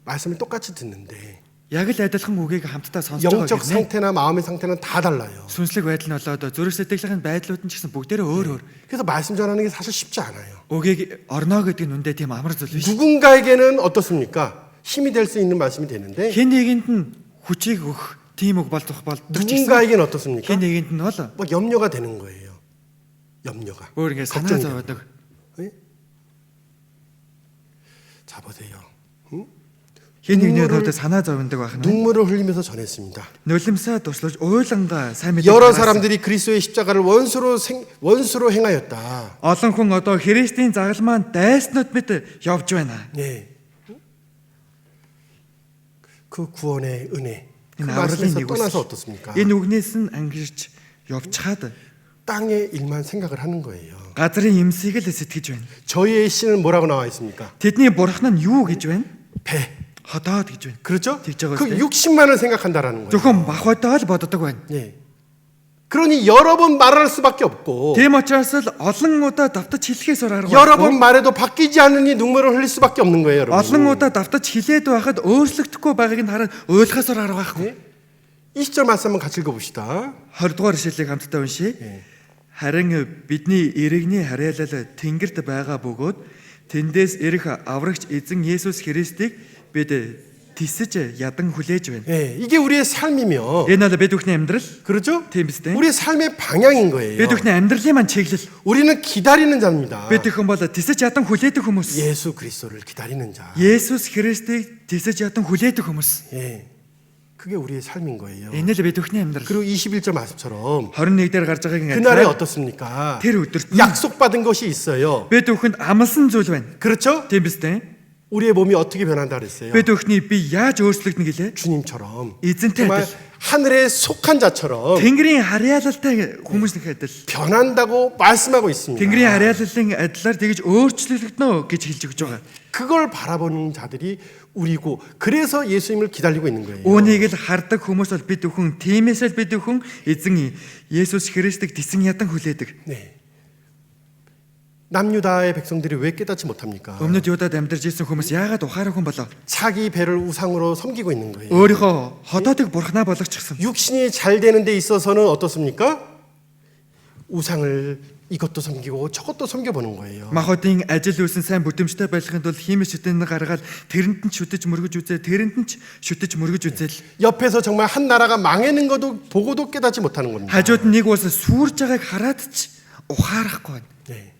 말씀을 똑같이 듣는데 Яг л адилхан үгийг хамтдаа сонсож байгаа 영적 гэнэ. 상태나 마음의 상태는 다 달라요. Сүнслэг байдал нь болоод зүрх сэтгэлийн байдлууд нь ч гэсэн бүгдээрээ өөр өөр. 그래서 말씀 전하는 게 사실 쉽지 않아요. Үгийг орно гэдэг нь үндэ тийм амар зүйл биш. 누군가에게는 어떻습니까? 힘이 될 수 있는 말씀이 되는데 Хэн нэгэнд нь хүчийг өгөх тийм үг болдог болдог ч гэсэн 누군가에게는 어떻습니까? хэн нэгэнд нь бол 막 염려가 되는 거예요. 염려가. өөр ингэ санаа 걱정이 зовоодог. 예? 자 보세요. Хэн нэгний хувьд санаа зовндаг байх нь. 눈물을 흘리면서 전했습니다. Нулимсаа туслаж уйлангаа сайн мэдээ. 여러 사람들이 그리스도의 십자가를 원수로 행하였다. олон хүн одоо Христийн загалмаанд дайснууд мэт явж байна. 네. 그 구원의 은혜. 그 Энэ 말씀에서 авралын 떠나서 нэгүс. 어떻습니까? Энэ үгнээс нь ангирч явчихад 땅의 일만 생각을 하는 거예요. газрын эмсийг л сэтгэж байна. 저희의 신은 뭐라고 나와 있습니까? Тэдний бурхан нь юу гэж байна? 배. Ходоод гэж байна. 그렇죠? тэгж байгаа 그 үстэй. 60만을 생각한다라는 거예요. Зөвхөн бах бодоо л боддог байна. 예. 그러니 여러 번 말할 수밖에 없고 Тийм учраас л олон удаа давтаж хэлхээс аргагүй. 여러 번 말해도 바뀌지 않으니 눈물을 흘릴 수밖에 없는 거예요, 여러분. олон удаа давтаж хэлээд байхад өөрчлөгдөхгүй байгааг нь хараад ойлгохоос аргагүй. 20절 말씀 한번 같이 읽어봅시다. 20 дугаар ишлэлийг хамтдаа уншийе. Харин бидний иргэний харьяалал Тэнгэрт байгаа бөгөөд тэндээс ирэх аврагч эзэн Есүс Христийг бид тисэж ядан хүлээж байна. 예, 이게 우리의 삶이며, Энэ бол бид бүхний амьдрал. 그렇죠? Тийм биз дээ. 우리의 삶의 방향인 거예요. Бид бүхний амьдралын маань чиглэл. 우리는 기다리는 자입니다. Бид бүхэн бол тисэж ядан хүлээдэг хүмүүс. 예수 그리스도를 기다리는 자. Есүс Христийг тисэж ядан хүлээдэг хүмүүс. 예, 그게 우리의 삶인 거예요. Энэ л бид бүхний амьдрал. 그리고 21절 말씀처럼 21 дээр гарч байгааг 그날에 ингээд 어떻습니까? тэр өдөрт 약속받은 것이 있어요. бид бүхэнд амласан зүйл байна. 그렇죠? Тийм биз дээ. 우리의 몸이 어떻게 변한다 그랬어요? Бид бүхний бие яаж өөрчлөгдөн гэлээ? 주님처럼 эзэнтэй 정말 адил. 하늘에 속한 자처럼 Тэнгэрийн харьяалалтай хүмүүсийн адил. 변한다고 말씀하고 있습니다. Тэнгэрийн харьяаллын адилаар тэгж өөрчлөгдөнө гэж хэлж өгч байгаа. 그걸 바라보는 자들이 우리고 그래서 예수님을 기다리고 있는 거예요. Үүнийг л хардаг хүмүүс бол бид бүхэн тиймээс л бид бүхэн эзэн Есүс Христийг тисэн ядан хүлээдэг. 네. 남유다의 백성들이 왜 깨닫지 못합니까? Өмнөд Юдад амьдарч ирсэн хүмүүс яагаад ухаарах хүн болов? 자기 배를 우상으로 섬기고 있는 거예요. өөрийнхөө ходоодыг бурхнаа болгочихсон. 육신이 잘 되는 데 있어서는 어떻습니까? 우상을 이것도 섬기고 저것도 섬겨보는 거예요. Махотын ажил үйлсэн сайн бүтээмжтэй байхын тулд хиймэл шүтэн гаргаад тэрэнд нь шүтэж мөргөж үзээ, тэрэнд нь шүтэж мөргөж үзэл. 옆에서 정말 한 나라가 망하는 것도 보고도 깨닫지 못하는 겁니다. Хажууд нь нэг улс сүрж байгааг хараад ч ухаарахгүй байна. 네.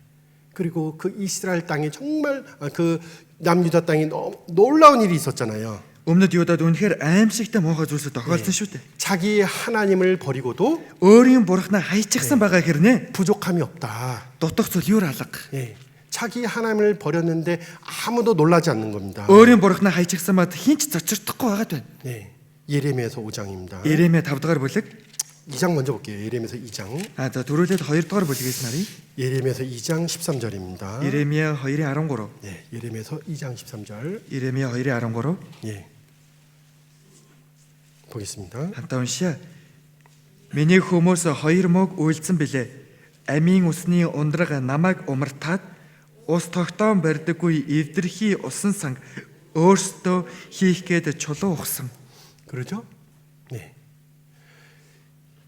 그리고 그 이스라엘 땅이 정말 그 남유다 땅이 놀라운 일이 있었잖아요. Өмнөд Юдад үнэхээр аимшигтай муухай зүйлсүүд тохиолдсон шүү дээ. 자기 하나님을 버리고도 Өөрийн бурхнаа хайчихсан байгаа хэрнээ 부족함이 없다. дутах зүйл юур алга. 예. 자기 하나님을 버렸는데 아무도 놀라지 않는 겁니다. Өөрийн бурхнаа хайчихсан мад хинч зочирдохгүй байгаад байна. 네. 예레미야서 5장입니다. Иремья 5 дугаар бүлэг. 2장 먼저 볼게요. 예레미야서 2장. За дөрөвлөд 2 дугаар бүлгээс нарыг. 예레미야서 2장 13절입니다. Иремья 2:13. 네. 예레미야서 2장 13절. Иремья 2:13. 예. 보겠습니다. Хамтаа уншия. Миний хүмүүс 2 мөг үйлцэн билээ. Амийн усны ундраг намайг умартаад ус тогтоон барьдаггүй эвдэрхий усан санг өөрсдөө хийх гээд чулуу ухсан. 그러죠? 네.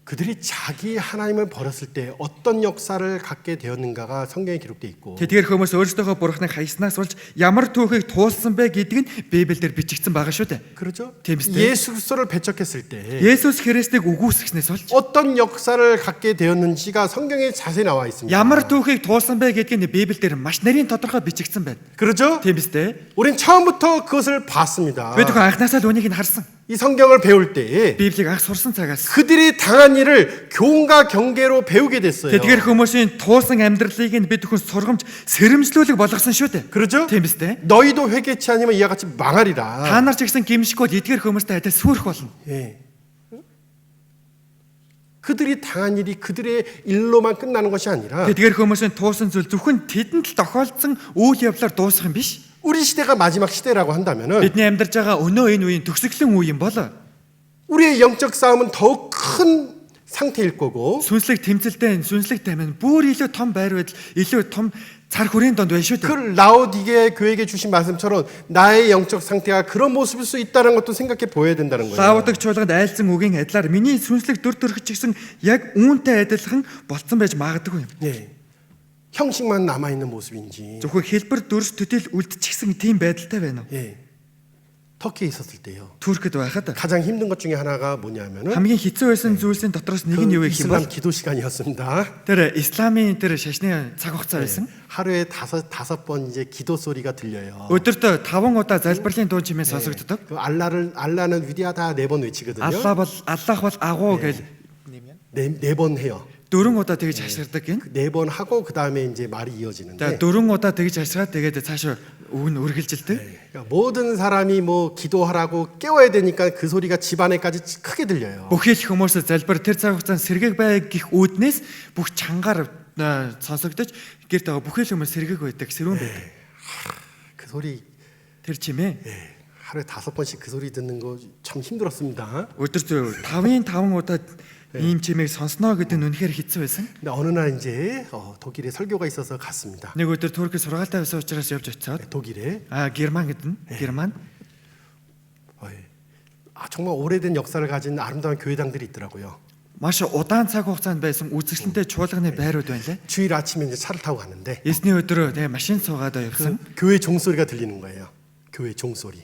그들이 자기 하나님을 버렸을 때 어떤 역사를 갖게 되었는가가 성경에 기록돼 있고 Тэдгээр хүмүүс өөрсдөө бурхныг хайснаас болж ямар түүхийг туулсан бэ гэдг нь Библиэлд бичигдсэн байгаа шүү дээ. 그렇죠? Тийм биз дээ. 예수 그리스도를 배척했을 때 Есүс Христийг үгүйсгснээс болж 어떤 역사를 갖게 되었는지가 성경에 자세히 나와 있습니다. ямар түүхийг туулсан бэ гэдгийг Библиэлд маш нарийн тодорхой бичигдсэн байна. 그렇죠? Тийм биз дээ. 우린 처음부터 그것을 봤습니다. Бид бүхэн анхнаасаа л үнийг нь харсан. 이 성경을 배울 때에 Библийг анх сурсан цагаас 그들이 당한 일을 교훈과 경계로 배우게 됐어요. тэдгээр хүмүүсийн туулсан амьдралыг нь бид бүхэн сургамж сэрэмжлүүлэг болгосон шүү дээ. 그렇죠? Тийм биз дээ. 너희도 회개치 아니면 이와 같이 Та 망하리라. нар ч гэсэн гимшгүй эдгээр хүмүүстэй адил сүрэх болно. 예. 그들이 당한 일이 그들의 일로만 끝나는 것이 아니라 Тэдгээр хүмүүсийн туулсан зүйл зөвхөн тэдэнд л тохиолдсон үйл явдлаар дуусах юм биш. 우리 시대가 마지막 시대라고 한다면은 Бидний амьдарч байгаа өнөө энэ үеийн төгсгөлийн үе юм бол 우리의 영적 싸움은 더욱 큰 상태일 거고 сүнслэг тэмцэлтэй сүнслэг тайван бүр илүү том байр байдал илүү том цар хүрээний донд байна шүү 그 дээ. 라오디게 교회에게 주신 말씀처럼 나의 영적 상태가 그런 모습일 수 있다는 것도 생각해 보여야 된다는 거예요. Лаудагч чуулганд айлцсан үгийн адилаар миний сүнслэг дүр төрх ч гэсэн яг үүнтэй адилхан болцсон байж магадгүй юм. 예. 형식만 남아 있는 모습인지. Зөвхөн хэлбэр дүрс төдийл үлдчихсэн тийм байдалтай байна уу? 예. 터키에 있었을 때요. Туркид байхад 가장 힘든 것 중에 하나가 뭐냐면은 хамгийн хэцүү байсан зүйлсийн дотроос нэг нь юу 그 гэх юм бол 이슬람 기도 시간이었습니다. тэр исламын тэр шашны цаг хугацаа байсан. 하루에 다섯 번 이제 기도 소리가 들려요. Өдөртөө 5 удаа залбирлын дуу чимээ сонсогддог. 그 알라는 위대하다 네 번 외치거든요. Аллах бол агуу гэж 네 번 해요. 4 удаа тэгж хашгирдаг гин. 네 번 하고 그 다음에 이제 말이 За 이어지는데 4 удаа тэгж хашгаад тэгээд цаашаа үг нь үргэлжилдэг. 그러니까 모든 사람이 뭐 기도하라고 깨워야 되니까 그 소리가 집 안에까지 크게 들려요. Бүхий л хүмүүс залбир тэр цаг хугацаанд сэргээг бай гих үүднээс бүх чангаар сонсогдож гэрт байгаа бүхий л хүмүүс сэргээг байдаг, сэрүүн байдаг. 그 소리 Тэр чимээ 하루에 5번씩 그 소리 듣는 거 참 힘들었습니다. өдөртөө 5 удаа ийм чимээг сонсноо гэдэг нь үнэхээр хэцүү байсан. 근데 어느 날 이제 독일에 설교가 있어서 갔습니다. Нэг өдөр Туркид сургаалтай байсан учраас явж очиод 독일에 Герман гэдэг нь Герман 정말 오래된 역사를 가진 아름다운 교회당들이 있더라고요. маш удаан цаг хугацаанд байсан үзэсгэлэнтэй чуулганы байрууд байна лээ. 주일 아침에 이제 차를 타고 갔는데 Эсний өдөр тэгээ машин суугаад явсан. 교회 종소리가 들리는 거예요. 교회 종소리.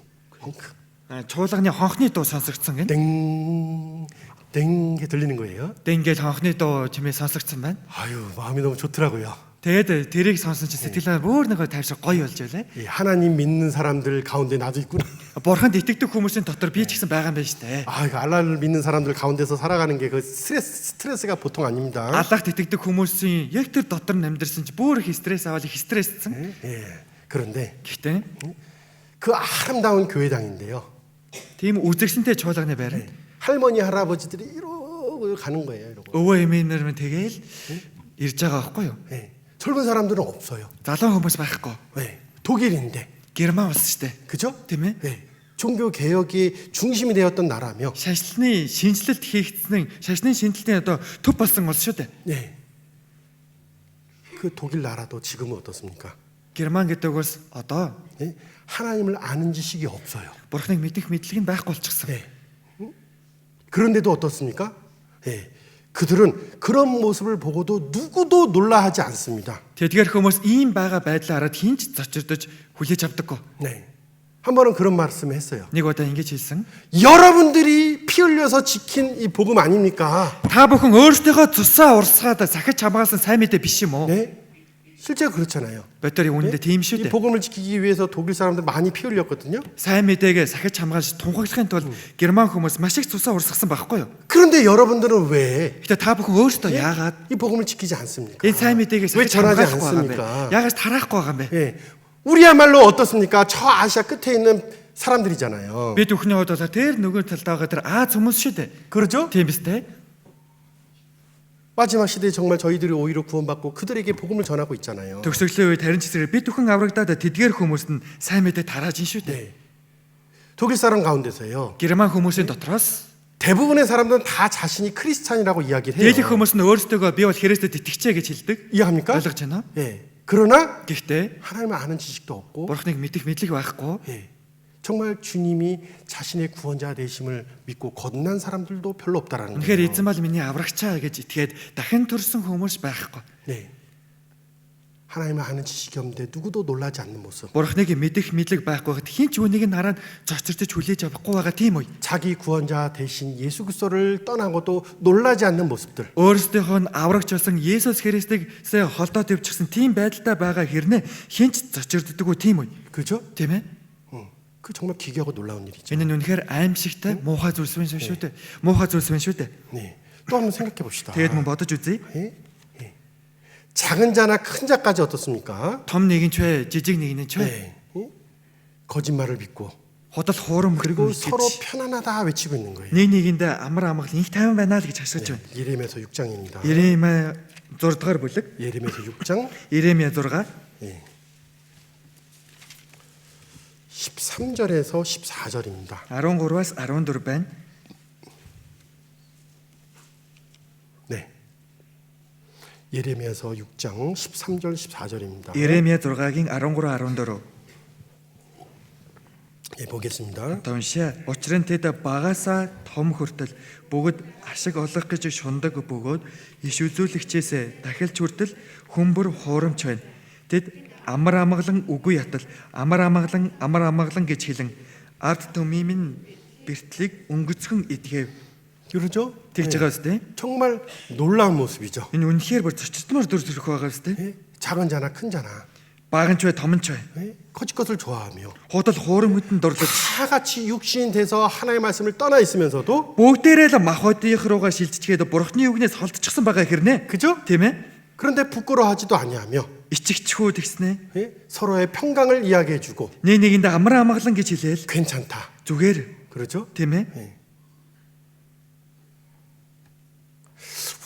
Чуулганы хонхны дуу сонсогдсон гин. 땡 들리는 거예요. Ингээд хонхны дуу чимээ сонсогдсон байна. 아유 마음이 너무 좋더라고요. Тэгээд тэрийг сонсон чи сэтгэлээ бүр нэг тайвшир гоё болж байлаа. 하나님 믿는 사람들 가운데 나도 있구나. Бурханд итгэдэг хүмүүсийн дотор би ч гэсэн байгаа юм байна штэ. 이거 알라를 믿는 사람들 가운데서 살아가는 게 그 스트레스가 보통 아닙니다. Аллахт итгэдэг хүмүүсийн яг тэр дотор амьдэрсэн чи бүр их стресс аваад их стресссэн. 예. 그런데 Гэхдээ 그 아름다운 교회당인데요. тийм үзэгсэнтэй чуулганы байр. 할머니 할아버지들이 이러고 가는 거예요. 이러고. Өвөө эмээнэр мэн тэгээл ирж байгаа байхгүй юу? 예. 젊은 사람들은 없어요. Залуу хүмүүс байхгүй. 예. 독일인데, Герман улс штэ. 그죠? Тийм ээ. 예. 종교 개혁이 중심이 되었던 나라며, Шашны шинжилэлт хийгдсэн шашны шинжилтийн одоо төв болсон улс шүү дээ. 예. 그 독일 나라도 지금은 어떻습니까? Герман гэдэг улс одоо 예? 하나님을 아는 지식이 없어요. Бурхныг мэдэх мэдлэг нь байхгүй болчихсон. 예. 그런데도 어떻습니까? 예. 그들은 그런 모습을 보고도 누구도 놀라하지 않습니다. Тэдгээр хүмүүс ийм байгаа байдлаа хараад хинч зочирдож хүлээж авдаггүй. 네. 한 번은 그런 말씀을 했어요. Нэг удаа ингэж хэлсэн. 여러분들이 피 흘려서 지킨 이 복음 아닙니까? Та бүхэн өөрсдийнхөө цусаа урсгаад сахиж хамгаалсан сайн мэдээ биш юм уу? 네. 실제로 그렇잖아요. Бодор үнэндээ тийм 이 шүү дээ. 복음을 지키기 위해서 독일 사람들 많이 피 흘렸거든요. Сайн мэдээгээ сахиж хамгаалж тунхаглахын тулд Герман хүмүүс маш их цусаа урсгасан байхгүй юу? 그런데 여러분들은 왜 이 Гэтэ та бүхэн өөрсдөө яагаад 복음을 지키지 않습니까? энэ сайн мэдээгээ 왜 сахиж 전하지 хамгаалахгүй байгаа юм бэ? 않습니까? Яагаад тараахгүй байгаа юм бэ? 예. 우리야말로 어떻습니까? 저 아시아 끝에 있는 사람들이잖아요. Бид бүхний хувьд бол тэр нөгөө талд байгаа тэр Аз хүмүүс шүү дээ. 그렇죠? Тийм биз дээ. 마지막 시대에 정말 저희들이 오히려 구원받고 그들에게 복음을 전하고 있잖아요. Төгсгөлийн үед харин ч зэрэг бид бүхэн аврагдаад тэдгээр хүмүүст нь сайн мэдээ тарааж ин шүү дээ. 네. 독일 사람 가운데서요. Герман хүмүүсийн дотроос 대부분의 사람들은 다 자신이 크리스찬이라고 이야기를 해요. дийлэх хүмүүс нь өөрсдөө би бол Христэд итгэжээ гэж хэлдэг. 이해합니까? Ойлгож байна уу? 예. 그러나 Гэхдээ 하나님을 아는 지식도 없고, Бурхныг мэдэх мэдлэг байхгүй. 예. 정말 주님이 자신의 구원자 되심을 믿고 거듭난 사람들도 별로 없다라는 Үнэхээр 거예요. эзэн бол миний аврагчаа гэж итгээд дахин төрсөн хүмүүс байхгүй. 네. 하나님을 아는 지식이 없는데 누구도 놀라지 않는 모습. Бурхныг мэдэх мэдлэг байхгүй гэхэд хин ч үнийг нь хараад зочирдож хүлээж авахгүй байгаа тийм үе. 자기 구원자 대신 예수 그리스도를 떠나고도 놀라지 않는 모습들. Өөрсдийнхөө нь аврагч болсон Есүс Христэсээ холдоод явчихсан тийм байдалтай байгаа хэрнээ хин ч зочирддаггүй тийм үе. 그죠? Тийм ээ? 그 그 정말 기괴하고 놀라운 일이죠. Энэ нь үнэхээр аимшигтай муухай зүйлс байна шүү дээ. Муухай зүйлс байна шүү дээ. 네. 또 한번 생각해 봅시다. Тэгээд мөн бодож үзье. 예? 예. 작은 자나 큰 자까지 어떻습니까? Том нэгэн ч вэ, жижиг нэгэн ч вэ. 네. 예? 거짓말을 믿고 Худал хуурам 그리고 мэдгэж 서로 편안하다 외치고 있는 거예요. нэг нэгэндээ амар амгал их тайван байна л гэж хашгирч байна. 예레미야서 6장입니다. Иремья 6 дугаар бүлэг, 예레미야서 6장 Иремья 6 예. 13절에서 14절입니다. 13-аас 14 байна. 네. 예레미야서 6장 13절 14절입니다. Иремья 6-гийн 13-14. 예, 보겠습니다. Туншаа учир нь тэд багасаа том хүртэл бүгд ашиг олох гэж шундаг бөгөөд иш үзүүлэгчээс дахилч хүртэл хүмбэр хуурамч байна. Тэд амар амгалан үгүй ятал амар амгалан гэж хэлэн ард түмийн минь бэртлийг өнгөцгөн идгээв. 그러죠? Тэгж байгаа үстэй. 정말 놀라운 모습이죠. Энэ үнэхээр бүр зөрчилдмөр дүр төрх байгаа үстэй. 예? 작은 자나 큰 자나 Баганч вэ томч вэ. 예? 거짓 것을 좋아하며 Худал хуурам хөтөн дурлаж 다 같이 육신 돼서 하나님의 말씀을 떠나 있으면서도 бүгдээрээ л махбодийнх руугаа шилжчихээд бурхны үгнээс холдчихсан байгаа хэрнэ. 그죠? Тийм ээ. 그런데 부끄러워하지도 아니하며 Ичигчхүү тэгснэ. 예? 서로의 평강을 이야기해주고 Нэг нэгэндээ амар амгалан гэж хэлээл 괜찮다. зүгээр. 그렇죠? Тийм ээ.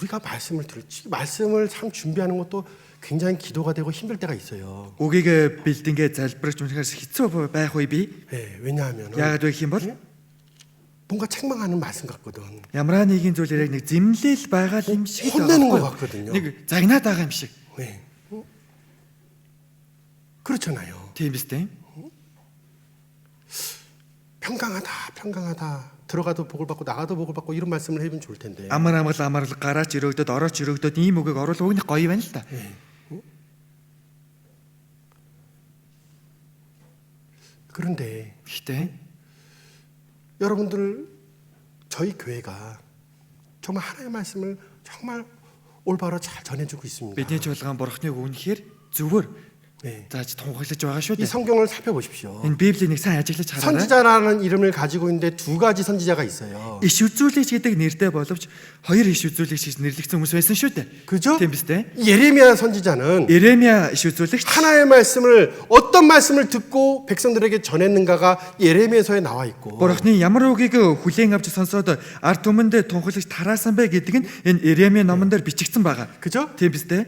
우리가 말씀을 참 준비하는 것도 굉장히 기도가 되고 힘들 때가 있어요. Үгийг бэлдэнгээ залбирч үнэхээр хэцүү байх үе би. 예, 왜냐하면 Яагаад вэ гэх юм бол 뭔가 책망하는 말씀 같거든. ямар нэгэн зүйлээр яг нэг зэмлэл байгаа юм шиг 혼내는 것 байхгүй юу? 같거든요. Нэг загнаад байгаа юм шиг. 네. 그렇잖아요. Тийм биз дээ. 평강하다. 들어가도 복을 받고 나가도 복을 받고 이런 말씀을 해주면 좋을 텐데. Амар амгалан гараач өрөөдөд орооч өрөөдөд ийм үгийг оруулах үг нь гоё байна л та. 그런데 Гэхдээ 여러분들 저희 교회가 정말 하나님의 말씀을 정말 올바로 잘 전해주고 있습니다. бидний чуулган бурхныг үнэхээр зүгээр 네. зааж тунхаглаж байгаа шүү 이 дээ. 성경을 살펴보십시오. Энэ Библийн нэг сайн ажиглаж хараарай. 선지자라는 이름을 가지고 있는데 두 가지 선지자가 있어요. Иш үзүүлэгч гэдэг нэртэй боловч хоёр иш үзүүлэгч гэж нэрлэгдсэн хүмүүс байсан шүү дээ. 그죠? Тийм биз дээ. 예레미야 선지자는 Иремья иш үзүүлэгч 하나님의 말씀을 어떤 말씀을 듣고 백성들에게 전했는가가 예레미야서에 나와 있고 Бурхны ямар үгийг хүлээн авч сонсоод ард түмэндээ тунхаглагч тараасан бэ гэдэг нь энэ Иремья номон дээр бичигдсэн байгаа. 그죠? Тийм биз дээ.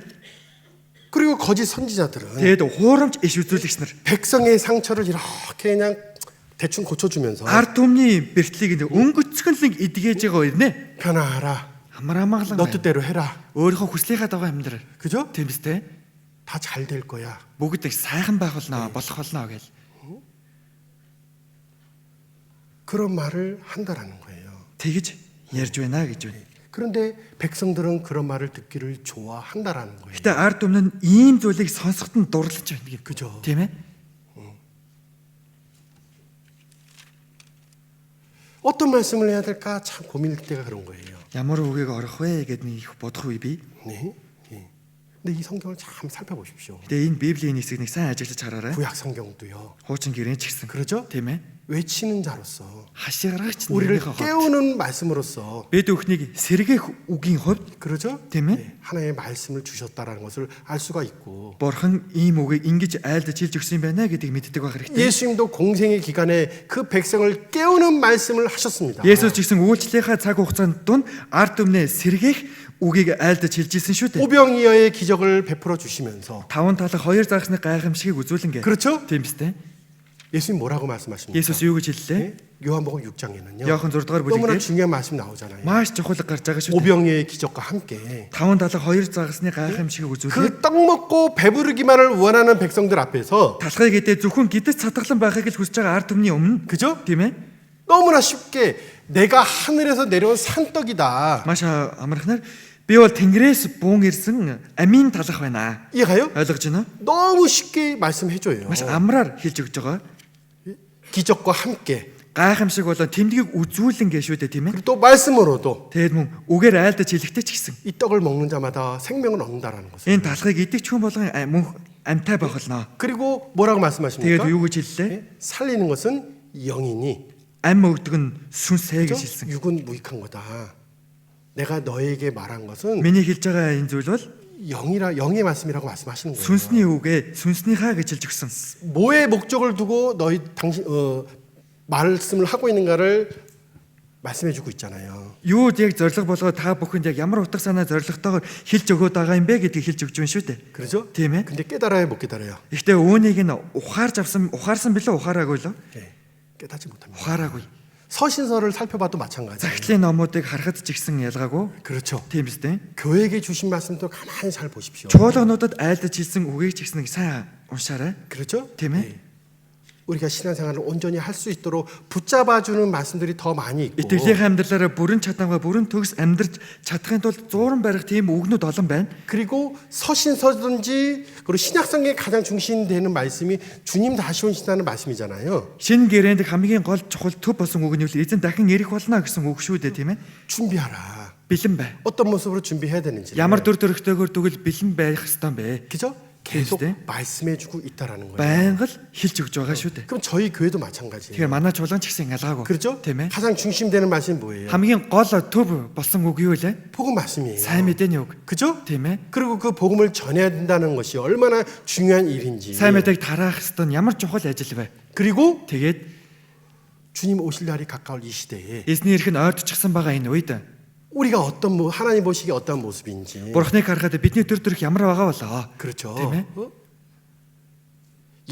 그리고 거짓 선지자들은 Тэгээд хуурамч иш үзүүлэгч нар 백성의 상처를 이렇게 그냥 대충 고쳐주면서 ард түмний бэртлийг өнгөцгөнлөг идгээж байгаа юм нэ. 편하라. Амар амгалан 너 뜻대로 해라. өөрийнхөө хүслийнхаа дагуу амьдрал. 그죠? Тийм биз дээ. 다 잘 될 거야. Бүгд их сайхан байх болно, болох болно гэж. 그런 말을 한다라는 거예요. Тэгж ярьж байна гэж байна. 그런데 백성들은 그런 말을 듣기를 좋아한다라는 거예요. Гэтэ ард түмэн нь ийм зүйлийг сонсоход нь дурлаж байна гэх. 그죠? Тийм ээ. 어떤 말씀을 해야 될까 참 고민일 때가 그런 거예요. Ямар үгийг орох вэ гэдээ нэг бодох үе би. 네. 예. 근데 이 성경을 참 살펴보십시오. Гэтэ энэ Библийн хэсгийг нэг сайн ажиллаж хараарай. 구약 성경도요. Хуучин гэрэн ч гэсэн. 그렇죠? Тийм ээ. 외치는 자로서 Хашгирагч 우리를 нэрийнхээ хувьд 깨우는 말씀으로서 бид бүхнийг сэргээх үгийн хувьд 그렇죠? тийм ээ. 네, 하나님의 말씀을 주셨다라는 것을 알 수가 있고 Бурхан ийм үгийг ингэж айлдаж хэлж өгсөн юм байна гэдгийг мэддэг байх хэрэгтэй. 예수님도 공생의 기간에 그 백성을 깨우는 말씀을 하셨습니다. Есүс ч гэсэн үйлчлэлийнхаа цаг хугацаанд дунд ард түмнээ сэргээх үгийг айлдаж хэлж ирсэн шүү дээ. 오병이어의 기적을 베풀어 주시면서 Таван талах хоёр загсны гайхамшигыг үзүүлэнгээ. 그렇죠? Тийм биз дээ. 예수님 뭐라고 말씀하십니까? Есүс юу гэж хэллээ? 네? 요한복음 6장에는요. Иохан 6 дугаар 너무나 бүлэг дээр 중요한 말씀 나오잖아요. маш чухал гарч байгаа шүү дээ. 오병이어의 기적과 함께 Таван талах хоёр загсны гайхамшигыг үзүүлээ. 그 떡 먹고 배부르기만을 원하는 백성들 앞에서 Талхай гэдэг зөвхөн гидэж цатгалан байхыг л хүсэж байгаа ард түмний өмнө 그죠? тийм ээ. 너무나 쉽게 내가 하늘에서 내려온 산떡이다. Маш амархнаар би бол Тэнгэрээс буун ирсэн амийн талах байна. 이해가요? Ойлгож байна уу? 너무 쉽게 말씀해 줘요. Маш амраар хэлж өгч байгаа. 기적과 함께 Гайхамшиг болон тэмдгийг үзүүлэн гээ шүү дээ тийм ээ. 그리고 또 말씀으로도 Тэгэд мөн үгээр айлдаж хэлэхдээ ч гэсэн 이 떡을 먹는 자마다 생명을 얻는다라는 것을. энэ талхайг идэх ч хүн болгон мөн амьтай байх болно. 그리고 뭐라고 Тэгээд 말씀하십니까? юу гэж хэллээ? 살리는 것은 영이니 ам өгдөг нь сүнс ээ гэж 그죠? хэлсэн. 육은 무익한 거다. 내가 너에게 말한 것은 Миний хэлж байгаа энэ зүйл бол 영의 말씀이라고 말씀하시는 거예요. сүнсний үгээ сүнснийхаа гэж хэлж өгсөн. 뭐의 목적을 두고 너희 당신 말씀을 하고 있는가를 말씀해주고 있잖아요. Юуд яг зориг болгоод та бүхэнд яг ямар утга санаа зоригтойгоор хэлж өгөөд байгаа юм бэ гэдгийг хэлж өгч байна шүү дээ. 그렇죠? Тийм ээ. 근데 깨달아야 못 깨달아요. Гэхдээ үүнийг нь ухаарсан билээ ухаараагүй л 네, 깨닫지 못합니다. ухаараагүй. 서신서를 살펴봐도 마찬가지예요. Захидлын номуудыг харахад ч ихсэн ялгаагүй. 그렇죠. Тийм биз дээ. 교회에게 주신 말씀도 가만히 잘 보십시오. Чуулгануудад айлдаж хэлсэн үгийг ч ихсэн сайн уншаарай. 그렇죠? тийм ээ. 네. 우리가 신앙생활을 온전히 할 수 있도록 붙잡아주는 말씀들이 더 많이 있고 Итгэлийн амьдралаараа бүрэн чадамгаа бүрэн төгс амьдрч чадахын тулд зууран барих тийм үгнүүд олон байна. 그리고 서신서든지 그리고 신약성경의 가장 중심되는 말씀이 주님 다시 오신다는 말씀이잖아요. Шинэ гэрээнд хамгийн гол чухал төв болсон үг нь эзэн дахин ирэх болно гэсэн үг шүү дээ тийм ээ. 준비하라. Бэлэн бай. 어떤 모습으로 준비해야 되는지. Ямар дүр төрхтэйгээр тэгвэл бэлэн байх ёстой юм бэ? 그죠? 계속 네. 말씀해주고 있다라는 거예요. Байнга л хэлж өгж байгаа шүү дээ. 그럼 저희 교회도 마찬가지예요. Тэгэхээр манай чуулган ч гэсэн ялгаагүй. 그렇죠? Тийм ээ. 가장 중심되는 말씀이 뭐예요? Хамгийн гол төв болсон үг юу вэ? 복음 말씀이에요. Сайн мэдээний үг. 그죠? Тийм ээ. 그리고 그 복음을 전해야 된다는 것이 얼마나 중요한 일인지. Сайн мэдээг тараах хэвээр ямар чухал ажил вэ? 그리고 Тэгээд 주님 오실 날이 가까울 이 시대에 эзний ирэх нь ойртчихсан байгаа энэ үед 우리가 어떤 하나님 보시기에 어떤 모습인지. Бурхныг харахад бидний төр төрх ямар байгаа болоо? 그렇죠. тийм ээ.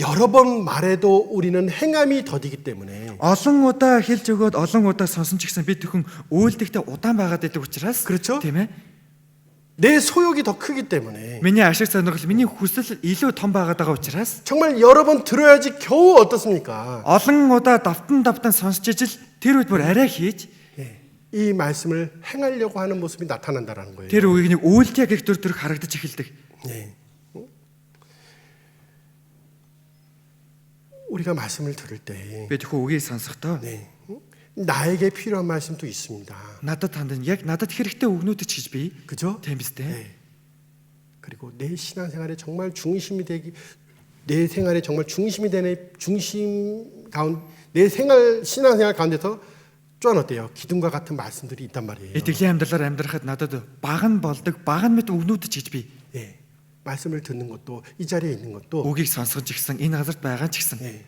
여러 번 말해도 우리는 행함이 더디기 때문에 Олон удаа хэлж өгөөд олон удаа сонсон ч гэсэн бид бүхэн үйлдэлтэй удаан байгаад байдаг учраас 그렇죠? тийм ээ. 내 소욕이 더 크기 때문에 Миний ашиг сонирхол, миний хүсэл илүү том байгаад байгаа учраас 정말 여러 번 들어야지 겨우 어떻습니까? олон удаа давтан сонсч ижил тэр үед бүр арай хийж 예, 이 말씀을 행하려고 하는 모습이 나타난다라는 거예요. тэр үгийг нэг үйлдэл гэх төр төрх харагдаж эхэлдэг. 네. 우리가 말씀을 들을 때 Би тэгэхүү үгийг сонсохдоо 네. 나에게 필요한 말씀도 있습니다. надад танд яг надад хэрэгтэй үгнүүд ч гэж би 그죠? тийм биз дээ. 네. 그리고 내 신앙생활에 정말 중심이 되기 내 생활에 정말 중심이 되는 중심 가운 내 신앙생활 가운데서 쪼안 어때요? 기둥과 같은 말씀들이 있단 말이에요. Итгэлийн амьдралаар амьдрахад надад бага нь болдог, бага нь мэт үгнүүд ч гэж би 예. 말씀을 듣는 것도 이 자리에 있는 것도 үгийг сонсгож гисэн энэ газарт байгаа ч гэсэн 예.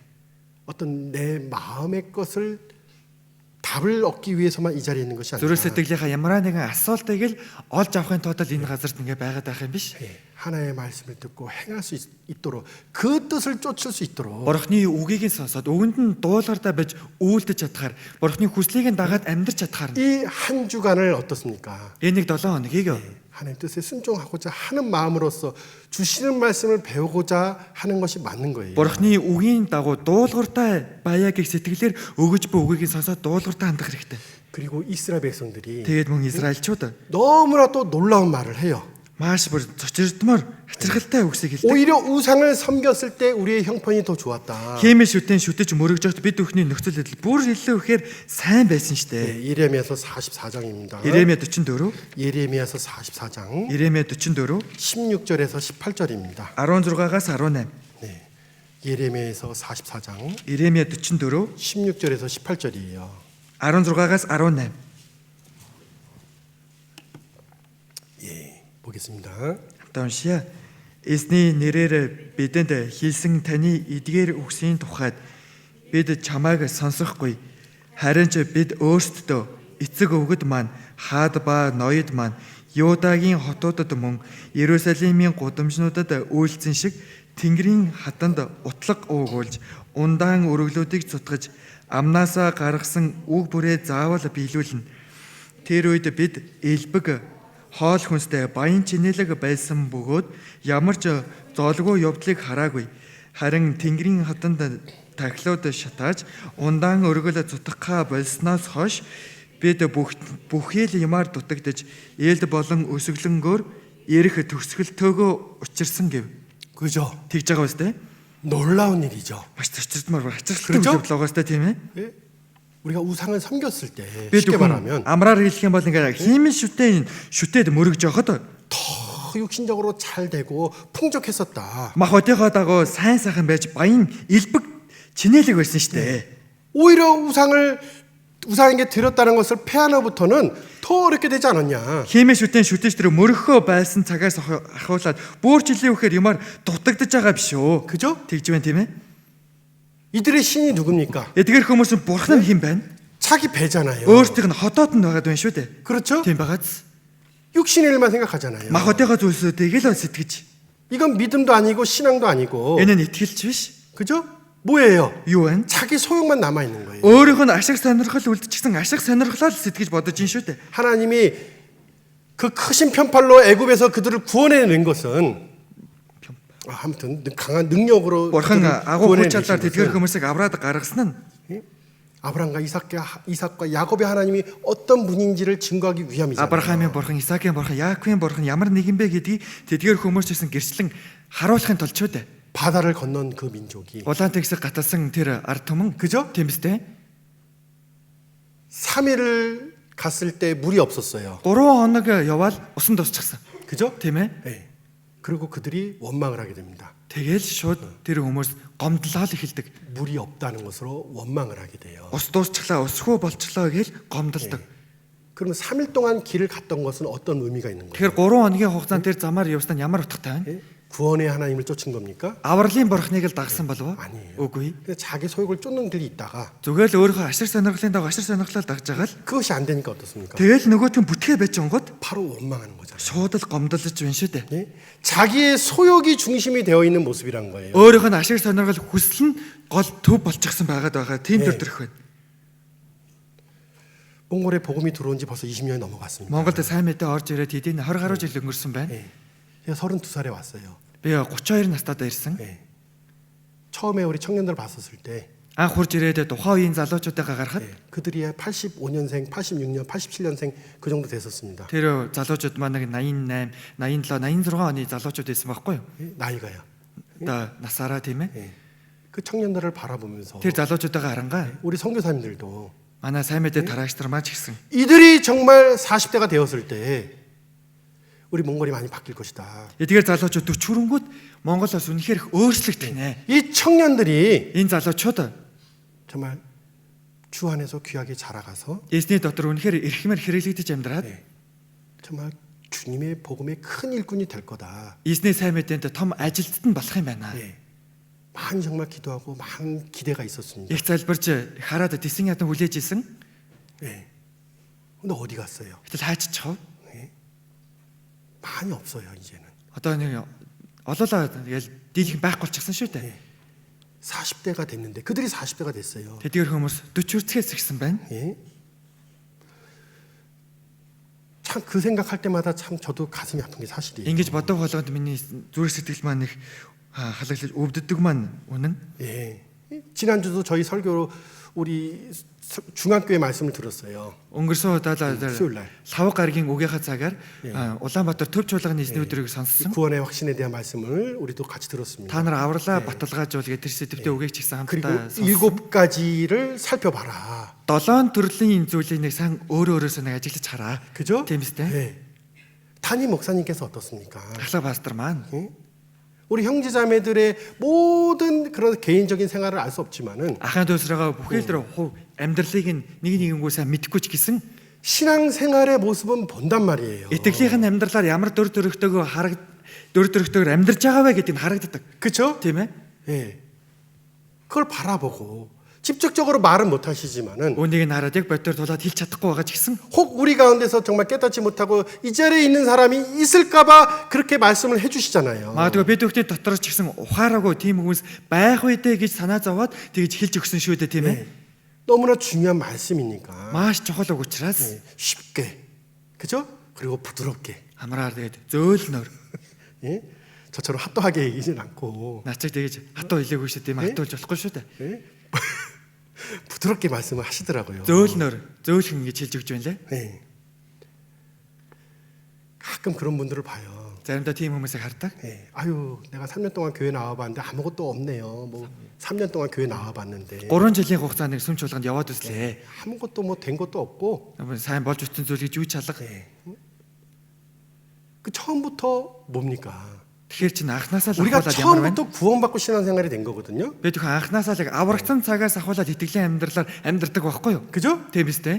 어떤 내 마음의 것을 답을 얻기 위해서만 이 자리에 있는 것이 зүрх 아니라 сэтгэлийнхаа ямар нэгэн асуултыг л олж авахын тулд энэ газарт ингээ байгаад байх юм биш. 예. 하나의 말씀을 듣고 행할 수 있도록 그 뜻을 쫓을 수 있도록 Бурхны үгийг нь сонсоод өгөнд нь дуулгартай байж үйлдэж чадхаар Бурхны хүслийг нь дагаад амьдрч чадхаар 이 한 주간을 어떻습니까? энэ нэг 7 хоногийг 하나님 뜻에 순종하고자 하는 마음으로써 주시는 말씀을 배우고자 하는 것이 맞는 거예요. Бурхны үгийн дагуу дуулгартай баяа гэх сэтгэлээр өгөж буй үгийг нь сонсоод дуулгартай хандах хэрэгтэй. 그리고 이스라엘 백성들이 Тэгээд мөн Израильчууд 너무나 또 놀라운 말을 해요. маш бүр цочирдмор хачиргалтай үгсийг хэлдэг. 오히려 우상을 섬겼을 때 우리의 형편이 더 좋았다. Хэмээ шүтэн шүтэж мөрөгжөд бид бүхний нөхцөл байдал бүр илүү ихээр сайн байсан 네, штэ. 예레미야서 44장입니다. Иремья 44, 예레미야서 44장 Иремья 44, 16절에서 18절입니다. 16-аас 18. 네. 예레미야서 44장 Иремья 44, 16절에서 18절이에요. 16-аас 18. 예, 보겠습니다. Хамтаа уншия. Эзний нэрээр бидэнд хийсэн таны эдгээр үгсийн тухайд бид чамайг сонсохгүй. Харин ч бид өөрсдөө эцэг өвгөд маань хаад ба ноёд маань Юдагийн хотуудад мөн Иерусалимийн гудамжнуудад үйлцэн шиг Тэнгэрийн хатанд утлаг уугуулж ундаан өргөлүүдийг цутгаж амнаасаа гаргасан үг бүрээ заавал биелүүлнэ. Тэр үед бид элбэг хоол хүнстэй баян чинэлэг байсан бөгөөд ямар ч золгүй явдлыг хараагүй. Харин Тэнгэрийн хатанд тахлууд шатааж ундаан өргөл цутгахаа болсноос хойш бид бүхий л ямаар дутагдж ээлд болон өсөглөнгөөр ирэх төгсгөлтөөгөө учирсан гэв. 그죠? Тэгж байгаа үстэй. 놀라운 일이죠. Маш цочирдмаар хачирхалтай 그렇죠? үйл явдал байгаа үстэй тийм ээ. 예? 우리가 우상을 섬겼을 때 Бид 쉽게 말하면 амраар хэлэх юм бол ингээ хиймэл шүтээд мөрөгж явахад 더 육신적으로 잘 되고 풍족했었다. мах одийнхоо дагуу сайн сайхан байж баян элбэг чинэлэг байсан штэ. 오히려 우상에게 드렸다는 것을 폐하나부터는 더 어렵게 되지 않았냐. Химээс шүтэж тэр мөрөхөө байсан цагаас ахуулаад бүр жилийн үхээр юмар дутагдж байгаа биш үү? 그죠? Тэгж байна тийм ээ. 이들의 신이 누굽니까? Эдгээр хүмүүс бурхан нь хэн байна? 자기 배잖아요. Өөртөөх нь хотоод нь байгаад байна шүү дээ. 그렇죠? Тийм багаз. 육신의 일만 생각하잖아요. Мах хотойгоо зүйлсүүдийг л сэтгэж. 이건 믿음도 아니고 신앙도 아니고, Энэ нь итгэлч биш. 그죠? 뭐예요? Юу вэ? 자기 소욕만 남아 있는 거예요. Өөрийнх нь ашиг сонирхол үлдчихсэн ашиг сонирхлоо л сэтгэж бодож ин шүү дээ. 하나님이 그 크신 편팔로 애굽에서 그들을 구원해낸 것은 아무튼 강한 능력으로 Бурхан 그들을 агуу хүч 구원해내신 чадлаар тэдгээр 것은 хүмүүсийг авраад гаргасан нь 아브라함과 이삭과 야곱의 하나님이 어떤 분인지를 증거하기 위함이잖아요. Авраамийн бурхан, Исаакийн бурхан, Яаковын бурхан ямар нэгэн бэ гэдгийг тэдгээр хүмүүс гэсэн гэрчлэн харуулахын тулд шүү дээ. 바다를 건넌 그 민족이 Улаан тэгсэг гаталсан тэр ард түмэн 그죠? тийм үстэй. 3일을 갔을 때 물이 없었어요. 3 хоног яваал усан тусчихсан. 그죠? Тийм ээ. 네. 그리고 그들이 원망을 하게 됩니다. Тэгэл шууд тэр хүмүүс гомдлоо л эхэлдэг. 물이 없다는 것으로 원망을 하게 돼요. Ус дуусчлаа, усгүй болчлоо гэж гомдолдог. 그러면 3일 동안 길을 갔던 것은 어떤 의미가 있는 거예요? Тэгэхээр 3 хоногийн хугацаанд тэр замаар явсан нь ямар утгатай вэ? 예? 구원의 하나님을 쫓은 겁니까? Авралын бурхныг л дагсан болов уу? 아니에요. Үгүй. 근데 자기 소욕을 쫓는 길이 있다가 Зүгээр л өөрийнхөө ашиг сонирхлын дагуу ашиг сонирхлоо дагж байгаа л 그것이 안 되니까 어떻습니까? тэгэл нөгөөт нь бүтгээ байжонгод 바로 원망하는 거잖아요. шууд л гомдолж байна шүү дээ. 예? 자기의 소욕이 중심이 되어 있는 모습이란 거예요. Өөрийнх нь ашиг сонирхол хүсэл нь гол төв болчихсон байгаад байгаа. Тийм төрдөрөх байна. 몽골에 복음이 들어온 지 벌써 20년이 넘어갔습니다. Монголд сайн мэдээ орж ирээд хэдийн 20 гаруй жил өнгөрсөн байна. 예. 제가 32살에 왔어요. Би 32 настайдаа ирсэн. 예. 처음에 우리 청년들 봤었을 때 Анх хурж ирээд тухайн үеийн залуучуудаа гарахад 예. 그들이 85년생, 86년, 87년생 그 정도 됐었습니다. тэр залуучууд маань нэг 88, 87, 86 оны залуучууд байсан байхгүй юу? 예? 나이가요. Одоо насаараа тийм ээ. 예. 그 청년들을 바라보면서 Тэр залуучуудаа харангаа 우리 선교사님들도 манай сайн мэдээ тараагч нар маань ч гэсэн 이들이 정말 40대가 되었을 때 우리 몽골이 많이 바뀔 것이다. эдгээр залуучууд 40 хүрэнгүүд Монголоос үнэхээр их өөрчлөгдөх нэ. 이 청년들이 Энэ залуучууд 정말 주 안에서 귀하게 자라가서 эзний дотор үнэхээр эрхмээр хэрэглэгдэж амьдраад 예. 정말 주님의 복음의 큰 일꾼이 될 거다. эзний сайн мэдээнд том ажилтнууд нь болох юм байна. 예. 많이 정말 기도하고 많은 기대가 있었습니다. Их залбирч хараад тэсэн ядан хүлээж исэн. 예. 근데 어디 갔어요? Гэтэл хайчих. 많이 없어요, 이제는. Одоо нэг олоолаа тэгэл дийлэх байхгүй болчихсон шүү дээ. 40대가 됐는데 그들이 40대가 됐어요. Тэдгээр хүмүүс 40 үрцгээс ирсэн байна. 예. 참 그 생각할 때마다 참 저도 가슴이 아픈 게 사실이에요. Ингэж бодог болгонд миний зүрх сэтгэл маань их халаглаж өвддөг маань үнэн. 예. 지난주도 저희 설교로 우리 중앙교회 말씀을 들었어요. Өнгөрсөн удаа 수요일 날. лав гаргийн үгийнхаа цагаар Улаанбаатар төв чуулганы эзний өдрийг сонссон. 구원의 확신에 대한 말씀을 우리도 같이 들었습니다. Та нар авралаа баталгаажуул гэдэг тэр сэдвтэ үгийг ч гэсэн 그리고 хамтдаа сонссон. 7가지를 살펴봐라. 7 төрлийн зүйлийг нэг сан өөрөөсөө нэг ажиллаж хараа. 그죠? Тийм үстэй. 예. 담임 목사님께서 어떻습니까? Ахлах пастор маань 우리 형제자매들의 모든 그런 개인적인 생활을 알 수 없지만은 ахын дүүсрэгээ бүхэл тэр хувь амьдралыг нэг нэгэнгүү сайн мэдэхгүй ч гэсэн 신앙생활의 모습은 본단 말이에요. итгэлийн амьдралаар ямар дүр төрхтэйгээр амьдарч байгаа вэ гэдэг нь харагддаг. 그렇죠? Тийм ээ? 예. 그걸 바라보고 직접적으로 말은 못 하시지만은 Үнийг нь хараад яг бодтоор тулаад хэлж чадахгүй байгаа ч гэсэн 혹 우리 가운데서 정말 깨닫지 못하고 이 자리에 있는 사람이 있을까봐 그렇게 말씀을 해주시잖아요. магадгүй бид бүхний дотор ч гэсэн ухаараагүй тийм хүмүүс байх үедээ гэж санаа зовоод тэгж хэлж өгсөн шүү дээ тийм ээ? 너무나 중요한 말씀이니까 Маш чухал үг учраас 쉽게, 그죠? 그리고 부드럽게, хамраар тэгээд зөөлнөр 예? 저처럼 핫도하게 얘기는 않고 нацаг тэгж хатуу хэлээгүй шүү тийм хатуулж болохгүй шүү дээ. 예? 부드럽게 말씀을 하시더라고요. зөөлхөн гэж хэлж өгч байна лээ. 예. 가끔 그런 분들을 봐요. Заримдаа тийм хүмүүсийг хардаг. 예. 아유, 내가 3년 동안 교회 나와봤는데 아무것도 없네요. 뭐 3년 동안 교회 나와봤는데 3 жилийн хугацаанд нэг сүм чуулганд яваад үзлээ. 아무것도 뭐 된 것도 없고 Сайн болж утсан зүйлийг юу ч алга. 그 처음부터 뭡니까? Тэгэхээр чинь анхнаасаа л 우리가 ахуулаад ямар байна? 처음부터 구원받고 신앙생활이 된 거거든요. Би түүхэн анхнаасаа л аврагцсан цагаас ахуулаад итгэлийн амьдралаар амьдардаг байхгүй юу? 그죠? Тийм биз дээ.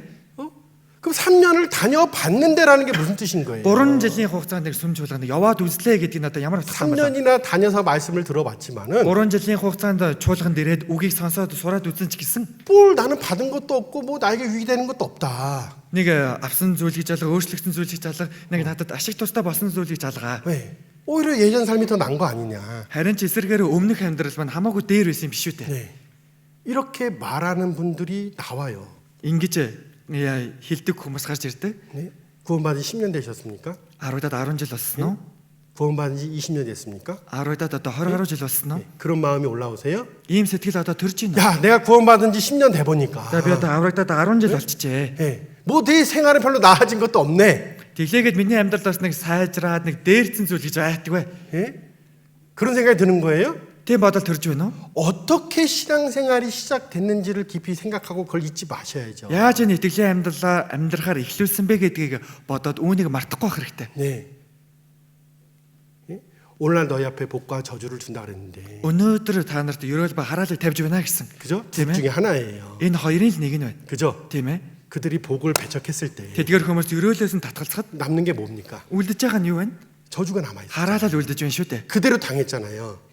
그럼 3년을 다녀봤는데라는 게 무슨 뜻인 거예요? 3 жилийн хугацаанд нэг сүм чуулганд яваад үзлээ гэдгийг надад ямар утгатай байна? 3년이나 다녀서 말씀을 들어봤지만은 3 жилийн хугацаанд чуулганд ирээд үгийг сонсоод сураад үзэн ч гэсэн 뭘 나는 받은 것도 없고 뭐 나에게 유익되는 것도 없다. нэг авсан зүйлийг залга, өөрчлөгдсөн зүйлийг залга, нэг надад ашиг тустай болсон зүйлийг залгаа. 왜? 오히려 예전 삶이 더 나은 거 아니냐. Харин ч эсэргээр өмнөх амьдрал маань хамаагүй дээр байсан юм биш үү те. 네. 이렇게 말하는 분들이 나와요. Ингэж хэлдэг хүмүүс гарч ирдэг. 네. 구원받은 10년 되셨습니까? 10-аад 10 жил болсон уу? 구원받은 지 20년 됐습니까? 10-аад одоо 20 гаруй жил болсон уу? 그런 마음이 올라오세요? Ийм сэтгэл одоо төрж байна. 야, 내가 구원받은 지 10년 돼 보니까. За би одоо аврагдаад 10 жил болчихжээ. 예. 뭐 내 생활은 별로 나아진 것도 없네. Тэглээгээд миний амьдралд бас нэг сайжраад нэг дээрцэн зүйл гэж байдаг бай. 예? 그런 생각이 드는 거예요? Тийм бодол төрж байна уу? 어떻게 신앙생활이 시작됐는지를 깊이 생각하고 그걸 잊지 마셔야죠. Яаж энэ итгэлийн амьдралаа амьдрахаар эхлүүлсэн бэ гэдгийг бодоод үүнийг мартахгүй байх хэрэгтэй. 네. 예? 오늘날 너희 앞에 복과 저주를 준다 그랬는데, Өнөөдөр та нарт ерөөл ба хараалыг тавьж байна гэсэн. 그죠? Тийм 둘 ээ. 중에 하나예요. Энэ хоёрын л нэг нь байна. 그죠? Тийм ээ. 그들이 복을 배척했을 때 Тэдгээр хүмүүс ерөөлөөс нь татгалцахад 남는 게 뭡니까? үлдэж байгаа нь юу вэ? 저주가 남아 있어요. Хараалал үлдэж байна шүү дээ. 그대로 당했잖아요.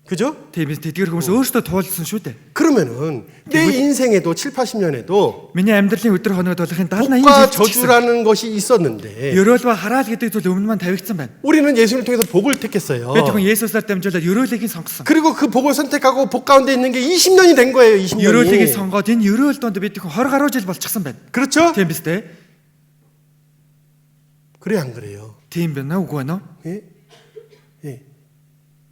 그죠? Тийм ээ. Тэдгээр хүмүүс өөрсдөө туулсан шүү дээ. 그러면은 내 인생에도 7, 80년에도 Миний амьдралын өдөр хоногд болох энэ 70 복과 80 жил ч гэсэн 저주라는 것이 있었는데 ерөөл ба хараал гэдэг зүйл өмнө маань тавигдсан байна. 우리는 예수님을 통해서 복을 택했어요. Би тэгвэл Есүсээр дамжуулаад ерөөлийг сонгосон. 그리고 그 복을 선택하고 복 가운데 있는 게 20년이 된 거예요. Ерөөлийг 20년이. сонгоод энэ ерөөл донд би тэгвэл 20 гаруй жил болчихсон байна. 그렇죠? Тийм биз дээ? 그래 안 그래요? Тийм байна уу үгүй байна уу? 예? 예.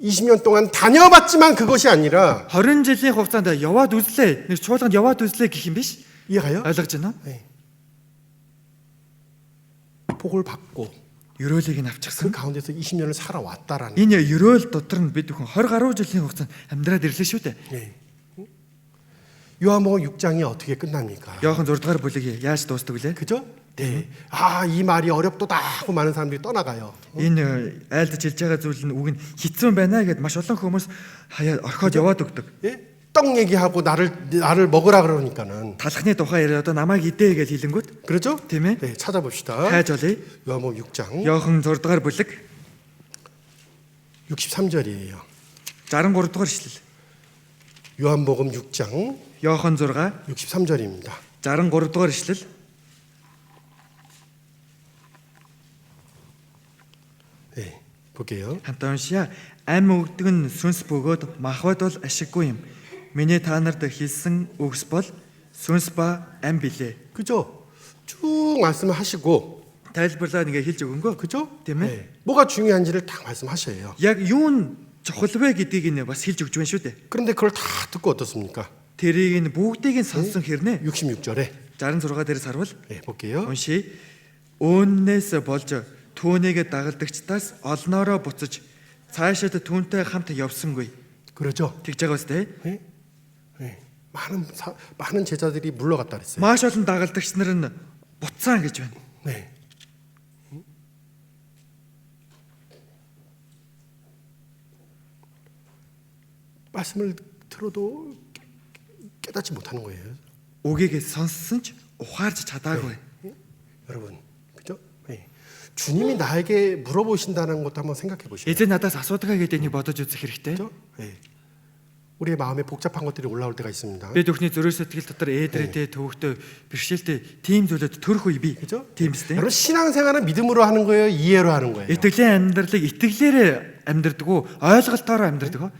20년 동안 다녀봤지만 그것이 아니라 20 жилийн хугацаанд яваад үзлээ. Нэг чуулганд яваад үзлээ гэх юм биш? 이해가요? Ойлгож байна уу? 예. 복을 받고 Ерөөлийг нь 그 авчихсан. 가운데서 20년을 살아왔다라는. Энэ ерөөл дотор нь бид бүхэн 20 гаруй жилийн хугацаанд амьдраад ирлээ шүү дээ. 예. 요한복음 6장이 어떻게 끝납니까? Йохан 6 дугаар бүлэг яаж дуустдаг вүлээ? 그죠? 네. 아, 이 말이 어렵도다 하고 많은 사람들이 떠나가요. Энэ айлдж хэлж байгаа зүйл нь үг нь хэцүү байна гэд маш олон хүмүүс хаяа орхиод яваад өгдөг. 예? 떡 얘기하고 나를 먹으라 그러니까는. Талхны тухай яриад одоо намайг идээ гэж хэлэнгүүт 그렇죠? тийм ээ? 네, 찾아봅시다. Хайж олъё. 요한복음 6장 Йохан 6 дугаар бүлэг 63절이에요. 63 дугаар ишлэл. 요한복음 6장 Йохан 6 63절입니다. 63 дугаар ишлэл. 네, 볼게요. Хамтаа уншия. Ам өгдөг нь сүнс бөгөөд махбод бол ашиггүй юм. Миний та нарт хэлсэн үгс бол сүнс ба ам билээ. 그죠? 쭉 말씀을 하시고, Тайлбарлаад ингээ хэлж өгөнгөө. 그죠? Тийм ээ. 네. 뭐가 중요한지를 다 말씀하셔요. Яг юу нь чухал вэ гэдгийг нь бас хэлж өгч байна шүү дээ. 그런데 그걸 다 듣고 어떻습니까? Тэрийг нь бүгдийг нь сонсон хэрнээ 66절에 66 дээрээс харвал 네, 볼게요. уншия. Өөннээс болж түүнийг дагалдагчдаас олноороо буцаж цаашаад түүнтэй хамт явсангүй. 그러죠? Тэгж байгаа үстэй. 네? 네. 많은 제자들이 물러갔다 그랬어요. Маш олон дагалдагч нар нь буцаан гэж байна. 네. 말씀을 들어도 깨닫지 못하는 거예요. Үгийг сонссон ч ухаарч чадаагүй. 여러분, 그죠? 네. 주님이 나에게 물어보신다는 것도 한번 생각해 보시죠. Эзэн надаас асуудаг гэдэг нэг бодож үзэх хэрэгтэй. 그죠? 네. 우리의 마음에 복잡한 것들이 올라올 때가 있습니다. Бид бүхний зөрөө сэтгэл дотор ээдрээтэй төвөгтэй бэрхшээлтэй тийм зүйлүүд төрөх үе бий. 그죠? Тийм үстэй. 여러분 신앙생활은 믿음으로 하는 거예요, 이해로 하는 거예요. Итгэлийн амьдралыг итгэлээр амьдрдаг уу, ойлголтоор амьдрдаг уу?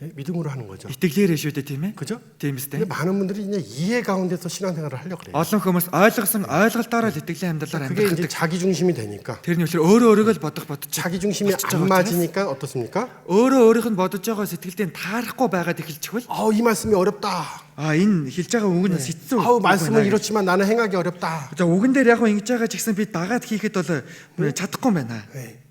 네? 믿음으로 하는 거죠. Итгэлээрээ шүү дээ, тийм ээ? 그죠? Тийм 근데 үстэй. 많은 분들이 이제 이해 가운데서 신앙생활을 하려고 그래요. Олон хүмүүс ойлгосон ойлголтоор л итгэлийн амьдралаар 그게 이제 амьдрах. 자기 중심이 되니까. Тэрний учраас өөрөө өөрийгөө л бодох бодож. 자기 중심이 болчихж 안 байгаа учраас 맞으니까 어떻습니까? өөрөө өөрийнх нь бодож байгаа сэтгэлдээ таарахгүй байгаад эхэлчихвэл 이 말씀이 어렵다. энэ хэлж байгаа үг нь хэцүү. 말씀은 이렇지만 나는 행하기 어렵다. За үгэн дээр яг ингэж байгаа ч гэсэн би дагаад хийхэд бол чадахгүй байна. 네.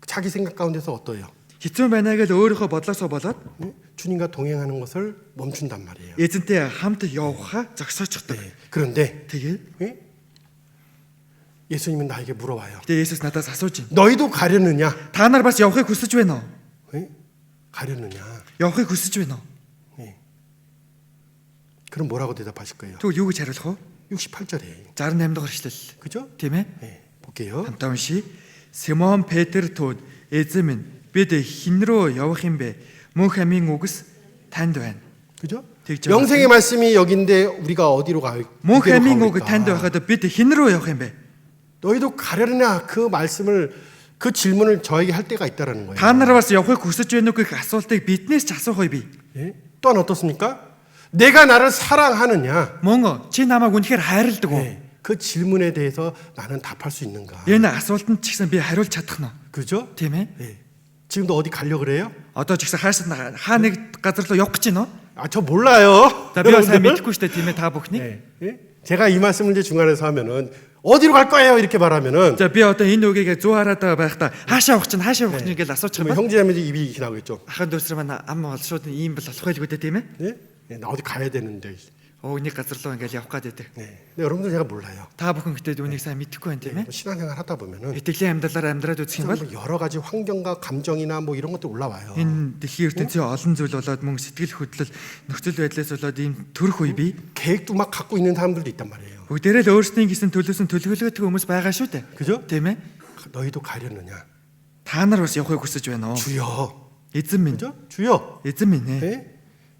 자기 생각 가운데서 어떠해요? Хэцүү байна гэж өөрийнхөө бодлосоо болоод 네? 주님과 동행하는 것을 멈춘단 말이에요. эзэнтэй хамт явхаа зогсоочихдаг. 네. 그런데 Тэгээд 네? 예수님은 나에게 물어봐요. Гэтэ Есүс надаас асууж байна. 너희도 가려느냐? Та нар бас явахыг хүсэж байна уу? 예? 가려느냐? Явахыг хүсэж байна уу? 그럼 뭐라고 대답하실 거예요? Тэгвэл юу гэж хариулах вэ? 68절에. 68 дахь эшлэл. 그죠? Тийм ээ? 예, 볼게요. Хамтаа уншия. Симон Петр тууд эзэн минь бид хэн рүү явах юм бэ? Мөнх амийн үгс танд байна. 그죠? тэгж 영생의 말씀이 여기인데 우리가 어디로 가? Мөнх 어디로 амийн 가고 үг танд 있다? байхад бид хэн рүү явах юм бэ? 너희도 가려느냐? 그 말씀을 그 질문을 저에게 할 때가 있다라는 거예요. Та нар бас явахыг хүсэж байна уу гэх асуултыг биднээс ч асуух бий. 예? 또한 어떻습니까? 내가 나를 사랑하느냐? Мөн чи намайг үнэхээр хайрладаг уу? 예, 그 질문에 대해서 나는 답할 수 있는가? Энэ асуултанд ч гэсэн би хариулж чадах нь. 그죠? Тийм ээ? 예. 지금도 어디 가려 그래요? Одоо ч гэсэн хаа нэг газар руу явах гэж байна уу? 아, 저 몰라요. За би бас сайн 여러분들. мэдэхгүй шүү дээ тийм ээ та бүхнийг. 예, 예? 제가 이 말씀을 이제 중간에서 하면은 어디로 갈 거예요? 이렇게 말하면은 За би одоо энэ үгийг зүү хараад байхдаа хаашаа явах чинь гэж асуучих юм 그러면 байна. 형제자매들 입이 이렇게 나오겠죠. Ахын дүүсэр маань ам бол шууд ийм бол болох байлгүй дээ тийм ээ? 예? 예, 나 어디 가야 되는데. Нэг газар руу ингээл явах гээд байдаг. 네. 근데 여러분들 제가 몰라요. Та бүхэн гэтээ үүнийг сайн мэдэхгүй байна тийм ээ? 뭐 신앙생활 하다 보면은 Итгэлийн амьдралаар амьдраад үзэх юм бол 뭐 여러 가지 환경과 감정이나 뭐 이런 것도 올라와요. энэ дэлхийн ертөнцийн олон зүйл болоод мөн сэтгэл хөдлөл нөхцөл байдлаас болоод ийм төрөх үе бий. 계획도 막 갖고 있는 사람들도 있단 말이에요. Бүгдээрээ л өөрсдийн гэсэн төлөөсөн төлөвлөгөөтэй хүмүүс байгаа шүү дээ. 그죠? Тийм ээ? 너희도 가려느냐? Та нар бас явахыг хүсэж байна уу? 주여. Эзэн минь. 그죠? 주여. Эзэн минь ээ. 예?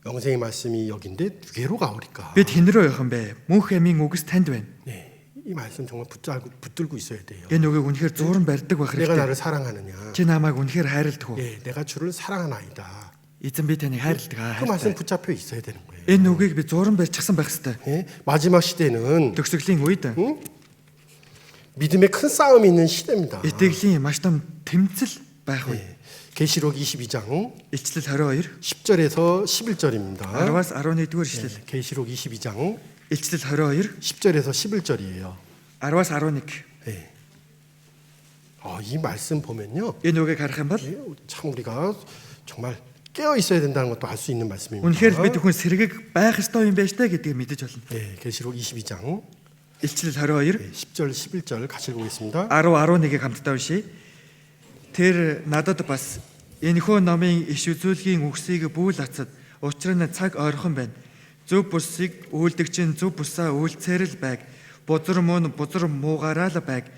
영생의 말씀이 여긴데 누구로 가오리까? Бид хэн рүү явах юм бэ? Мөнх амийн үгс танд байна. 네. 이 말씀 정말 붙들고 있어야 돼요. Энэ үгийг үнэхээр зууран барьдаг байх 내가 хэрэгтэй. 나를 사랑하느냐? Чи намайг үнэхээр хайрладаг уу? 예, 내가 주를 사랑하나이다. Эзэн би таныг хайрладаг 그 аа. 말씀 붙잡혀 있어야 되는 거예요. Энэ үгийг би зууран барьчихсан байх хэрэгтэй. 예? 마지막 시대는 Төгсгөлийн үед 믿음의 큰 싸움이 있는 시대입니다. итгэлийн маш том тэмцэл байх үе. 예. 계시록 22장 Илчлэл 22 10절에서 11절입니다. 10-аас 11-р ишлэл. 계시록 22장 Илчлэл 22 10절에서 11절이에요. 10-аас 11. 예. 이 말씀 보면요. Энэ үгийг харах юм бол 예, 참 우리가 정말 깨어 있어야 된다는 것도 알 수 있는 말씀입니다. үнэхээр бид хүн сэргийг байх ёстой юм байна штэ гэдгийг мэдэж болно. 예, 계시록 22장 Илчлэл 22 10절 11절 같이 읽어보겠습니다. 10-11-ийг хамтдаа уншийе. Тэр надад бас энэхүү номын иш үзүүлгийн үгсийг бүл ацад учир нь цаг ойрхон байна. Зөв бүсийг үйлдэгчин зөв бусаа үйлцээрэл байг. Бузар мөн бузар муугаараа л байг.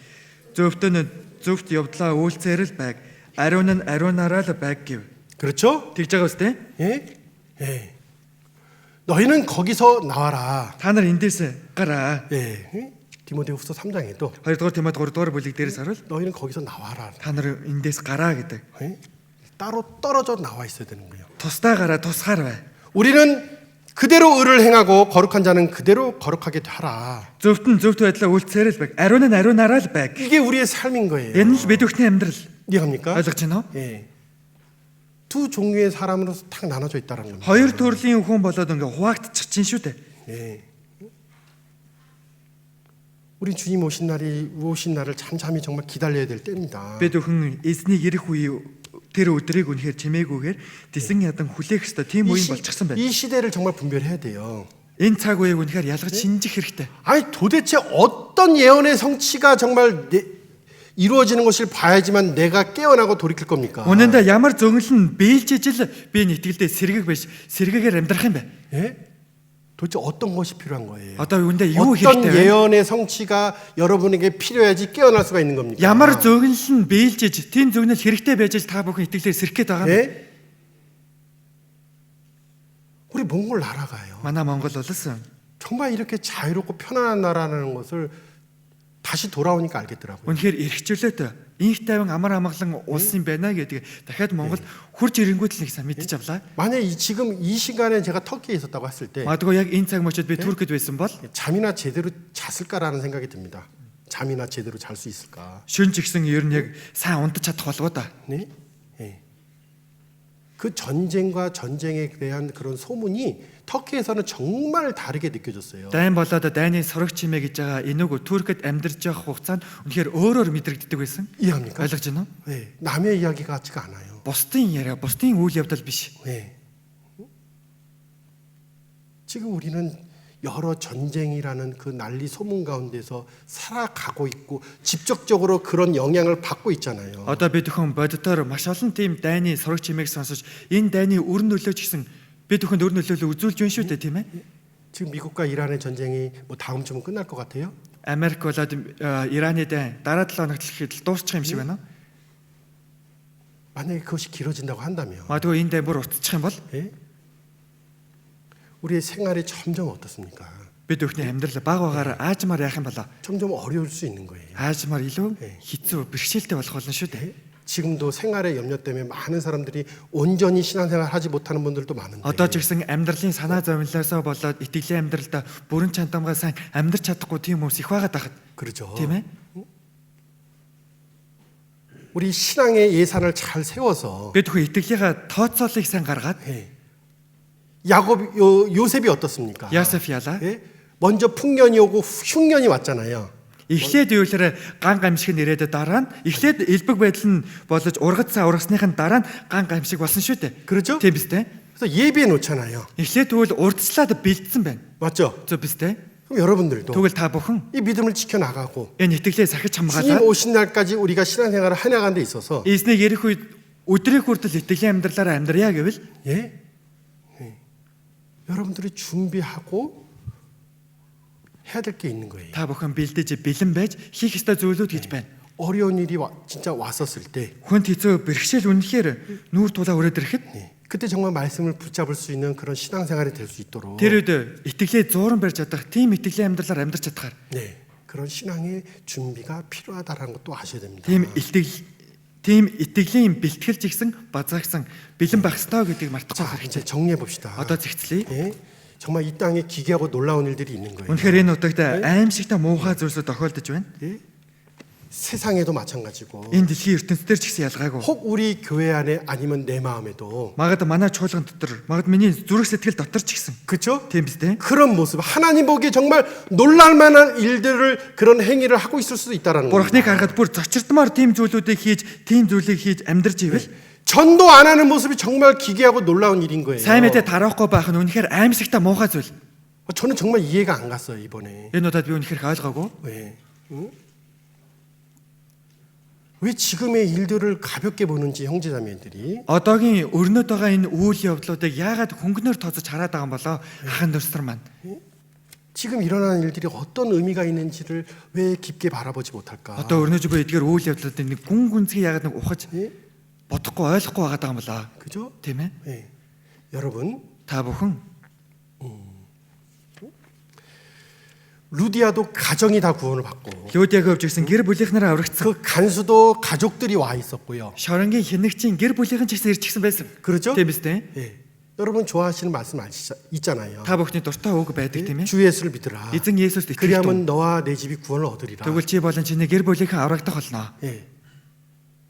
Зөвхт нь зөвхт явдлаа үйлцээрэл байг. Ариун нь ариунаараа л байг гэв. 그렇죠? Тэгж байгаа үстэй? 예? 예. 너희는 거기서 나와라. Та нар эндээс гараа. 예. 디모데후서 3장에도 2-р Тимот 3-р бүлэг дээрээс харуул. 너희는 거기서 나와라. Та нар эндээс гараа гэдэг. 예? 따로 떨어져 나와 있어야 되는 거예요. Тусдаа гараа, тусгаар бай. 우리는 그대로 의를 행하고 거룩한 자는 그대로 거룩하게 하라. Зөвхт нь зөвхт байдлаа үйлцээрэл байг. Ариун нь ариунаараа л байг. 이게 우리의 삶인 거예요. Энэ л бид бүхний амьдрал. 이해합니까? Ойлгож байна уу? 예. 두 종류의 사람으로서 탁 나눠져 있다는 겁니다. Хоёр төрлийн хүн болоод ингээ хуваагдчих чинь шүү дээ. 예. 우리 주님 오신 날을 잠잠히 정말 기다려야 될 때입니다. Бид бүхэн эзний ирэх үе тэр өдрийг үнэхээр чимээгүйгээр тэсэн ядан хүлээх ёстой тийм үеийн болчихсон байна. 이 시대를 정말 분별해야 돼요. Энэ цаг үеийг үнэхээр ялгаж шинжих хэрэгтэй. 아니 도대체 어떤 예언의 성취가 정말 이루어지는 것을 봐야지만 내가 깨어나고 돌이킬 겁니까? Үнэндээ ямар зөнгөл нь биелжиж л би энэ итгэлдээ сэргэг биш, сэргээгээр амьдрах юм бэ? 예? 도대체 어떤 것이 필요한 거예요? Одоо үүндээ юу 어떤 хэрэгтэй вэ? 예언의 성취가 여러분에게 필요해야지 깨어날 수가 있는 겁니까? Ямар зөнгөл нь биелжиж, тийм зөгнөл хэрэгтэй байж л та бүхэн итгэлээр сэрэх гээд байгаа юм. 예? 우리 몽골 나라가요. Манай Монгол улс 정말 이렇게 자유롭고 편안한 나라라는 것을 다시 돌아오니까 알겠더라고요. үнэхээр эрхчлөөтэй инх тайван амар амгалан улс юм байна гэдгийг дахиад Монголд хурж ирэнгүүт л нэг сайн мэдчих авлаа. 만약 지금 이 시간에 제가 터키에 있었다고 했을 때 Магадгүй яг энэ цаг мөчид би Туркид байсан бол 잠이나 제대로 잤을까라는 생각이 듭니다. 잠이나 제대로 잘 수 있을까? шүн ч гэсэн ер нь яг сайн унтаж чадах болов да. 네? 예. 그 전쟁과 전쟁에 대한 그런 소문이 터키에서는 정말 다르게 느껴졌어요. Дайн болоод дайны сорог чимээ гэж байгаа энэ үг Туркид амьдарч явах хугацаанд үнэхээр өөрөөр мэдрэгддэг байсан. 이해합니까? Ойлгож байна уу? 네. 남의 이야기 같지가 않아요. Бусдын яриа, бусдын үйл явдал биш. 네. 지금 우리는 여러 전쟁이라는 그 난리 소문 가운데서 살아가고 있고 직접적으로 그런 영향을 받고 있잖아요. Одоо бид өхөн бодитоор маш олон тийм дайны сураг чимээг сонсож энэ дайны үр нөлөөч гэсэн бид өхөнд үр нөлөөлөл үзүүлж байна шүү дээ тийм ээ. 지금 미국과 이란의 전쟁이 뭐 다음 주면 끝날 것 같아요? Америк болоод Ираны дайн дараа 7 хоногт л дуусчих юм шиг байна. 만약에 그것이 길어진다고 한다면 Магадгүй энэ дайн бүр утчих юм бол 예? 우리의 생활이 점점 어떻습니까? бид өхний амьдрал баг багаар аажмаар яах юм болоо. 점점 어려울 수 있는 거예요. Аажмаар илүү хэцүү бэрхшээлтэй болох болно шүү дээ. 지금도 생활의 염려 때문에 많은 사람들이 온전히 신앙생활 하지 못하는 분들도 많은데 Одоо ч гэсэн амьдралын санаа зовлоосоо болоод итгэлийн амьдралдаа бүрэн чандамгаа сайн амьдрч чадахгүй тийм хүмүүс их байгаад байхад 그렇죠. тийм ээ. 우리 신앙의 예산을 잘 세워서 Бид өхөө итгэлийнхаа тооцоолыг сайн гаргаад 요셉이 어떻습니까? Ясеф яалаа. 예? 먼저 풍년이 오고 흉년이 왔잖아요. Эхлээд үеэлэр ган гамшиг нэрээд дараа нь эхлээд элбэг байдал нь болж ургацсан ургасныхын дараа нь ган гамшиг болсон шүү дээ. 그렇죠? Тийм биз дээ. 그래서 예비해 놓잖아요. Эхлээд тэгвэл урдчлаад бэлдсэн байна. 맞죠? Зөв биз дээ. 그럼 여러분들도 Тэгвэл та бүхэн 이 믿음을 지켜 나가고 энэ итгэлээ сахиж 주님 хамгаалаад 오신 날까지 우리가 신앙생활을 해나가는 데 있어서 эзнийг ярих үед өдрийн хүртэл итгэлийн амьдралаараа амьдрья гэвэл 예? 여러분들이 준비하고 해야 될 게 있는 거예요. та бүхэн бэлдэж бэлэн байж хийх ёстой зүйлүүд гэж байна. 어려운 일이 진짜 왔었을 때 Хүнд хэцүү бэрхшээл үнэхээр нүүр тулаа өрөөд ирэхэд 그때 정말 말씀을 붙잡을 수 있는 그런 신앙생활이 될 수 있도록 тэр үед итгэлээ зууран барьж чадах тийм итгэлийн амьдралаар амьдрч чадхаар 네, 그런 신앙의 준비가 필요하다라는 것도 아셔야 됩니다. тийм итгэлийн бэлтгэл жигсэн базаагсан бэлэн байх ёстой гэдгийг мартахгүй 자, хэрэгтэй. 이제 정리해 봅시다. Одоо зэгцлэе. 예? 정말 이 땅에 기괴하고 놀라운 일들이 있는 거예요. Үнэхээр энэ утагт аимшигтай муухай зүйлсүүд тохиолдож байна. 예? 세상에도 마찬가지고 Энэ дэлхийн ертөнцийн ч гэсэн ялгаагүй. 혹 우리 교회 안에 아니면 내 마음에도 Магад манай чуулган дотор, магад миний зүрх сэтгэл дотор ч гэсэн. 그렇죠? Тийм биз дээ. 그런 모습 하나님 보기에 정말 놀랄 만한 일들을 그런 행위를 하고 있을 수도 있다라는 거예요. Бурхныг харахад бүр зочирдмаар тийм зүйлүүдийг хийж, тийм зүйлийг хийж амьдарч ивэл 전도 안 하는 모습이 정말 기괴하고 놀라운 일인 거예요. сайн мэдээ тараахгүй байх нь үнэхээр аимшигтай муухай зүйл. 저는 정말 이해가 안 갔어요 이번에. Энэ удаад би үнэхээр ойлгоогүй. 왜? 응? 왜 지금의 일들을 가볍게 보는지 형제자매들이 Одоогийн өрнөд байгаа энэ үйл явдлуудыг яагаад хөнгөнөөр тооцож хараад байгаа юм болоо ахын дурсар маань. 지금 일어나는 일들이 어떤 의미가 있는지를 왜 깊게 바라보지 못할까? Одоо өрнөж буй эдгээр үйл явдлуудын нэг гүн гүнзгий яагаад нэг ухаж 예? бодохгүй ойлгохгүй байгаа юм болоо. 그죠? Тийм ээ. 예. 여러분 Та бүхэн 루디아도 가정이 다 구원을 받고 Лүдияг өвж гисэн гэр бүлийнхнэрээ аврагдсан. 그 간수도 가족들이 와 있었고요. Шоронгийн хинэгчийн гэр бүлийнхэн ч гэсэн ирчихсэн байсан. 그렇죠? Тийм биз дээ. 예. 여러분 좋아하시는 말씀 있잖아요. Та бүхний дуртай үг байдаг тийм ээ. 주 예수를 믿으라. Эзэн Есүст итгэж 그리하면 너와 내 집이 구원을 얻으리라. тэгвэл чи болон чиний гэр бүлийнхэн аврагдах болно. 예.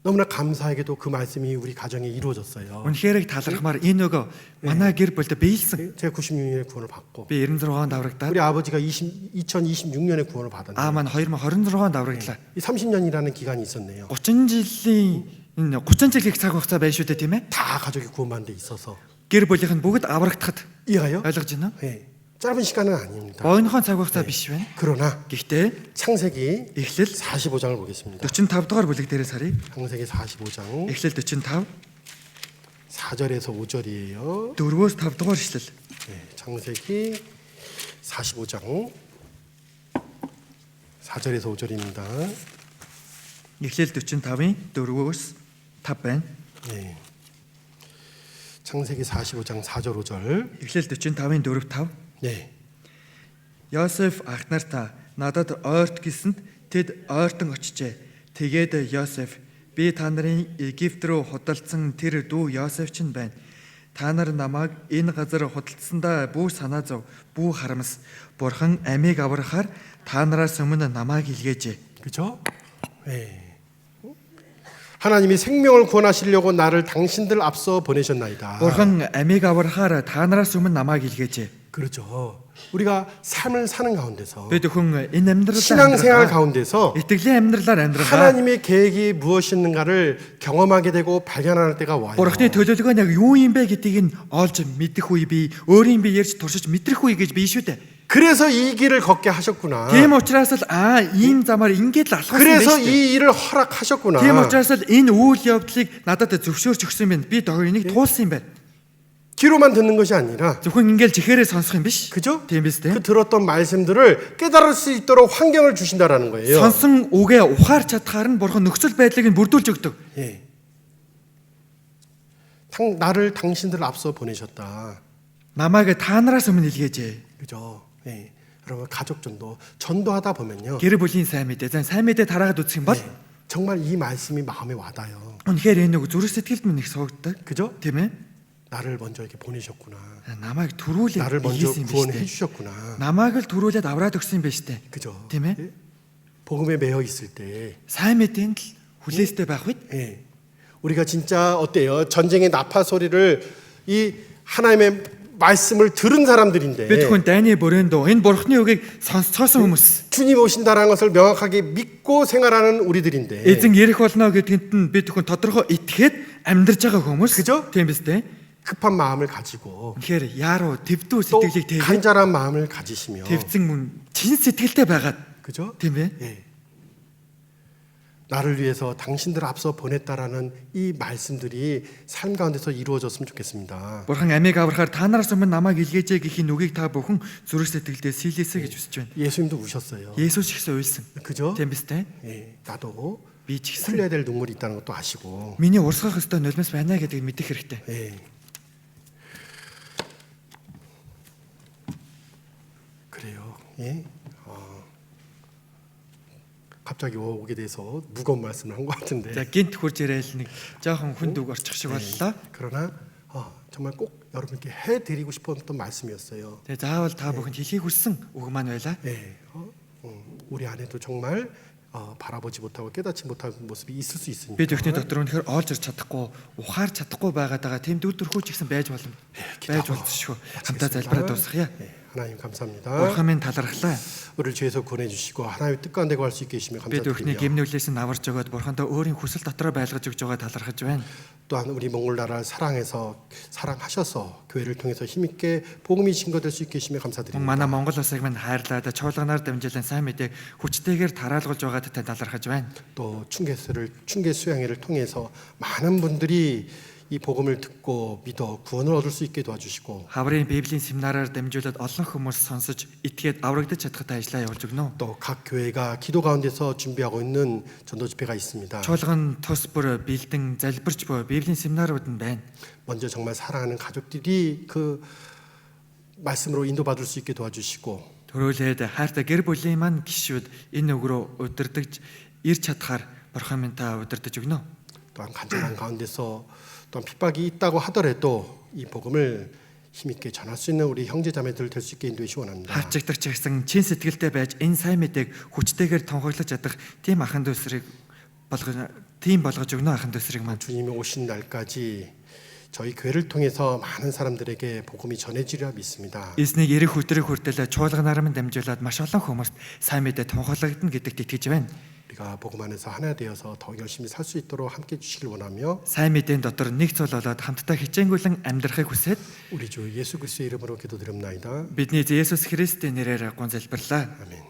너무나 감사하게도 그 말씀이 우리 가정에 이루어졌어요. Үнэхээр талархмаар энэ нөгөө манай гэр бүлд биелсэн. 제가 96년에 구원을 받고 Би 96 онд аврагдаад 우리 아버지가 2026년에 구원을 받았는데 маань 2026 онд аврагдлаа. 이 30년이라는 기간이 있었네요. 30 жилийн энэ 30 жилийн цаг хугацаа байна шүү дээ тийм ээ. 다 가족이 구원받는 데 있어서 Гэр бүлийнх нь бүгд аврагдахад 이해가요? ойлгож байна уу? 예. 짧은 시간은 아닙니다. Богинохон цаг хугацаа биш байна. 그러나 Гэхдээ 창세기 Эхлэл 45장을 보겠습니다. 45 дугаар бүлэг дээрээс харъя. 창세기 45장 Эхлэл 45 4절에서 5절이에요. 4-өөс 5 дугаар ишлэл. 네, 창세기 45장 4절에서 5절입니다. Эхлэл 45-ын 4-өөс 5 байна. 네. 창세기 45장 4절 5절. Эхлэл 45-ын 4-5. 네. Йосеф ах нартаа надад ойрт гэсэнд тэд ойртон очижээ. Тэгээд Йосеф би та нарын Египт рүү худалдсан тэр дүү Йосеф ч байна. Та нар намайг энэ газар худалдсандаа бүх санаа зов, бүх харамс. Бурхан амийг аврахаар та нараас өмнө намайг илгээжээ. 그죠? 네. 하나님이 생명을 구원하시려고 나를 당신들 앞서 보내셨나이다. Бурхан амийг аврахаар та нараас өмнө намайг илгээжээ. 그렇죠. 우리가 삶을 사는 가운데서 Бид өхөн энэ амьдралаар 신앙생활 амьдрах 가운데서 итгэлийн амьдралаар амьдрах 하나님의 계획이 무엇이었는가를 경험하게 되고 발견하는 때가 와요. Бурхны төлөвлөгөө нь яг юу юм бэ гэдгийг нь олж мэдэх үе би өөрийн би ярьж туршиж мэдрэх үе гэж бий шүү дээ. 그래서 이 길을 걷게 하셨구나. Тийм учраас л ийм замаар ингээд л алхсан 그래서 байж дээ. 이 일을 허락하셨구나. Тийм учраас л энэ үйл явдлыг надад зөвшөөрч өгсөн байна. Би доор энийг туулсан юм байна. 귀로만 듣는 것이 아니라 Зөвхөн ингээд чихээрээ сонсох юм биш. 그죠? Тийм биз дээ. 그 들었던 말씀들을 깨달을 수 있도록 환경을 주신다라는 거예요. Сонсон үгээ ухаарч чадхаар нь бурхан нөхцөл байдлыг нь бүрдүүлж өгдөг. 예. 나를 당신들 앞서 보내셨다. Намайг та нараас өмнө илгээжээ. 그죠? 예. 여러분 가족 전도하다 보면요. Гэр бүлийн сайн мэдээ. Сайн мэдээ тараагаад үзэх юм бол 예. 정말 이 말씀이 마음에 와닿아요. үнэхээр энэ үг зүрх сэтгэлд минь их суугддаг. 그죠? Тийм ээ. 나를 먼저 이렇게 보내셨구나. Намайг төрүүлээд 나를 먼저 илгээсэн юм биш 구원해 үү? 주셨구나. Намайг л төрүүлээд авраад өгсөн юм биш үү? 그죠? Тийм ээ. 예? 복음에 매여 있을 때 Сайн мэдээнд л хүлээстэй байх үед 예. 우리가 진짜 어때요? 전쟁의 나파 소리를 이 하나님의 말씀을 들은 бид 사람들인데 хүн дайны бороондоо энэ бурхны үгийг сонсцоосон хүмүүс. 주님 오신다라는 것을 명확하게 믿고 생활하는 우리들인데 Эзэн ирэх болно гэдэгт нь бид хүн тодорхой итгээд амьдарч байгаа хүмүүс. 그죠? Тийм биз дээ. 급한 마음을 가지고 Тэгэхээр яаруу твдүү 또 сэтгэлийг тэгээд 간절한 마음을 가지시며 твцэн мөн чин сэтгэлтэй байгаад 그죠? тийм ээ. 예. 나를 위해서 당신들 앞서 보냈다라는 이 말씀들이 삶 가운데서 이루어졌으면 좋겠습니다. Бурхан амийг аврахаар та нараас өмнө намайг илгээжээ гэхийн үгийг та бүхэн зүрх сэтгэлдээ сийлээсэй гэж хүсэж байна. 예수님도 우셨어요. Есүс ихс уйлсан. 그죠? Тийм биз дээ. 예. 나도 Би ч гэсэн 흘려야 될 눈물이 있다는 것도 아시고 миний урсгах ёстой нулимс байна гэдгийг мэдэх хэрэгтэй. 예. 그래요. 예. 갑자기 오게 돼서 무거운 말씀을 한 것 За 같은데 гинт хурж ирээл нэг жоохон хүнд үг орчих шиг боллоо. 그러나 정말 꼭 여러분께 해드리고 싶었던 말씀이었어요. Тэгээ заавал та бүхэнд хэлхийг хүссэн үг маань байлаа. 예. 우리 안에도 정말 바라보지 못하고 깨닫지 못하는 모습이 있을 수 있으니까 Бид өхний дотор үнэхээр олж ирч чадахгүй, ухаарч чадахгүй байгаад тийм дүрхүүч гэсэн байж болно. Байж болзошгүй. Хамтаа залбираад дуусгая. 예, 하나님 감사합니다. Бурхан минь талархлаа. 우리를 죄에서 구원해 주시고 하나님의 뜻 가운데 갈 수 있게 해주시며 Бид өхний 감사드리며 гимнүглээс нь аварч өгөөд бурхандаа өөрийн хүсэл дотроо байлгаж өгж байгаа талархаж байна. 또한 우리 몽골 나라를 사랑하셔서 교회를 통해서 힘있게 복음이 증거될 수 있게 해주시며 감사드립니다. Манай Монгол улсыг минь хайрлаад чуулганаар дамжуулан сайн мэдээг хүчтэйгээр тараалгуулж байгаадад талархаж байна. 또 충계 수양회를 통해서 많은 분들이 이 복음을 듣고 믿어 구원을 얻을 수 있게 도와주시고 Хаврын Библийн семинараар дамжуулаад олон хүмүүс сонсож итгээд аврагдаж чадхад ажиллаа явуулж өгнө. 또 각 교회가 기도 가운데서 준비하고 있는 전도 집회가 있습니다. Чуулган тус бүр бэлдэн залбирч буй Библийн семинарууд нь байна. 먼저 정말 사랑하는 가족들이 그 말씀으로 인도받을 수 있게 도와주시고 Төрөөлээд хайртай гэр бүлийн маань гишүүд энэ үг рүү удирдахж ирч чадхаар бурхан минь та удирдах өгнө. 또한 간절한 가운데서 또한 핍박이 있다고 하더라도 이 복음을 힘있게 전할 수 있는 우리 형제자매들 될 수 있게 인도해 주시기 원합니다. Хавчигдагч гэсэн чин сэтгэлтэй байж энэ сайн мэдээг хүчтэйгээр тунхаглаж чадах тийм ахын дөсрийг болгож өгнө ахын дөсрийг маань. 주님이 오신 날까지 저희 교회를 통해서 많은 사람들에게 복음이 전해지리라 믿습니다. Эзнийг ирэх өдрийг хүртэл чуулганаар минь дамжуулаад маш олон хүмүүст сайн мэдээ тунхаглагдана гэдэгт итгэж байна. 우리가 복음 안에서 하나 되어서 더 열심히 살 수 있도록 함께 해주시길 원하며 Сайн мэдээний дотор нэг цол болоод хамтдаа хичээнгүйлэн амьдрахыг хүсээд 우리 주 예수 그리스도의 이름으로 기도드립나이다. бидний Есүс Христийн нэрээр гон залбирлаа. 아멘.